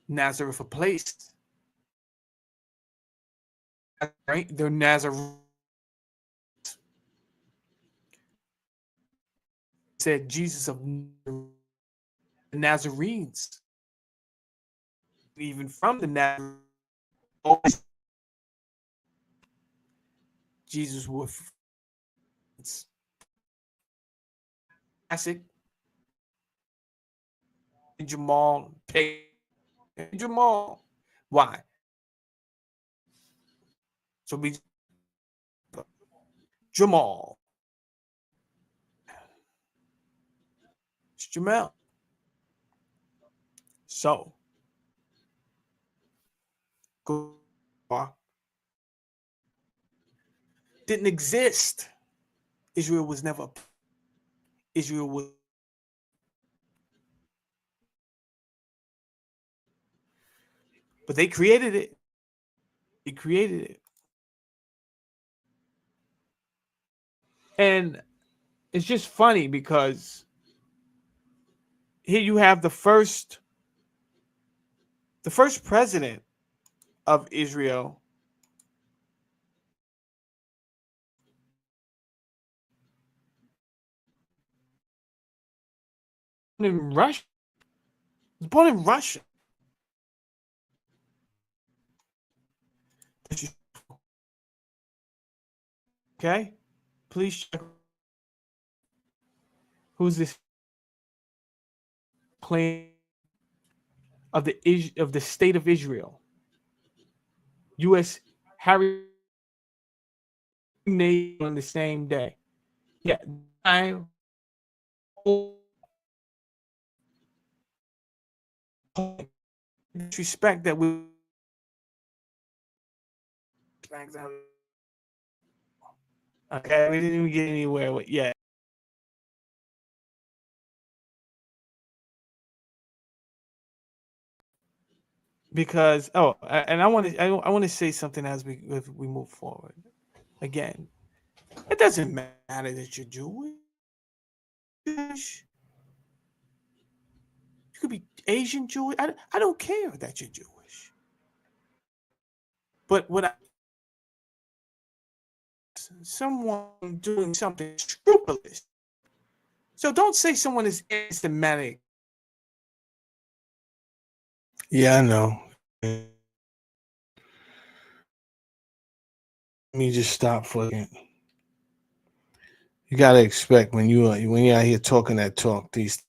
Nazareth, a place. Right? They're Nazareth. Said Jesus of the Nazarenes. Even from the Nazarenes, Jesus was classic. Jamal. Why? So be Jamal. It's Jamel. So didn't exist. Israel was never. Israel was. But they created it. They created it. And it's just funny because here you have the first president of Israel in Russia. He was born in Russia. Okay, please check. Who's this claim of the state of Israel? U.S. Harry name on the same day. Yeah, I disrespect that we. Okay, we didn't even get anywhere with yet. Because and I want to say something as we move forward. Again, it doesn't matter that you're Jewish. You could be Asian Jewish. I don't care that you're Jewish. But someone doing something scrupulous. So don't say someone is systematic. Yeah, I know. Let me just stop for a second. You gotta expect when you're out here talking that talk, these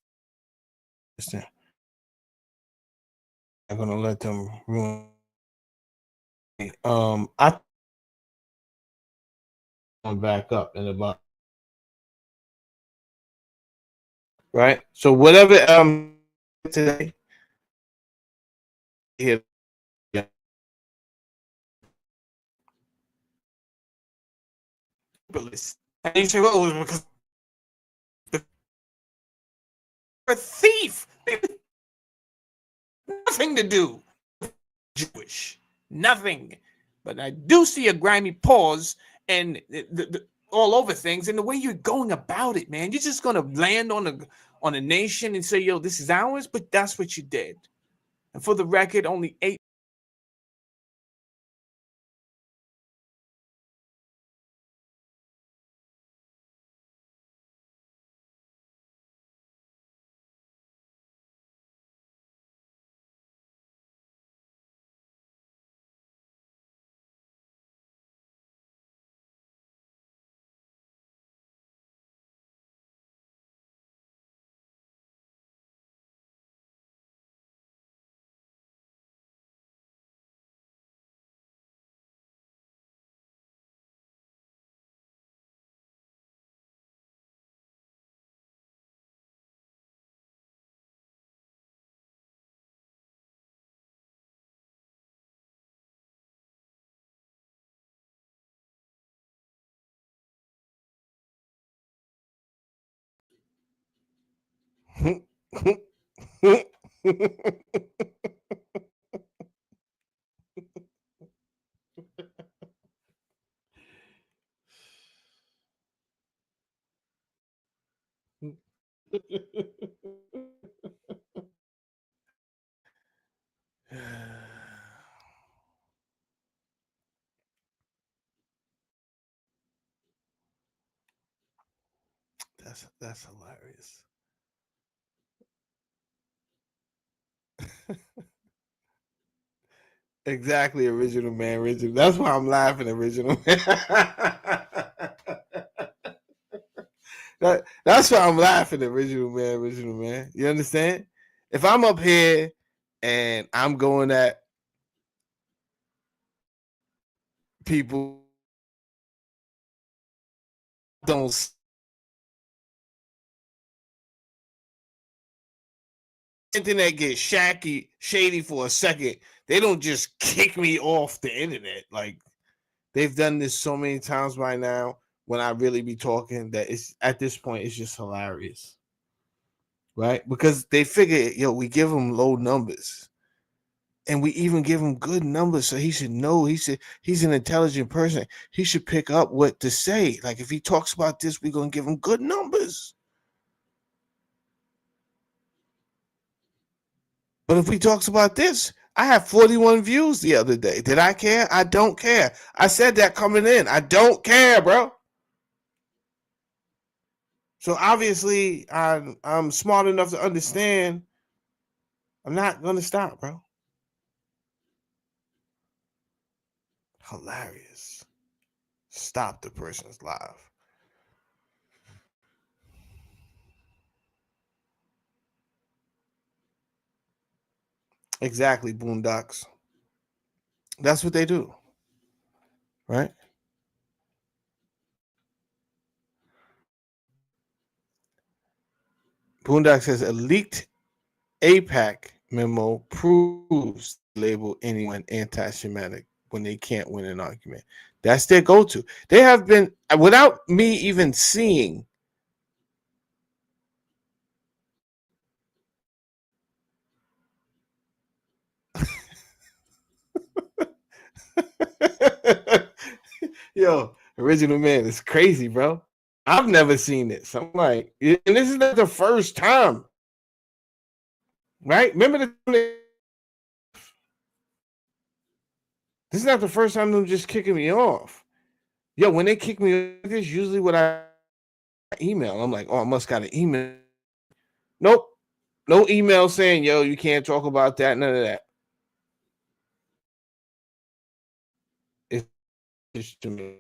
I'm gonna let them ruin. I back up in about right. So whatever today here. Yeah. And you say, well, because you're a thief. Nothing to do with Jewish. Nothing. But I do see a grimy pause and all over things, and the way you're going about it, man. You're just gonna land on a nation and say, yo, this is ours, but that's what you did. And for the record, only 8. That's hilarious. Exactly, original man, original. That's why I'm laughing, original man. That's why I'm laughing, original man, original man. You understand? If I'm up here and I'm going at people don't internet get shady for a second, they don't just kick me off the internet. Like they've done this so many times by now when I really be talking that it's at this point it's just hilarious. Right? Because they figure, yo, we give them low numbers. And we even give him good numbers, so he should know. He's an intelligent person. He should pick up what to say. Like if he talks about this, we're gonna give him good numbers. But if he talks about this, I have 41 views the other day. Did I care? I don't care. I said that coming in. I don't care, bro. So obviously, I'm smart enough to understand I'm not gonna stop, bro. Hilarious. Stop the person's live. Exactly, Boondocks. That's what they do, right? Boondocks says a leaked APAC memo proves label anyone anti-Semitic when they can't win an argument. That's their go-to. They have been, without me even seeing. Yo, original man is crazy, bro. I've never seen this. I'm like, and this is not the first time, right? Remember this is not the first time them just kicking me off. Yo, when they kick me, this usually what I email. I'm like, oh, I must got an email. Nope, no email saying, yo, you can't talk about that. None of that. It's just to me.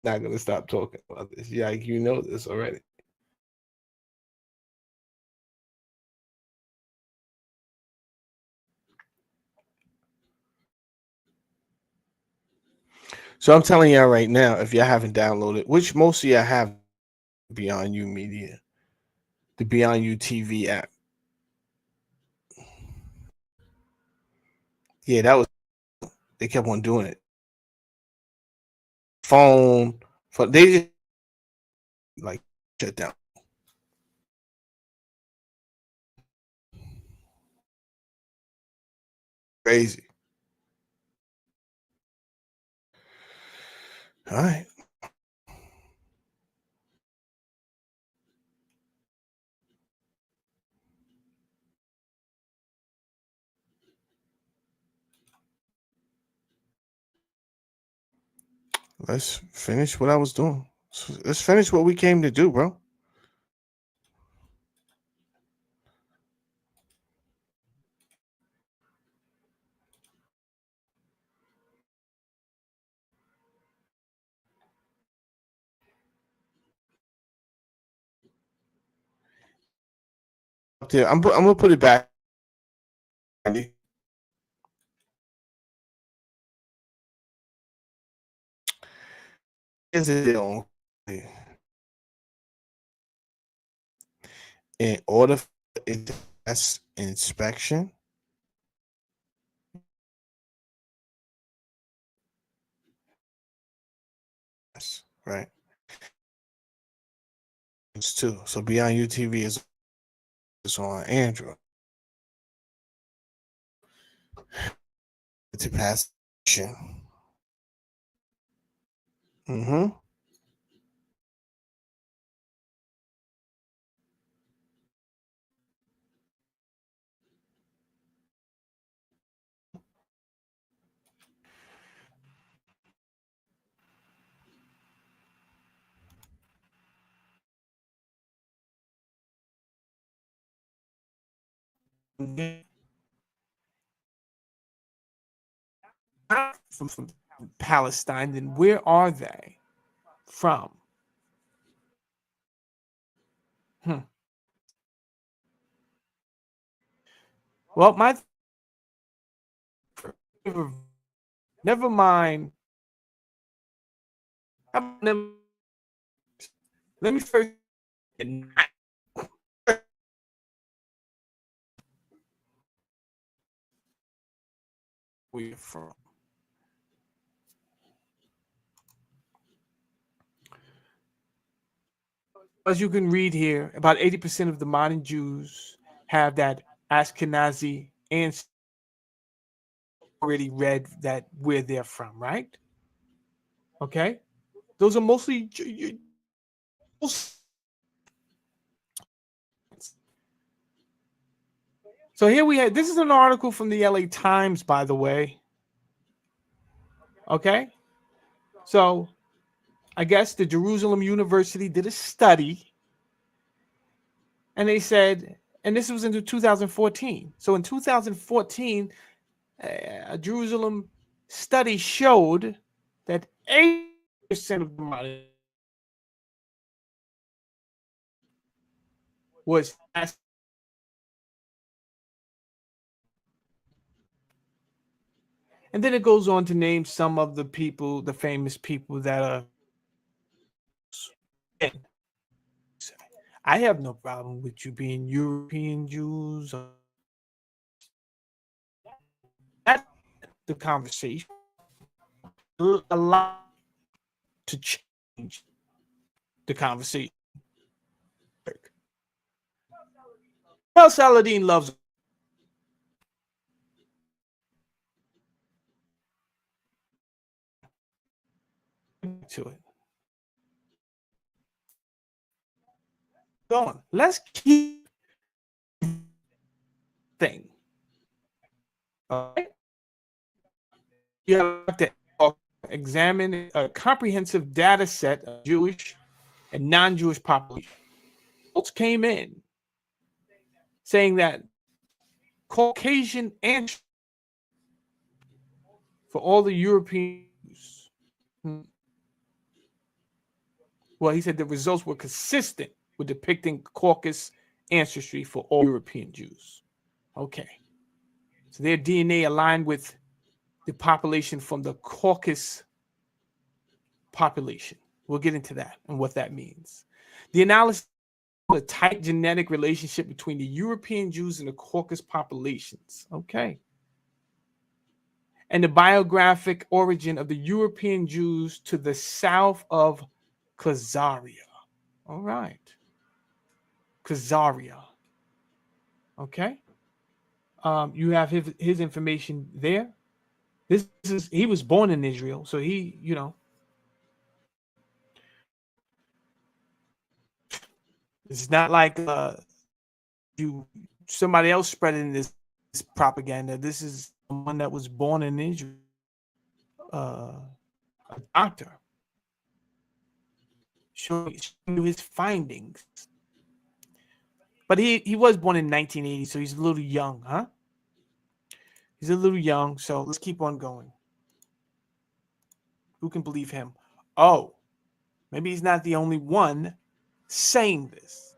Not gonna stop talking about this. Yeah, you know this already. So I'm telling y'all right now, if y'all haven't downloaded, which most of y'all have, Beyond You Media, the Beyond You TV app. Yeah, that was, they kept on doing it. Phone, they just like shut down. Crazy. All right. Let's finish what I was doing. Let's finish what we came to do, bro. Up there, I'm gonna put it back. Is it on? In order for it to pass inspection, right? It's two. So Beyond UTV is on Android. To pass. Mm-hmm. From Palestine, then where are they from? Well, never mind. Let me first. Where you're from. As you can read here, about 80% of the modern Jews have that Ashkenazi ancestry. Already read that where they're from, right? Okay, those are mostly. So here we have. This is an article from the LA Times, by the way. Okay, So I guess the Jerusalem University did a study, and they said, and this was in 2014. So in 2014, a Jerusalem study showed that 80% of the money was asked. And then it goes on to name some of the people, the famous people that are. I have no problem with you being European Jews. That's the conversation. A lot to change the conversation. Well, Saladin loves to it. Going. Let's keep thing. All right. You have to examine a comprehensive data set of Jewish and non-Jewish population. Folks came in saying that Caucasian ancestry for all the Europeans. Well, he said the results were consistent with depicting Caucasus ancestry for all European Jews. Okay. So their DNA aligned with the population from the Caucasus population. We'll get into that and what that means. The analysis of the tight genetic relationship between the European Jews and the Caucasus populations. Okay. And the biographic origin of the European Jews to the south of Khazaria. All right. Khazaria. Okay. You have his information there. This is, he was born in Israel, so he, it's not like somebody else spreading this propaganda. This is someone that was born in Israel, a doctor, showing you his findings. But he was born in 1980, so he's a little young, huh? He's a little young, so let's keep on going. Who can believe him? Oh, maybe he's not the only one saying this.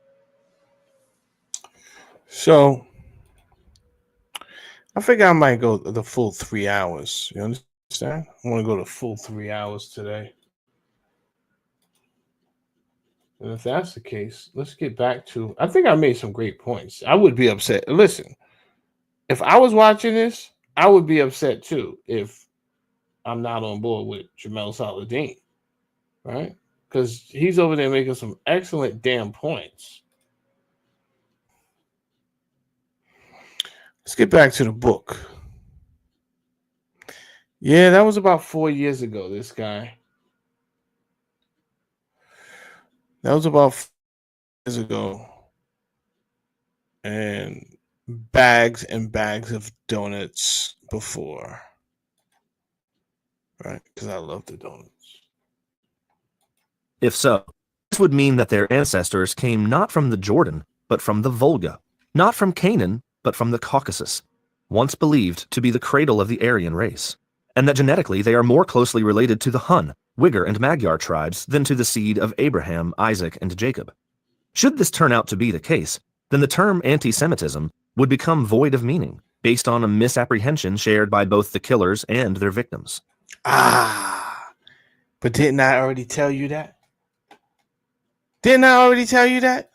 So I think I might go the full 3 hours. You understand? I want to go the full 3 hours today. And if that's the case, let's get back to. I think I made some great points. I would be upset. Listen, if I was watching this, I would be upset too if I'm not on board with Jamel Saladin, right? Because he's over there making some excellent damn points. Let's get back to the book. Yeah, that was about 4 years ago, this guy. That was about 4 years ago. And bags and bags of donuts before. Right? Because I love the donuts. If so, this would mean that their ancestors came not from the Jordan, but from the Volga, not from Canaan, but from the Caucasus, once believed to be the cradle of the Aryan race, and that genetically they are more closely related to the Hun, Uyghur, and Magyar tribes than to the seed of Abraham, Isaac, and Jacob. Should this turn out to be the case, then the term anti-Semitism would become void of meaning, based on a misapprehension shared by both the killers and their victims. But didn't I already tell you that? Didn't I already tell you that?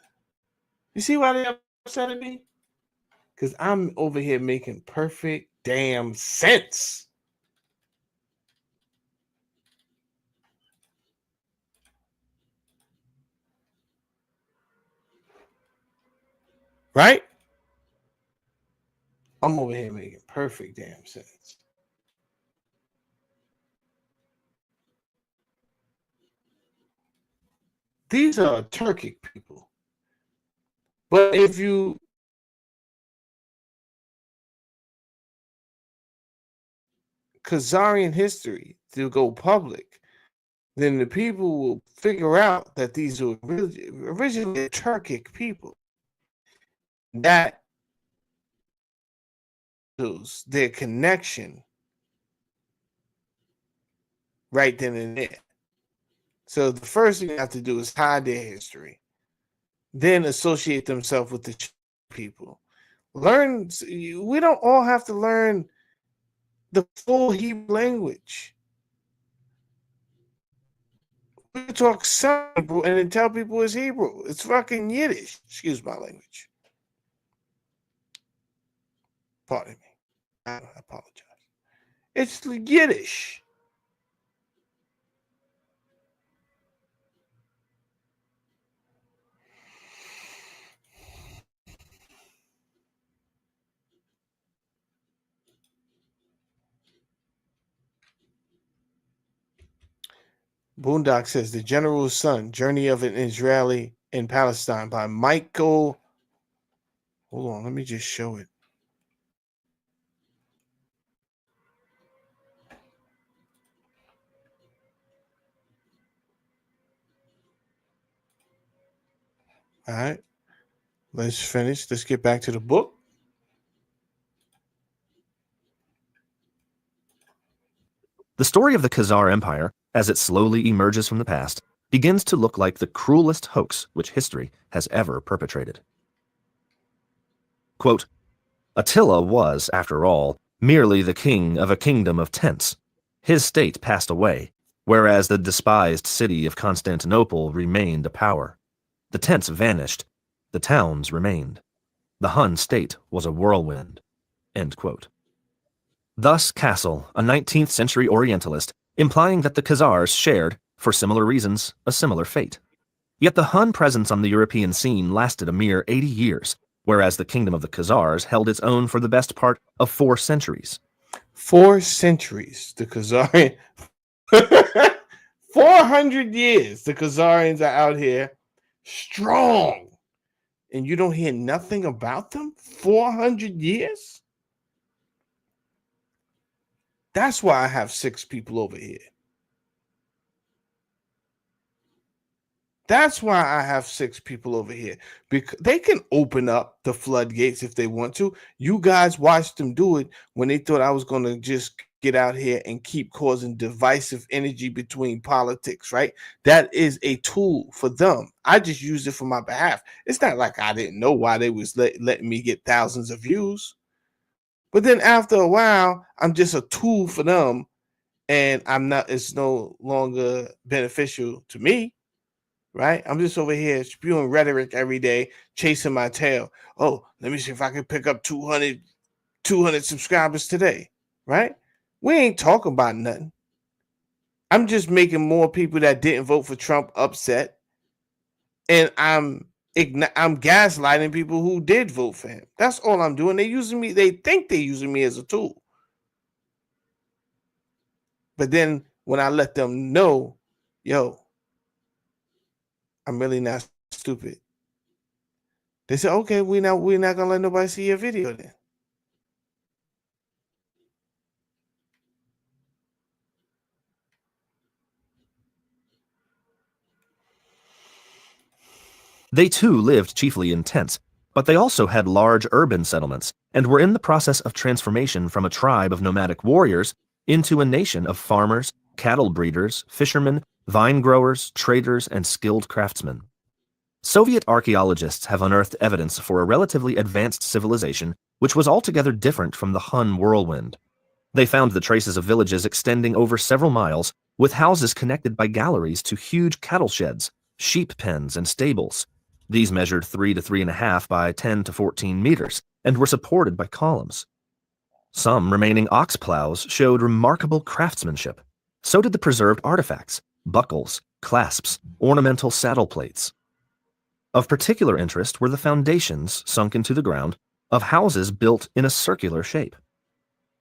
You see why they're upset at me? Because I'm over here making perfect damn sense. Right? I'm over here making perfect damn sense. These are Turkic people. But if you Khazarian history to go public, then the people will figure out that these are originally Turkic people. That shows their connection right then and there. So the first thing you have to do is hide their history, then associate themselves with the people. Learn. We don't all have to learn the full Hebrew language. We can talk some Hebrew and then tell people it's Hebrew. It's fucking Yiddish. Excuse my language. Pardon me. I apologize. It's Yiddish. Boondock says The General's Son, Journey of an Israeli in Palestine by Michael. Hold on, let me just show it. All right, let's finish. Let's get back to the book. The story of the Khazar Empire, as it slowly emerges from the past, begins to look like the cruelest hoax which history has ever perpetrated. Quote, Attila was, after all, merely the king of a kingdom of tents. His state passed away, whereas the despised city of Constantinople remained a power. The tents vanished, the towns remained. The Hun state was a whirlwind. End quote. Thus Castle, a 19th century Orientalist, implying that the Khazars shared, for similar reasons, a similar fate. Yet the Hun presence on the European scene lasted a mere 80 years, whereas the kingdom of the Khazars held its own for the best part of 4 centuries. 4 centuries. The Khazarian 400 years. The Khazarians are out here strong. And you don't hear nothing about them? 400 years? That's why I have 6 people over here. That's why I have 6 people over here. Because they can open up the floodgates if they want to. You guys watched them do it when they thought I was going to just get out here and keep causing divisive energy between politics, right? That is a tool for them. I just used it for my behalf. It's not like I didn't know why they was letting me get thousands of views. But then after a while, I'm just a tool for them, and it's no longer beneficial to me, right? I'm just over here spewing rhetoric every day, chasing my tail. Oh, let me see if I can pick up 200 subscribers today, right? We ain't talking about nothing. I'm just making more people that didn't vote for Trump upset, and I'm gaslighting people who did vote for him. That's all I'm doing. They think they're using me as a tool. But then when I let them know, yo, I'm really not stupid, they say, okay, we're not gonna let nobody see your video then. They too lived chiefly in tents, but they also had large urban settlements and were in the process of transformation from a tribe of nomadic warriors into a nation of farmers, cattle breeders, fishermen, vine growers, traders, and skilled craftsmen. Soviet archaeologists have unearthed evidence for a relatively advanced civilization which was altogether different from the Hun whirlwind. They found the traces of villages extending over several miles, with houses connected by galleries to huge cattle sheds, sheep pens, and stables. These measured 3 to 3.5 by 10 to 14 meters and were supported by columns. Some remaining ox plows showed remarkable craftsmanship. So did the preserved artifacts, buckles, clasps, ornamental saddle plates. Of particular interest were the foundations sunk into the ground of houses built in a circular shape.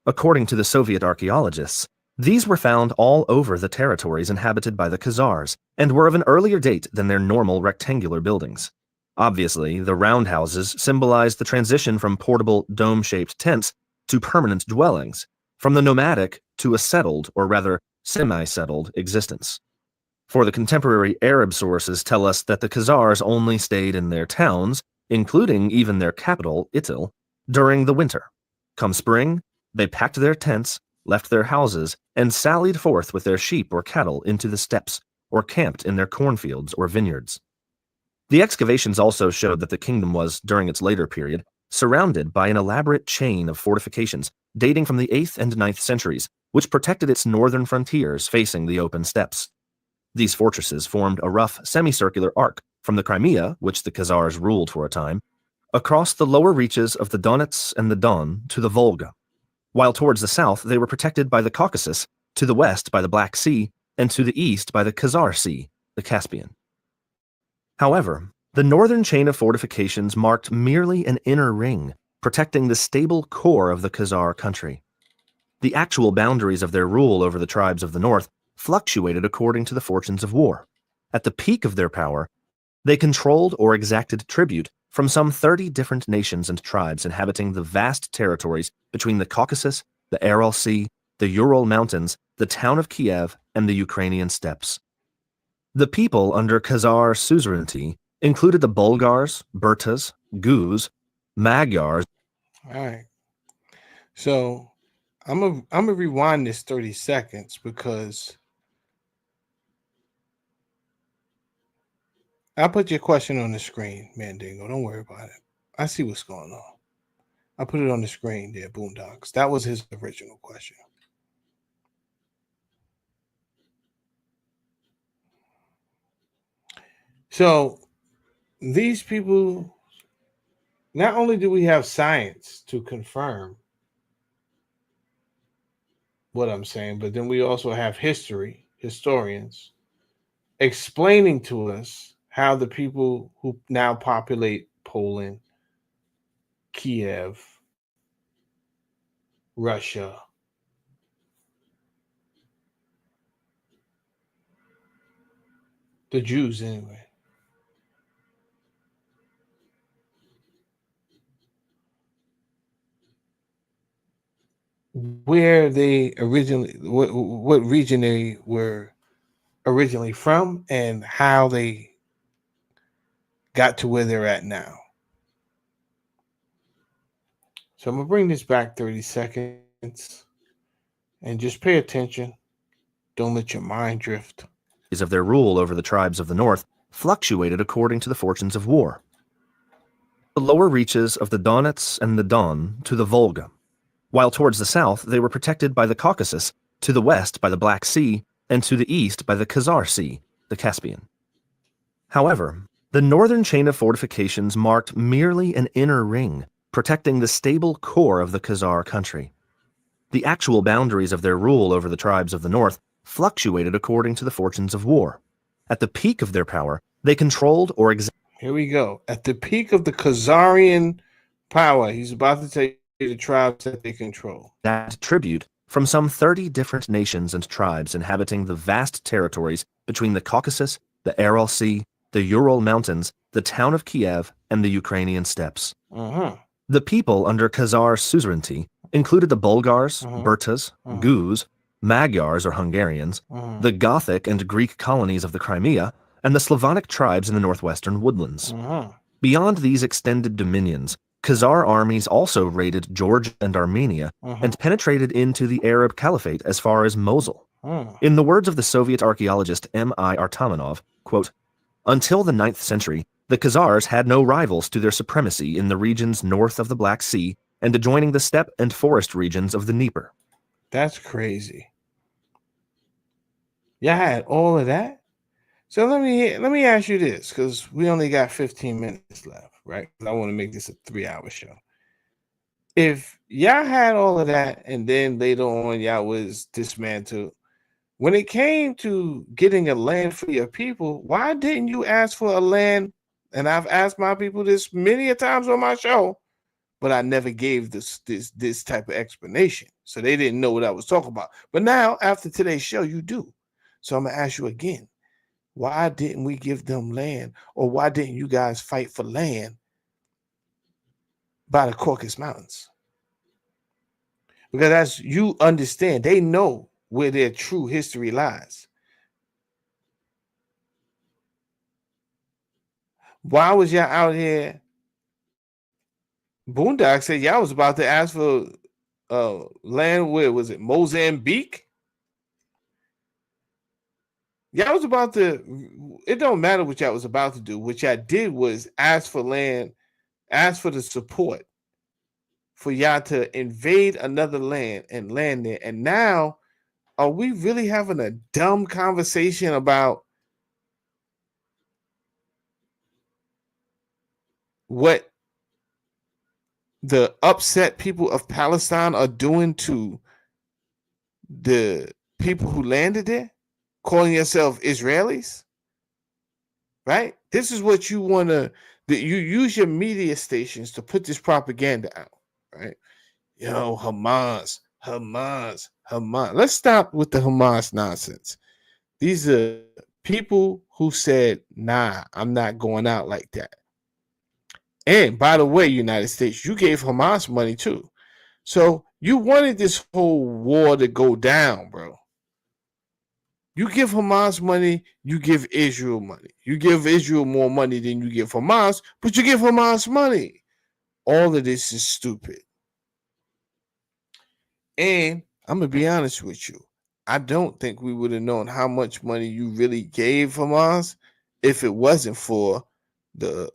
According to the Soviet archaeologists, these were found all over the territories inhabited by the Khazars and were of an earlier date than their normal rectangular buildings. Obviously, the roundhouses symbolized the transition from portable dome-shaped tents to permanent dwellings, from the nomadic to a settled, or rather semi-settled, existence. For the contemporary Arab sources tell us that the Khazars only stayed in their towns, including even their capital, Itil, during the winter. Come spring, they packed their tents, left their houses, and sallied forth with their sheep or cattle into the steppes, or camped in their cornfields or vineyards. The excavations also showed that the kingdom was, during its later period, surrounded by an elaborate chain of fortifications dating from the 8th and 9th centuries, which protected its northern frontiers facing the open steppes. These fortresses formed a rough semicircular arc from the Crimea, which the Khazars ruled for a time, across the lower reaches of the Donets and the Don to the Volga, while towards the south they were protected by the Caucasus, to the west by the Black Sea, and to the east by the Khazar Sea, the Caspian. However, the northern chain of fortifications marked merely an inner ring, protecting the stable core of the Khazar country. The actual boundaries of their rule over the tribes of the north fluctuated according to the fortunes of war. At the peak of their power, they controlled or exacted tribute from some 30 different nations and tribes inhabiting the vast territories between the Caucasus, the Aral Sea, the Ural Mountains, the town of Kiev, and the Ukrainian steppes. The people under Khazar suzerainty included the Bulgars, Burtas, Guz, Magyars. All right. So I'm gonna rewind this 30 seconds because I'll put your question on the screen, Mandingo. Don't worry about it. I see what's going on. I put it on the screen there, Boondocks. That was his original question. So these people, not only do we have science to confirm what I'm saying, but then we also have historians explaining to us how the people who now populate Poland, Kiev, Russia, the Jews anyway, where they originally, what region they were originally from, and how they got to where they're at now. So I'm gonna bring this back 30 seconds and just pay attention. Don't let your mind drift. Of their rule over the tribes of the north fluctuated according to the fortunes of war. The lower reaches of the Donets and the Don to the Volga, while towards the south they were protected by the Caucasus, to the west by the Black Sea, and to the east by the Khazar Sea, the Caspian. However, the northern chain of fortifications marked merely an inner ring, protecting the stable core of the Khazar country. The actual boundaries of their rule over the tribes of the north fluctuated according to the fortunes of war. At the peak of their power, they controlled or Here we go. At the peak of the Khazarian power, he's about to tell you the tribes that they control. That tribute from some 30 different nations and tribes inhabiting the vast territories between the Caucasus, the Aral Sea, the Ural Mountains, the town of Kiev, and the Ukrainian steppes. The people under Khazar suzerainty included the Bulgars, Burtas, Guz, Magyars or Hungarians, the Gothic and Greek colonies of the Crimea, and the Slavonic tribes in the northwestern woodlands. Beyond these extended dominions, Khazar armies also raided Georgia and Armenia and penetrated into the Arab Caliphate as far as Mosul. In the words of the Soviet archaeologist M.I. Artamanov, quote, "Until the 9th century, the Khazars had no rivals to their supremacy in the regions north of the Black Sea and adjoining the steppe and forest regions of the Dnieper." That's crazy. Y'all had all of that? So let me ask you this, because we only got 15 minutes left, right? I want to make this a 3-hour show. If y'all had all of that and then later on y'all was dismantled, when it came to getting a land for your people, why didn't you ask for a land? And I've asked my people this many a times on my show, but I never gave this type of explanation. So they didn't know what I was talking about. But now, after today's show, you do. So I'm going to ask you again. Why didn't we give them land? Or why didn't you guys fight for land by the Caucasus Mountains? Because as you understand, they know where their true history lies. Why was y'all out here? Boondock said y'all was about to ask for land. Where was it? Mozambique? Y'all was about to. It don't matter what y'all was about to do. What y'all did was ask for land, ask for the support for y'all to invade another land and land there. And now, are we really having a dumb conversation about what the upset people of Palestine are doing to the people who landed there, calling yourself Israelis? Right? This is what you want to. You use your media stations to put this propaganda out, right? Hamas, Hamas, Hamas. Let's stop with the Hamas nonsense. These are people who said, nah, I'm not going out like that. And by the way, United States, you gave Hamas money too. So you wanted this whole war to go down, bro. You give Hamas money, you give Israel money. You give Israel more money than you give Hamas, but you give Hamas money. All of this is stupid. And I'm going to be honest with you. I don't think we would have known how much money you really gave Hamas if it wasn't for the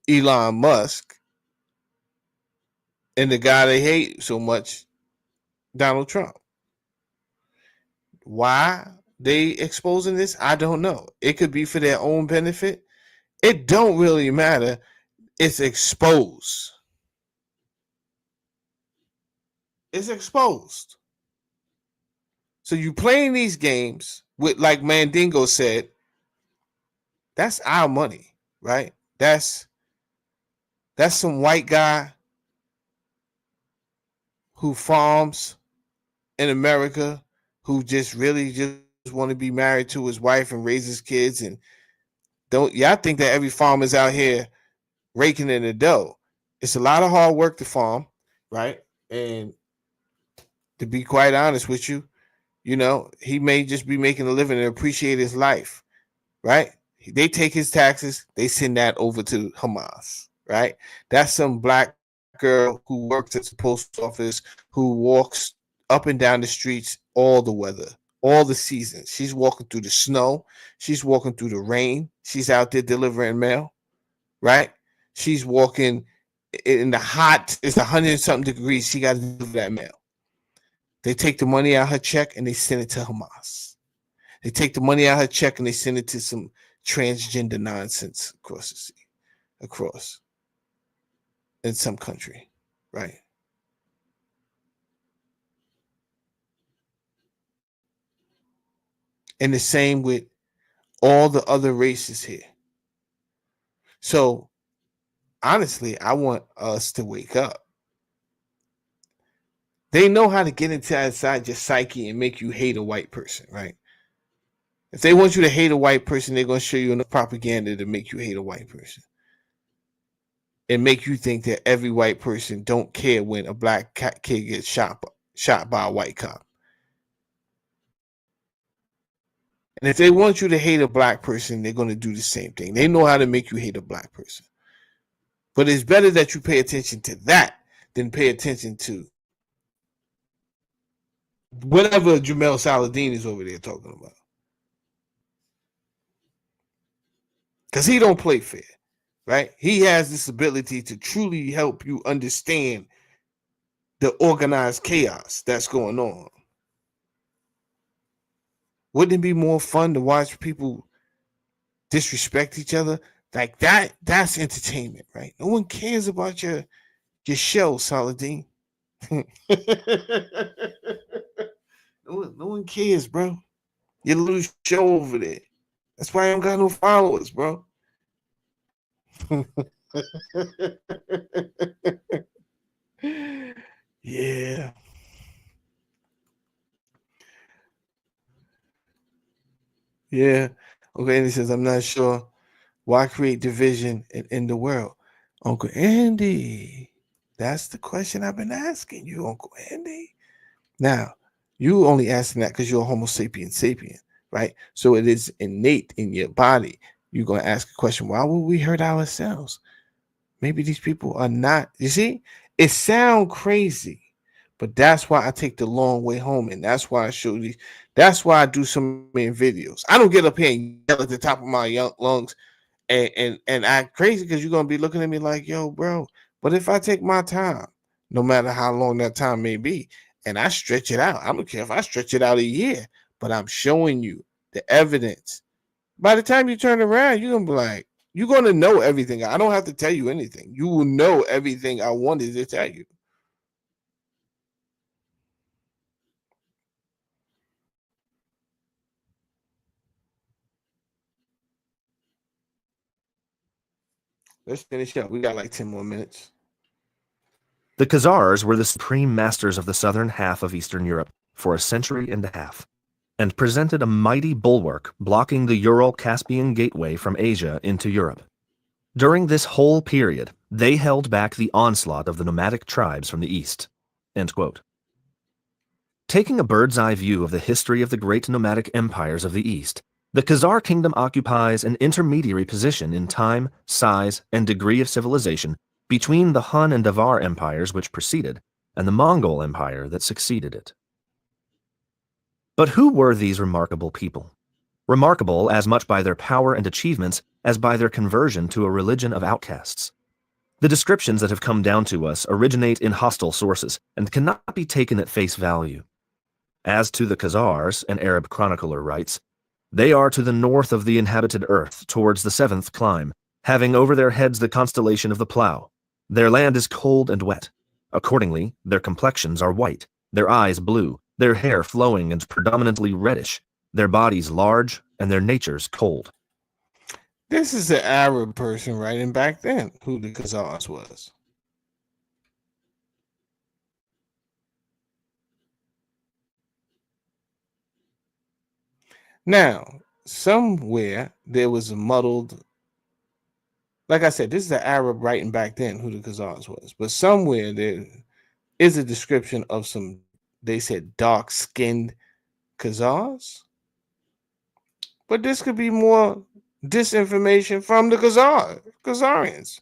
Elon Musk and the guy they hate so much, Donald Trump. Why they exposing this? I don't know. It could be for their own benefit. It don't really matter. It's exposed. It's exposed. So you playing these games with, like Mandingo said, that's our money, right? That's some white guy who farms in America, who just really just want to be married to his wife and raise his kids. And don't y'all think that every farmer's out here raking in the dough? It's a lot of hard work to farm, right? And to be quite honest with you, he may just be making a living and appreciate his life, right? They take his taxes, they send that over to Hamas, right? That's some black girl who works at the post office, who walks up and down the streets all the weather, all the seasons. She's walking through the snow. She's walking through the rain. She's out there delivering mail, right? She's walking in the hot, it's 100 something degrees. She got to deliver that mail. They take the money out of her check and they send it to Hamas. They take the money out of her check and they send it to some transgender nonsense across the sea, across in some country, right? And the same with all the other races here. So honestly, I want us to wake up. They know how to get inside your psyche and make you hate a white person, right? If they want you to hate a white person, they're going to show you enough propaganda to make you hate a white person. And make you think that every white person don't care when a black kid gets shot by a white cop. And if they want you to hate a black person, they're going to do the same thing. They know how to make you hate a black person. But it's better that you pay attention to that than pay attention to whatever Jamel Saladin is over there talking about. Because he don't play fair, right? He has this ability to truly help you understand the organized chaos that's going on. Wouldn't it be more fun to watch people disrespect each other? Like that's entertainment, right? No one cares about your show, Saladin. No one cares, bro. Your little show over there. That's why I don't got no followers, bro. Yeah. Yeah. Okay, and he says, I'm not sure why create division in the world. Uncle Andy, that's the question I've been asking you, Uncle Andy. Now, you only asking that because you're a Homo sapien sapien, right? So it is innate in your body you're going to ask a question. Why would we hurt ourselves? Maybe these people are not. You see, it sounds crazy, but that's why I take the long way home. And that's why I show you. That's why I do so many videos. I don't get up here and yell at the top of my lungs and act crazy, because you're going to be looking at me like, yo, bro. But if I take my time, no matter how long that time may be, and I stretch it out, I don't care if I stretch it out a year, but I'm showing you the evidence. By the time you turn around, you're going to be like, you're going to know everything. I don't have to tell you anything. You will know everything I wanted to tell you. Let's finish up. We got like 10 more minutes. The Khazars were the supreme masters of the southern half of Eastern Europe for a century and a half, and presented a mighty bulwark blocking the Ural-Caspian gateway from Asia into Europe. During this whole period, they held back the onslaught of the nomadic tribes from the east." End quote. Taking a bird's-eye view of the history of the great nomadic empires of the East, the Khazar kingdom occupies an intermediary position in time, size, and degree of civilization between the Hun and Avar empires which preceded and the Mongol empire that succeeded it. But who were these remarkable people? Remarkable as much by their power and achievements as by their conversion to a religion of outcasts. The descriptions that have come down to us originate in hostile sources and cannot be taken at face value. As to the Khazars, an Arab chronicler writes, "They are to the north of the inhabited earth, towards the seventh clime, having over their heads the constellation of the plough. Their land is cold and wet. Accordingly, their complexions are white, their eyes blue, their hair flowing and predominantly reddish, their bodies large, and their natures cold." This is an Arab person writing back then who the Khazars was. Now, somewhere there was a muddled, like I said, this is an Arab writing back then who the Khazars was, but somewhere there is a description of some, they said, dark-skinned Khazars. But this could be more disinformation from the Khazarians.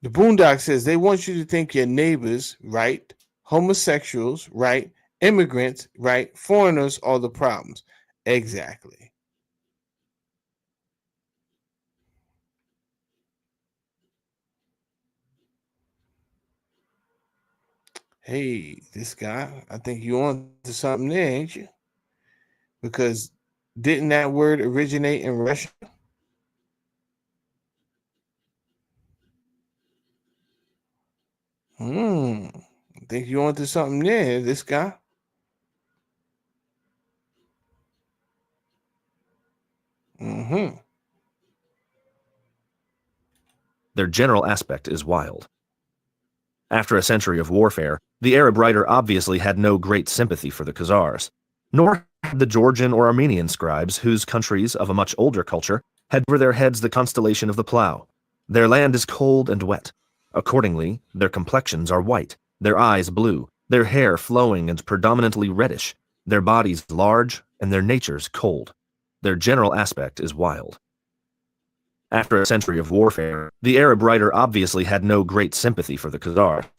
The Boondock says they want you to think your neighbors, right? Homosexuals, right? Immigrants, right? Foreigners are the problems. Exactly. Hey, this guy, I think you on to something there, ain't you? Because didn't that word originate in Russia? I think you on to something there, this guy. Their general aspect is wild. After a century of warfare, the Arab writer obviously had no great sympathy for the Khazars, nor had the Georgian or Armenian scribes, whose countries of a much older culture had over their heads the constellation of the plough. Their land is cold and wet. Accordingly, their complexions are white, their eyes blue, their hair flowing and predominantly reddish, their bodies large, and their natures cold. Their general aspect is wild. After a century of warfare, the Arab writer obviously had no great sympathy for the Khazar.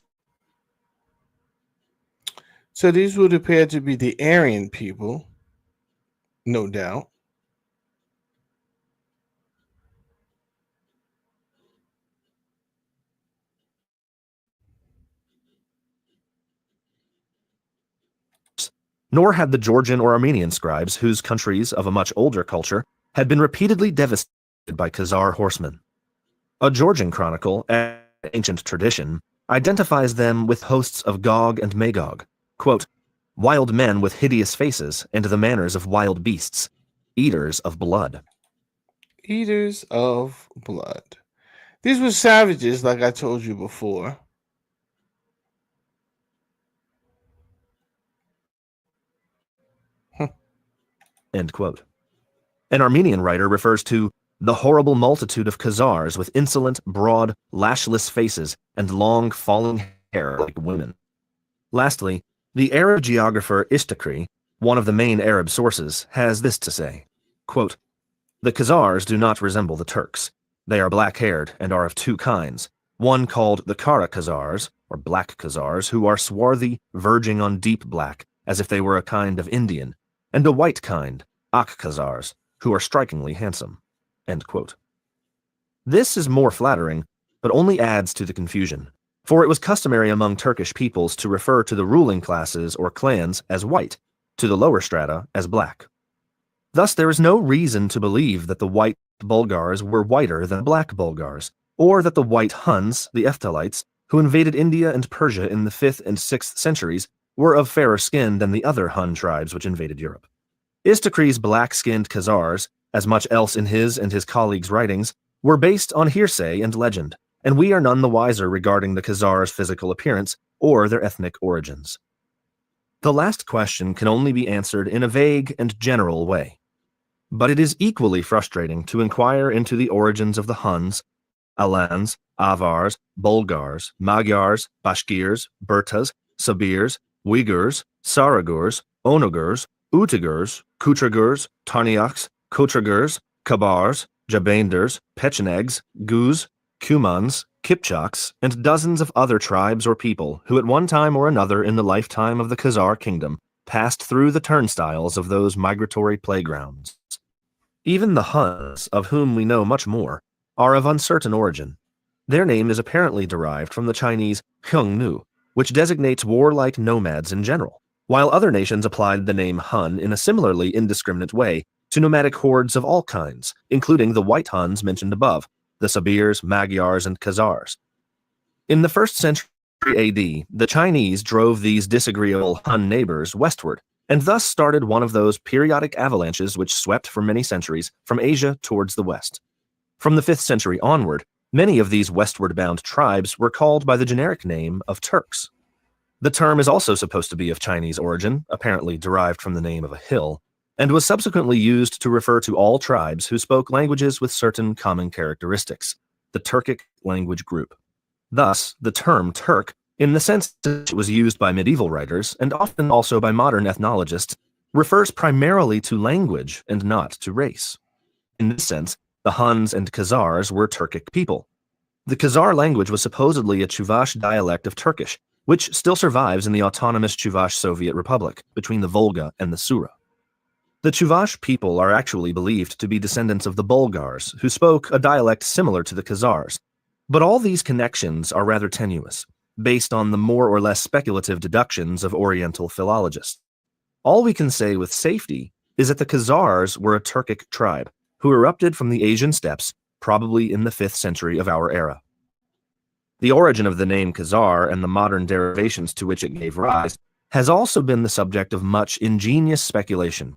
So these would appear to be the Aryan people, no doubt. Nor had the Georgian or Armenian scribes, whose countries of a much older culture had been repeatedly devastated by Khazar horsemen. A Georgian chronicle, ancient tradition, identifies them with hosts of Gog and Magog, quote, "wild men with hideous faces and the manners of wild beasts, eaters of blood." Eaters of blood. These were savages, like I told you before. End quote. An Armenian writer refers to the horrible multitude of Khazars with insolent, broad, lashless faces and long, falling hair like women. Lastly, the Arab geographer Istakri One of the main Arab sources has this to say, quote, "The Khazars do not resemble the Turks. They are black-haired and are of two kinds, one called the Kara Khazars, or black Khazars, who are swarthy, verging on deep black, as if they were a kind of Indian, and a white kind, Ak Khazars, who are strikingly handsome." End quote. This is more flattering, but only adds to the confusion, for it was customary among Turkish peoples to refer to the ruling classes or clans as white, to the lower strata as black. Thus there is no reason to believe that the white Bulgars were whiter than black Bulgars, or that the white Huns, the Ephthalites, who invaded India and Persia in the 5th and 6th centuries, were of fairer skin than the other Hun tribes which invaded Europe. Istakri's black-skinned Khazars, as much else in his and his colleagues' writings, were based on hearsay and legend, and we are none the wiser regarding the Khazars' physical appearance or their ethnic origins. The last question can only be answered in a vague and general way. But it is equally frustrating to inquire into the origins of the Huns, Alans, Avars, Bulgars, Magyars, Bashkirs, Burtas, Sabirs, Uyghurs, Saragurs, Onogurs, Utagurs, Kutragurs, Tarniaks, Kotragurs, Kabars, Jabanders, Pechenegs, Guz, Cumans, Kipchaks, and dozens of other tribes or people who at one time or another in the lifetime of the Khazar kingdom passed through the turnstiles of those migratory playgrounds. Even the Huns, of whom we know much more, are of uncertain origin. Their name is apparently derived from the Chinese Hongnu, which designates warlike nomads in general, while other nations applied the name Hun in a similarly indiscriminate way to nomadic hordes of all kinds, including the white Huns mentioned above, the Sabirs, Magyars, and Khazars. In the 1st century AD, the Chinese drove these disagreeable Hun neighbors westward, and thus started one of those periodic avalanches which swept for many centuries from Asia towards the west. From the 5th century onward, many of these westward-bound tribes were called by the generic name of Turks. The term is also supposed to be of Chinese origin, apparently derived from the name of a hill, and was subsequently used to refer to all tribes who spoke languages with certain common characteristics, the Turkic language group. Thus, the term Turk, in the sense that it was used by medieval writers, and often also by modern ethnologists, refers primarily to language and not to race. In this sense, the Huns and Khazars were Turkic people. The Khazar language was supposedly a Chuvash dialect of Turkish, which still survives in the autonomous Chuvash Soviet Republic between the Volga and the Sura. The Chuvash people are actually believed to be descendants of the Bulgars, who spoke a dialect similar to the Khazars. But all these connections are rather tenuous, based on the more or less speculative deductions of Oriental philologists. All we can say with safety is that the Khazars were a Turkic tribe, who erupted from the Asian steppes, probably in the 5th century of our era. The origin of the name Khazar and the modern derivations to which it gave rise has also been the subject of much ingenious speculation.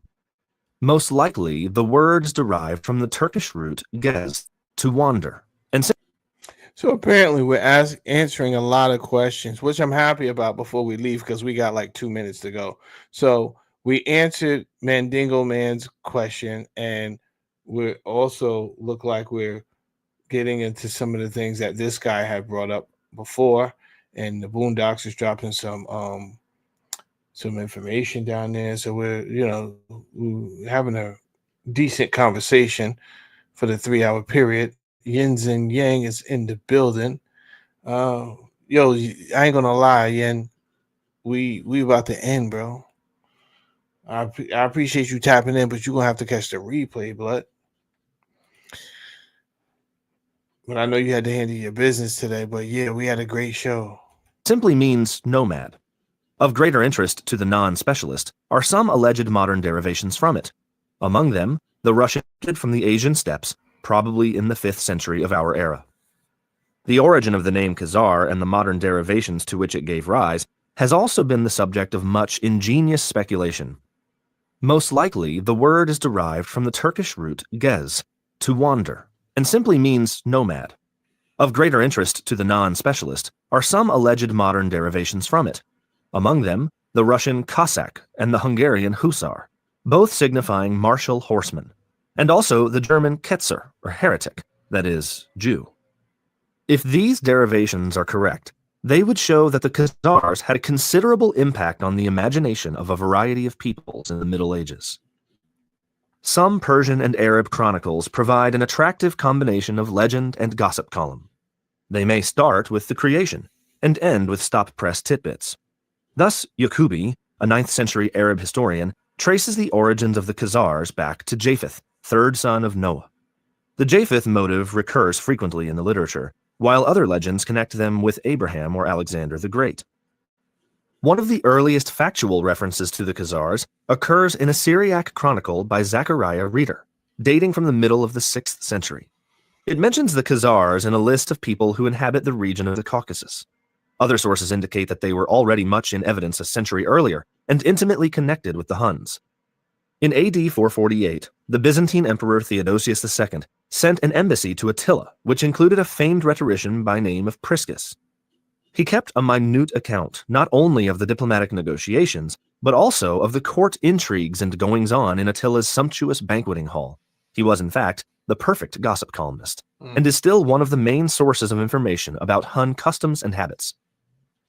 Most likely, the word is derived from the Turkish root gez, to wander. And So apparently we're answering a lot of questions, which I'm happy about before we leave because we got like 2 minutes to go. So we answered Mandingo Man's question, and we also look like we're getting into some of the things that this guy had brought up before, and the Boondocks is dropping some information down there. So we're having a decent conversation for the 3-hour period. Yin and Yang is in the building. I ain't gonna lie, Yin. We about to end, bro. I appreciate you tapping in, but you're gonna have to catch the replay, blood. But I know you had to handle your business today. But yeah, we had a great show. Simply means nomad. Of greater interest to the non-specialist are some alleged modern derivations from it. Among them, the Russian from the Asian steppes, probably in the 5th century of our era. The origin of the name Khazar and the modern derivations to which it gave rise has also been the subject of much ingenious speculation. Most likely, the word is derived from the Turkish root gez, to wander, and simply means nomad. Of greater interest to the non-specialist are some alleged modern derivations from it. Among them, the Russian Cossack and the Hungarian Hussar, both signifying martial horsemen, and also the German Ketzer, or heretic, that is, Jew. If these derivations are correct, They would show that the Khazars had a considerable impact on the imagination of a variety of peoples in the Middle Ages. Some Persian and Arab chronicles provide an attractive combination of legend and gossip column. They may start with the creation and end with stop-press tidbits. Thus, Yaqubi, a 9th century Arab historian, traces the origins of the Khazars back to Japheth, third son of Noah. The Japheth motive recurs frequently in the literature, while other legends connect them with Abraham or Alexander the Great. One of the earliest factual references to the Khazars occurs in a Syriac chronicle by Zechariah Reeder, dating from the middle of the 6th century. It mentions the Khazars in a list of people who inhabit the region of the Caucasus. Other sources indicate that they were already much in evidence a century earlier and intimately connected with the Huns. In AD 448, the Byzantine Emperor Theodosius II sent an embassy to Attila, which included a famed rhetorician by name of Priscus. He kept a minute account not only of the diplomatic negotiations, but also of the court intrigues and goings-on in Attila's sumptuous banqueting hall. He was, in fact, the perfect gossip columnist, and is still one of the main sources of information about Hun customs and habits.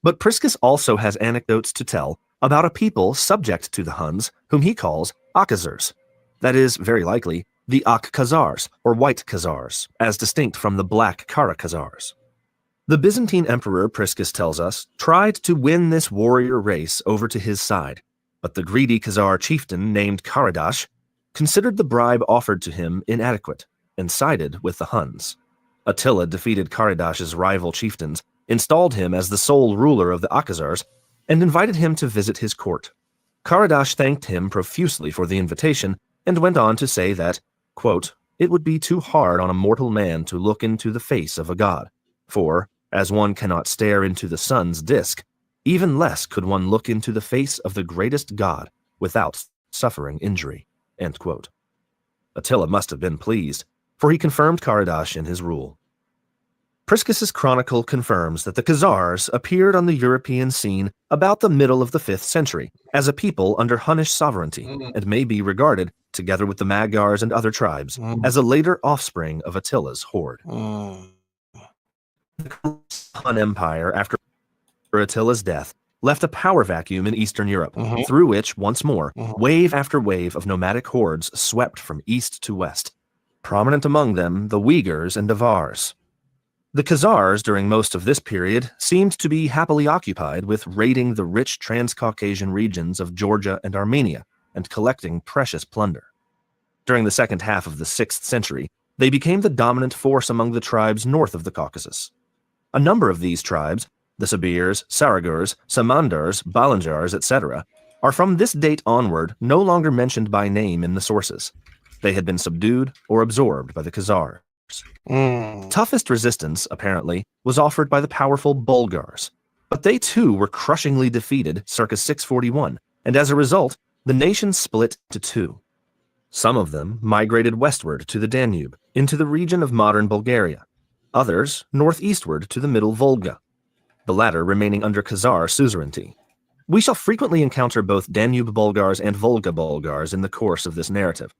But Priscus also has anecdotes to tell about a people subject to the Huns, whom he calls Khazars. That is, very likely, the Khazars, or White Khazars, as distinct from the Black Kara Khazars. The Byzantine Emperor, Priscus tells us, tried to win this warrior race over to his side, but the greedy Khazar chieftain named Karadash considered the bribe offered to him inadequate and sided with the Huns. Attila defeated Karadash's rival chieftains, installed him as the sole ruler of the Khazars, and invited him to visit his court. Karadash thanked him profusely for the invitation and went on to say that, quote, "It would be too hard on a mortal man to look into the face of a god, for, as one cannot stare into the sun's disk, even less could one look into the face of the greatest god without suffering injury." End quote. Attila must have been pleased, for he confirmed Karadash in his rule. Priscus's chronicle confirms that the Khazars appeared on the European scene about the middle of the 5th century as a people under Hunnish sovereignty and may be regarded, together with the Magyars and other tribes, as a later offspring of Attila's horde. The Hun Empire, after Attila's death, left a power vacuum in Eastern Europe, through which, once more, wave after wave of nomadic hordes swept from east to west. Prominent among them, the Uyghurs and Avars. The Khazars, during most of this period, seemed to be happily occupied with raiding the rich Transcaucasian regions of Georgia and Armenia and collecting precious plunder. During the second half of the 6th century, they became the dominant force among the tribes north of the Caucasus. A number of these tribes, the Sabirs, Saragurs, Samandars, Balangars, etc., are from this date onward no longer mentioned by name in the sources. They had been subdued or absorbed by the Khazars. Toughest resistance, apparently, was offered by the powerful Bulgars, but they too were crushingly defeated circa 641, and as a result, the nation split to two. Some of them migrated westward to the Danube, into the region of modern Bulgaria, others northeastward to the middle Volga, the latter remaining under Khazar suzerainty. We shall frequently encounter both Danube Bulgars and Volga Bulgars in the course of this narrative.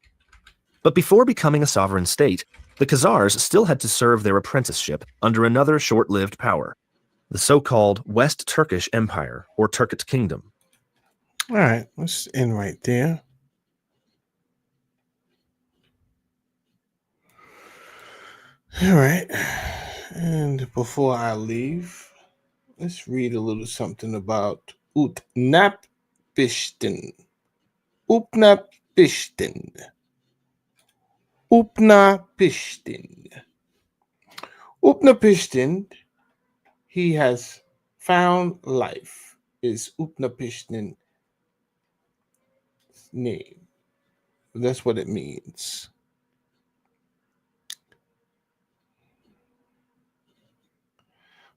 But before becoming a sovereign state, the Khazars still had to serve their apprenticeship under another short-lived power, the so-called West Turkish Empire, or Turkic Kingdom. All right, let's end right there. All right, and before I leave, let's read a little something about Utnapishtim. Utnapishtim. Utnapishtim. Utnapishtim, he has found life, is Utnapishtim's name. That's what it means.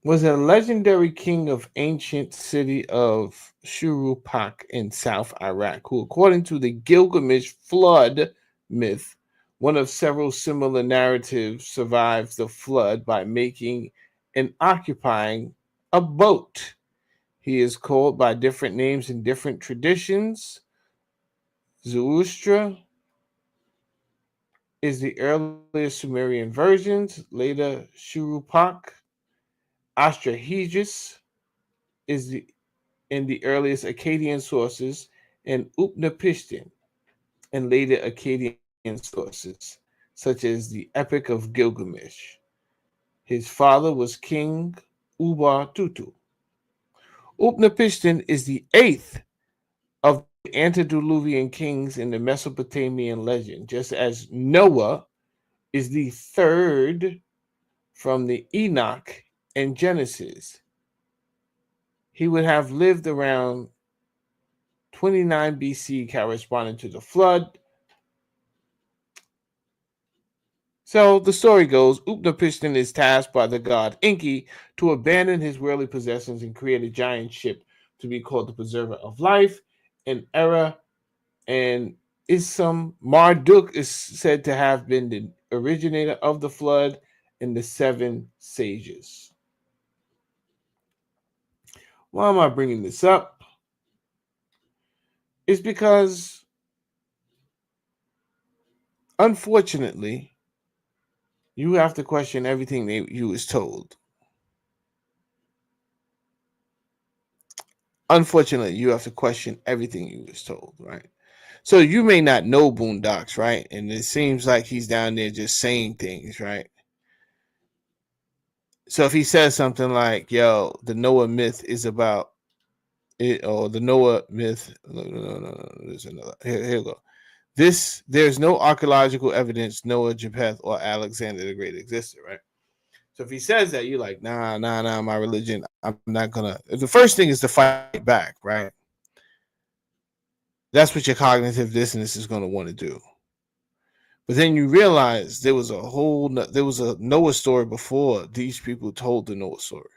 Was a legendary king of ancient city of Shurupak in South Iraq, who, according to the Gilgamesh flood myth, one of several similar narratives, survives the flood by making and occupying a boat. He is called by different names in different traditions. Zoroaster is the earliest Sumerian versions, later Shurupak, Astrahasis, is in the earliest Akkadian sources and Upnapishtim and later Akkadian sources, such as the Epic of Gilgamesh. His father was King Ubar Tutu. Upnapishtim is the eighth of the antediluvian kings in the Mesopotamian legend, just as Noah is the third from the Enoch and Genesis. He would have lived around 29 BC, corresponding to the flood. So the story goes, Upnapishtim is tasked by the god Enki to abandon his worldly possessions and create a giant ship to be called the Preserver of Life. An era and Isam Marduk is said to have been the originator of the flood and the seven sages. Why am I bringing this up? It's because, unfortunately, you have to question everything you was told. Unfortunately, you have to question everything you was told, right? So you may not know Boondocks, right? And it seems like he's down there just saying things, right? So if he says something like, yo, the Noah myth is about it, or the Noah myth, no, there's another. Here we go. There's no archaeological evidence Noah, Japheth, or Alexander the Great existed, right? So if he says that, you're like, nah, my religion, I'm not gonna. The first thing is to fight back, right? That's what your cognitive dissonance is going to want to do. But then you realize there was a Noah story before these people told the Noah story.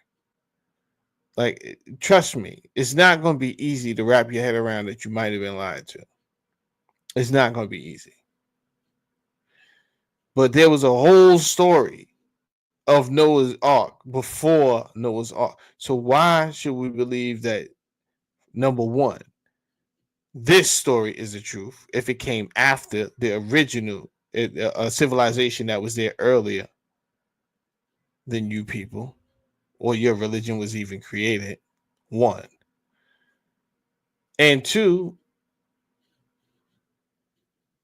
Like, trust me, it's not going to be easy to wrap your head around that you might have been lied to. It's not going to be easy. But there was a whole story of Noah's Ark before Noah's Ark. So why should we believe that, number one, this story is the truth if it came after the original a civilization that was there earlier than you people, or your religion was even created? One. And two,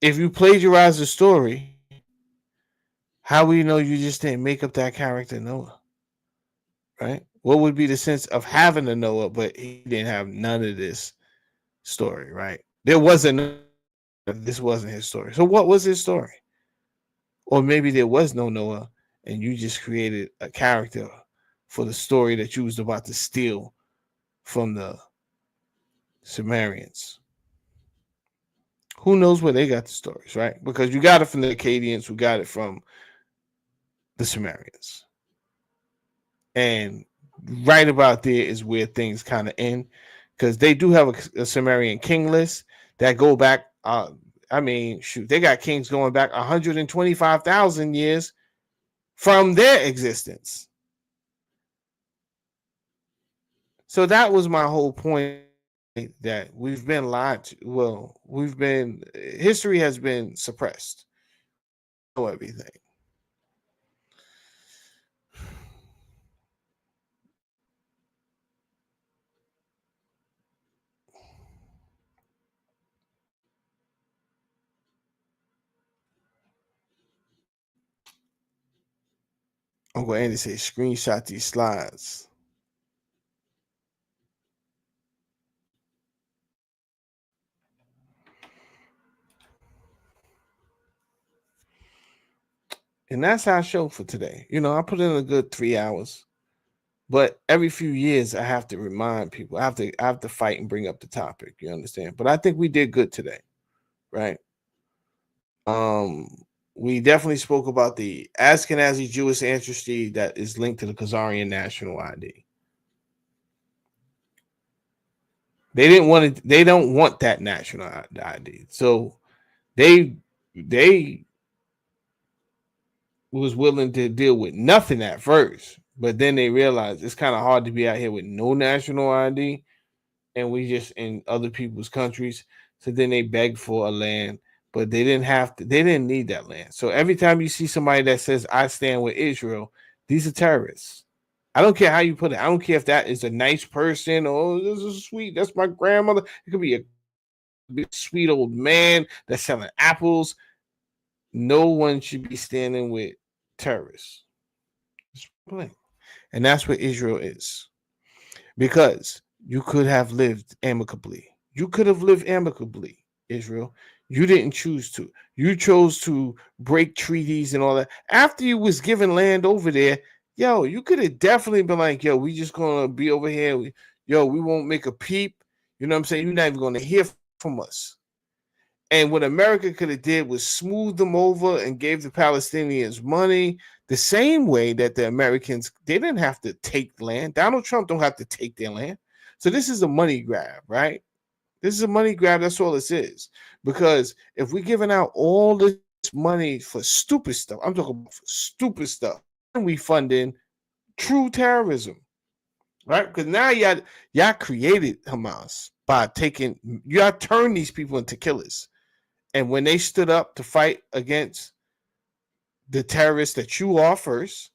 if you plagiarize the story, how we know you just didn't make up that character Noah? Right? What would be the sense of having a Noah, but he didn't have none of this story, right? This wasn't his story. So what was his story? Or maybe there was no Noah and you just created a character for the story that you was about to steal from the Sumerians. Who knows where they got the stories, right? Because you got it from the Akkadians, who got it from the Sumerians. And right about there is where things kind of end, because they do have a Sumerian king list that go back. They got kings going back 125,000 years from their existence. So that was my whole point, that we've been lied to. Well, history has been suppressed. Know everything. Uncle Andy say, screenshot these slides. And that's our show for today. I put in a good 3 hours, but every few years I have to remind people. I have to fight and bring up the topic. You understand? But I think we did good today, right? We definitely spoke about the Ashkenazi Jewish ancestry that is linked to the Khazarian national ID. They don't want that national ID. So they was willing to deal with nothing at first, but then they realized it's kind of hard to be out here with no national ID, and we just in other people's countries. So then they begged for a land, but they didn't need that land. So every time you see somebody that says I stand with Israel, these are terrorists. I don't care how you put it. I don't care if that is a nice person. Oh, this is sweet. That's my grandmother. It could be a sweet old man that's selling apples. No one should be standing with terrorists. And that's what Israel is. Because you could have lived amicably. You could have lived amicably, Israel. You didn't choose to. You chose to break treaties and all that. After you was given land over there, yo, you could have definitely been like, yo, we just gonna be over here. We won't make a peep. You know what I'm saying? You're not even gonna hear from us. And what America could have did was smooth them over and gave the Palestinians money the same way that the Americans, they didn't have to take land. Donald Trump don't have to take their land. So this is a money grab, right? This is a money grab. That's all this is. Because if we're giving out all this money for stupid stuff, I'm talking about for stupid stuff, and we funding true terrorism, right? Because now y'all created Hamas by y'all turned these people into killers. And when they stood up to fight against the terrorists that you are first,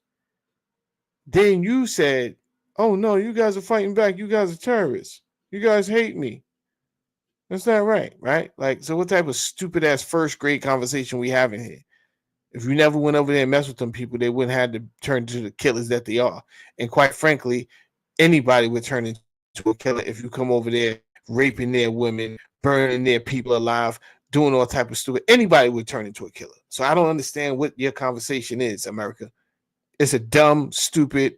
then you said, oh no, you guys are fighting back. You guys are terrorists. You guys hate me. That's not right, right? Like, so what type of stupid ass first grade conversation we having here? If you never went over there and messed with them people, they wouldn't have to turn into the killers that they are. And quite frankly, anybody would turn into a killer if you come over there raping their women, burning their people alive, doing all type of stupid. Anybody would turn into a killer. So I don't understand what your conversation is, America. It's a dumb, stupid,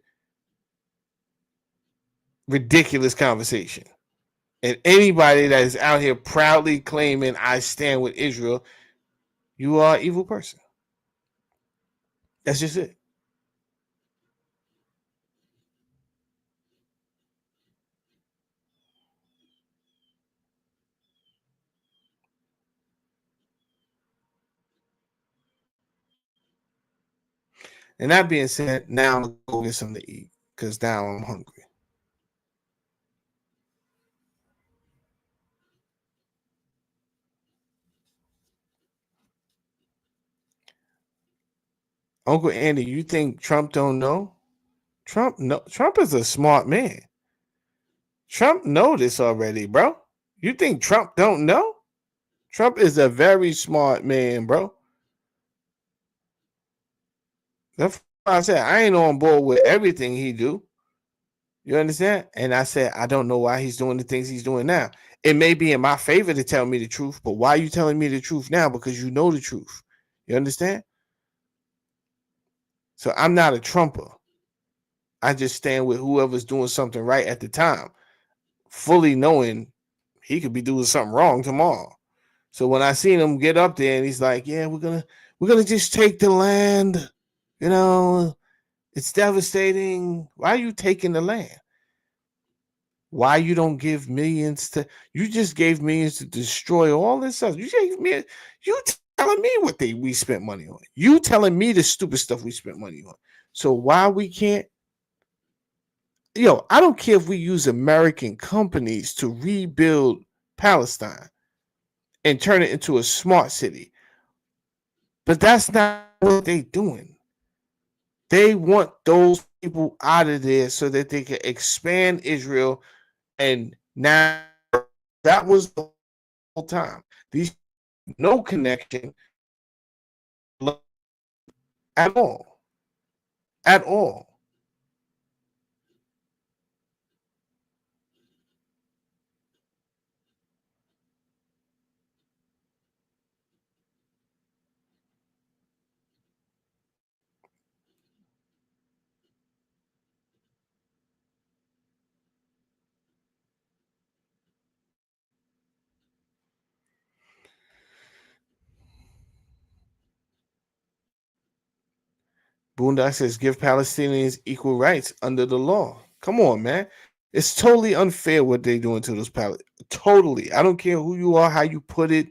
ridiculous conversation. And anybody that is out here proudly claiming I stand with Israel, you are an evil person. That's just it. And that being said, now I'm going to go get something to eat because now I'm hungry. Uncle Andy, you think Trump don't know? Trump is a smart man. Trump know this already, bro. You think Trump don't know? Trump is a very smart man, bro. That's why I said I ain't on board with everything he do. You understand? And I said I don't know why he's doing the things he's doing now. It may be in my favor to tell me the truth, but why are you telling me the truth now? Because you know the truth. You understand? So I'm not a Trumper. I just stand with whoever's doing something right at the time, fully knowing he could be doing something wrong tomorrow. So when I seen him get up there and he's like, yeah, we're gonna just take the land, you know, it's devastating. Why are you taking the land? Why you don't give millions to, you just gave millions to destroy all this stuff. You telling me what we spent money on. You telling me the stupid stuff we spent money on. So why we can't, I don't care if we use American companies to rebuild Palestine and turn it into a smart city. But that's not what they're doing. They want those people out of there so that they can expand Israel. And now that was the whole time. These no connection at all. At all. Boondock says give Palestinians equal rights under the law. Come on, man. It's totally unfair what they're doing to those Palestinians. Totally. I don't care who you are, how you put it.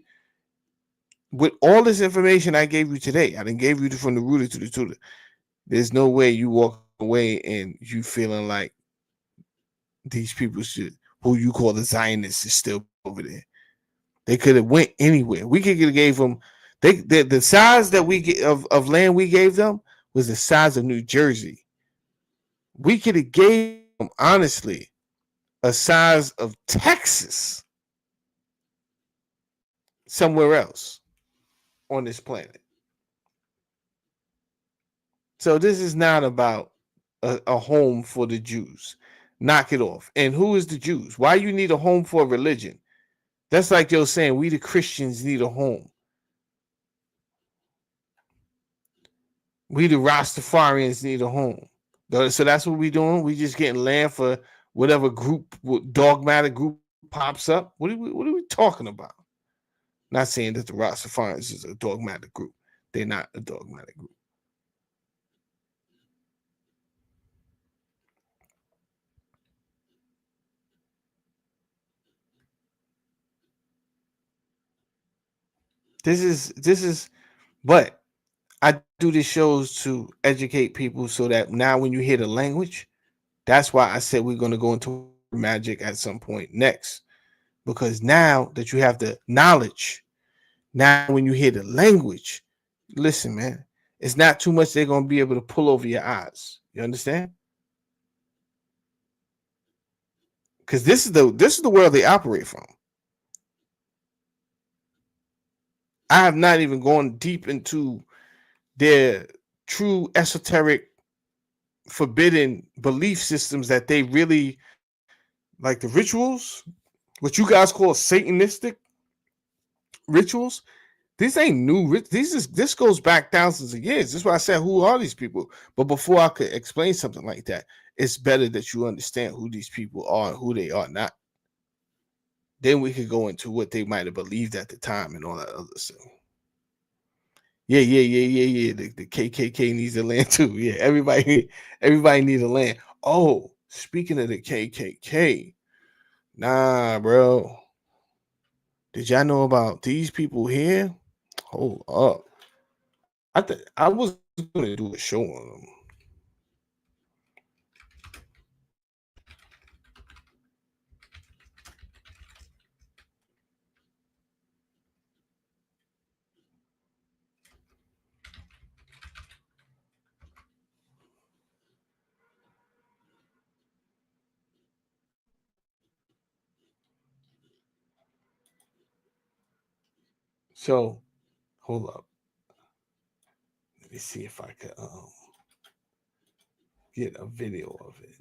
With all this information I gave you today, I didn't give you from the rooter to the tutor. There's no way you walk away and you feeling like these people who you call the Zionists, is still over there. They could have went anywhere. We could have gave them. The size that we get of land we gave them was the size of New Jersey. We could have gave them, honestly, a size of Texas somewhere else on this planet. So this is not about a home for the Jews. Knock it off. And who is the Jews? Why you need a home for a religion? That's like you're saying we the Christians need a home. We the Rastafarians need a home. So that's what we doing. We just getting land for whatever group, dogmatic group pops up. What are we talking about? Not saying that the Rastafarians is a dogmatic group. They're not a dogmatic group. This is, but I do these shows to educate people so that now when you hear the language, that's why I said we're going to go into magic at some point next. Because now that you have the knowledge, now when you hear the language, listen, man, it's not too much they're going to be able to pull over your eyes. You understand? Because this is the world they operate from. I have not even gone deep into their true esoteric, forbidden belief systems that they really like, the rituals, what you guys call satanistic rituals. This ain't new. This goes back thousands of years. This is why I said, who are these people? But before I could explain something like that, it's better that you understand who these people are and who they are not. Then we could go into what they might have believed at the time and all that other stuff. Yeah. The KKK needs a land too. Yeah, everybody needs a land. Oh, speaking of the KKK, nah, bro. Did y'all know about these people here? Hold up. I was going to do a show on them. So, hold up. Let me see if I could get a video of it.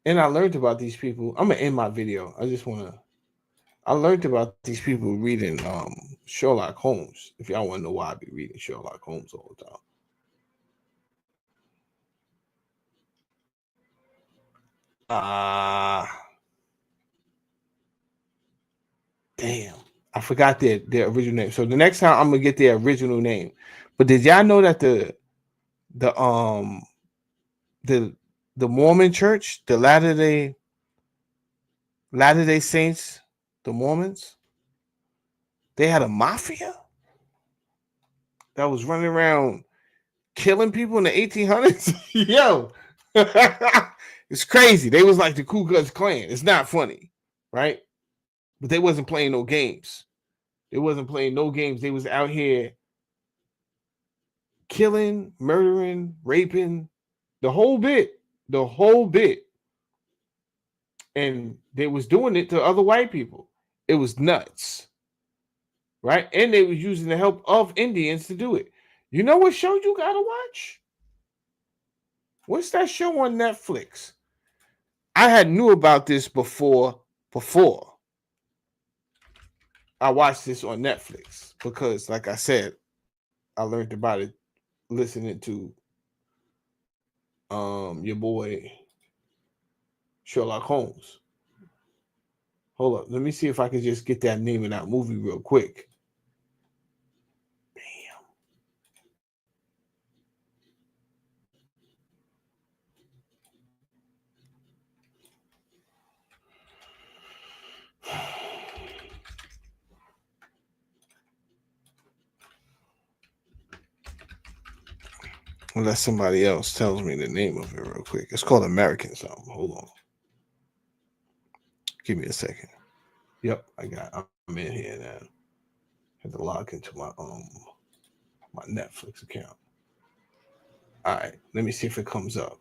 And I learned about these people. I'm gonna end my video. I learned about these people reading Sherlock Holmes. If y'all want to know why I be reading Sherlock Holmes all the time. Damn. I forgot their original name. So the next time I'm gonna get their original name. But did y'all know that the Mormon church, the Latter-day Saints, the Mormons, they had a mafia that was running around killing people in the 1800s? Yo, it's crazy. They was like the Ku Klux Klan. It's not funny, right? But they wasn't playing no games. They wasn't playing no games. They was out here killing, murdering, raping, the whole bit. And they was doing it to other white people. It was nuts, right? And they was using the help of Indians to do it. You know what show you gotta watch? What's that show on Netflix? I had knew about this before I watched this on Netflix because, like I said, I learned about it listening to your boy Sherlock Holmes. Hold up, let me see if I can just get that name of that movie real quick. Unless somebody else tells me the name of it real quick. It's called American something. Hold on. Give me a second. Yep, I'm in here now. I have to log into my Netflix account. All right, let me see if it comes up.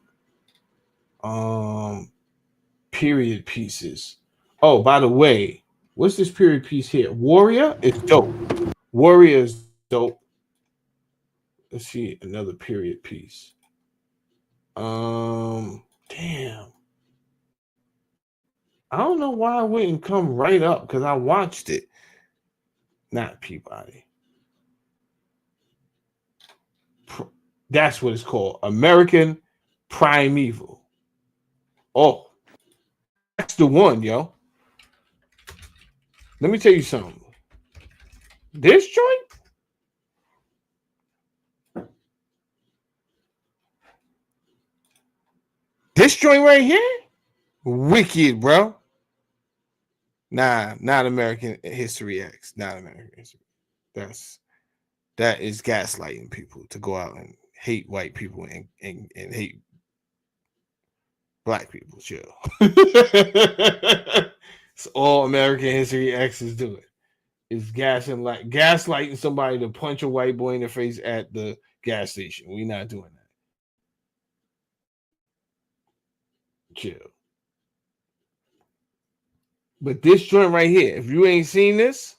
Period pieces. Oh, by the way, what's this period piece here? Warrior is dope. Warrior is dope. Let's see another period piece. Damn. I don't know why it wouldn't come right up because I watched it. Not Peabody. That's what it's called. American Primeval. Oh, that's the one, yo. Let me tell you something. This joint? This joint right here? Wicked, bro. Nah, not American History X. Not American History. That is gaslighting people to go out and hate white people and hate black people. Chill. It's all American History X is doing. Is gaslighting somebody to punch a white boy in the face at the gas station. We're not doing that. Chill. But this joint right here, if you ain't seen this,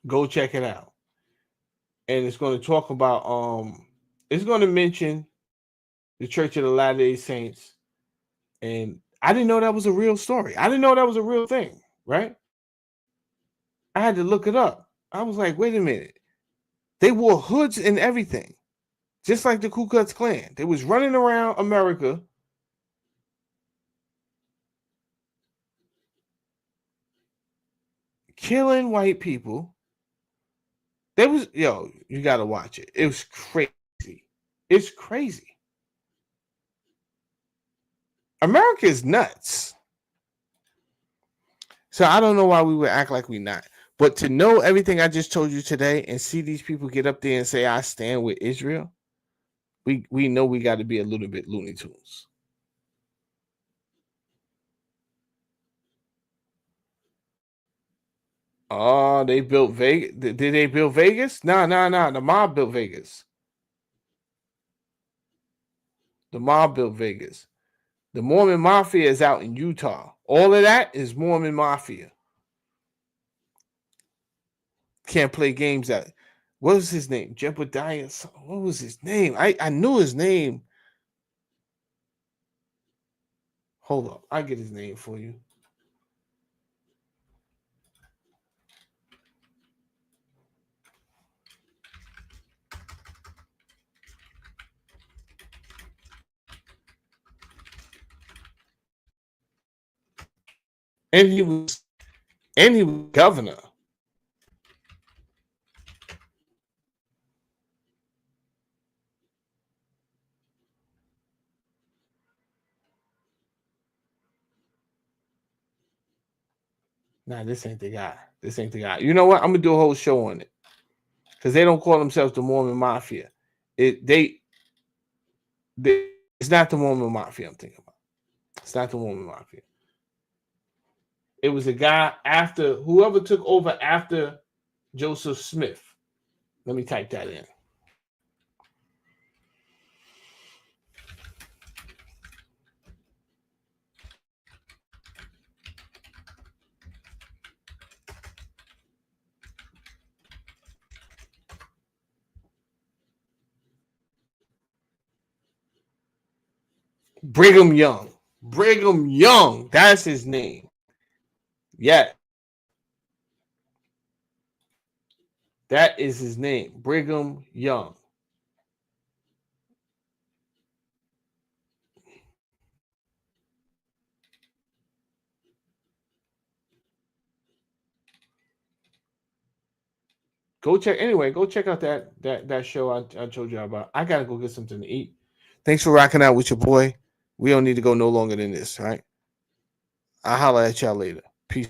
go check it out. And it's going to talk about it's going to mention the Church of the Latter-day Saints. And I didn't know that was a real story. I didn't know that was a real thing, right? I had to look it up. I was like, wait a minute. They wore hoods and everything, just like the Ku Klux Klan. They was running around America killing white people. They was, yo, you got to watch it. It was crazy. It's crazy. America is nuts. So I don't know why we would act like we not. But to know everything I just told you today and see these people get up there and say, I stand with Israel, we know we got to be a little bit Looney Tunes. Oh, they built Vegas. Did they build Vegas? No. The mob built Vegas. The mob built Vegas. The Mormon Mafia is out in Utah. All of that is Mormon Mafia. Can't play games out. What was his name? Jebediah. What was his name? I knew his name. Hold up. I'll get his name for you. And he was governor. Nah, this ain't the guy. This ain't the guy. You know what? I'm gonna do a whole show on it. Because they don't call themselves the Mormon Mafia. It's not the Mormon Mafia I'm thinking about. It's not the Mormon Mafia. It was a guy after whoever took over after Joseph Smith. Let me type that in. Brigham Young. Brigham Young. That's his name. Yeah. That is his name. Brigham Young. Go check out that show I told you about. I gotta go get something to eat. Thanks for rocking out with your boy. We don't need to go no longer than this, right? I'll holler at y'all later. Peace.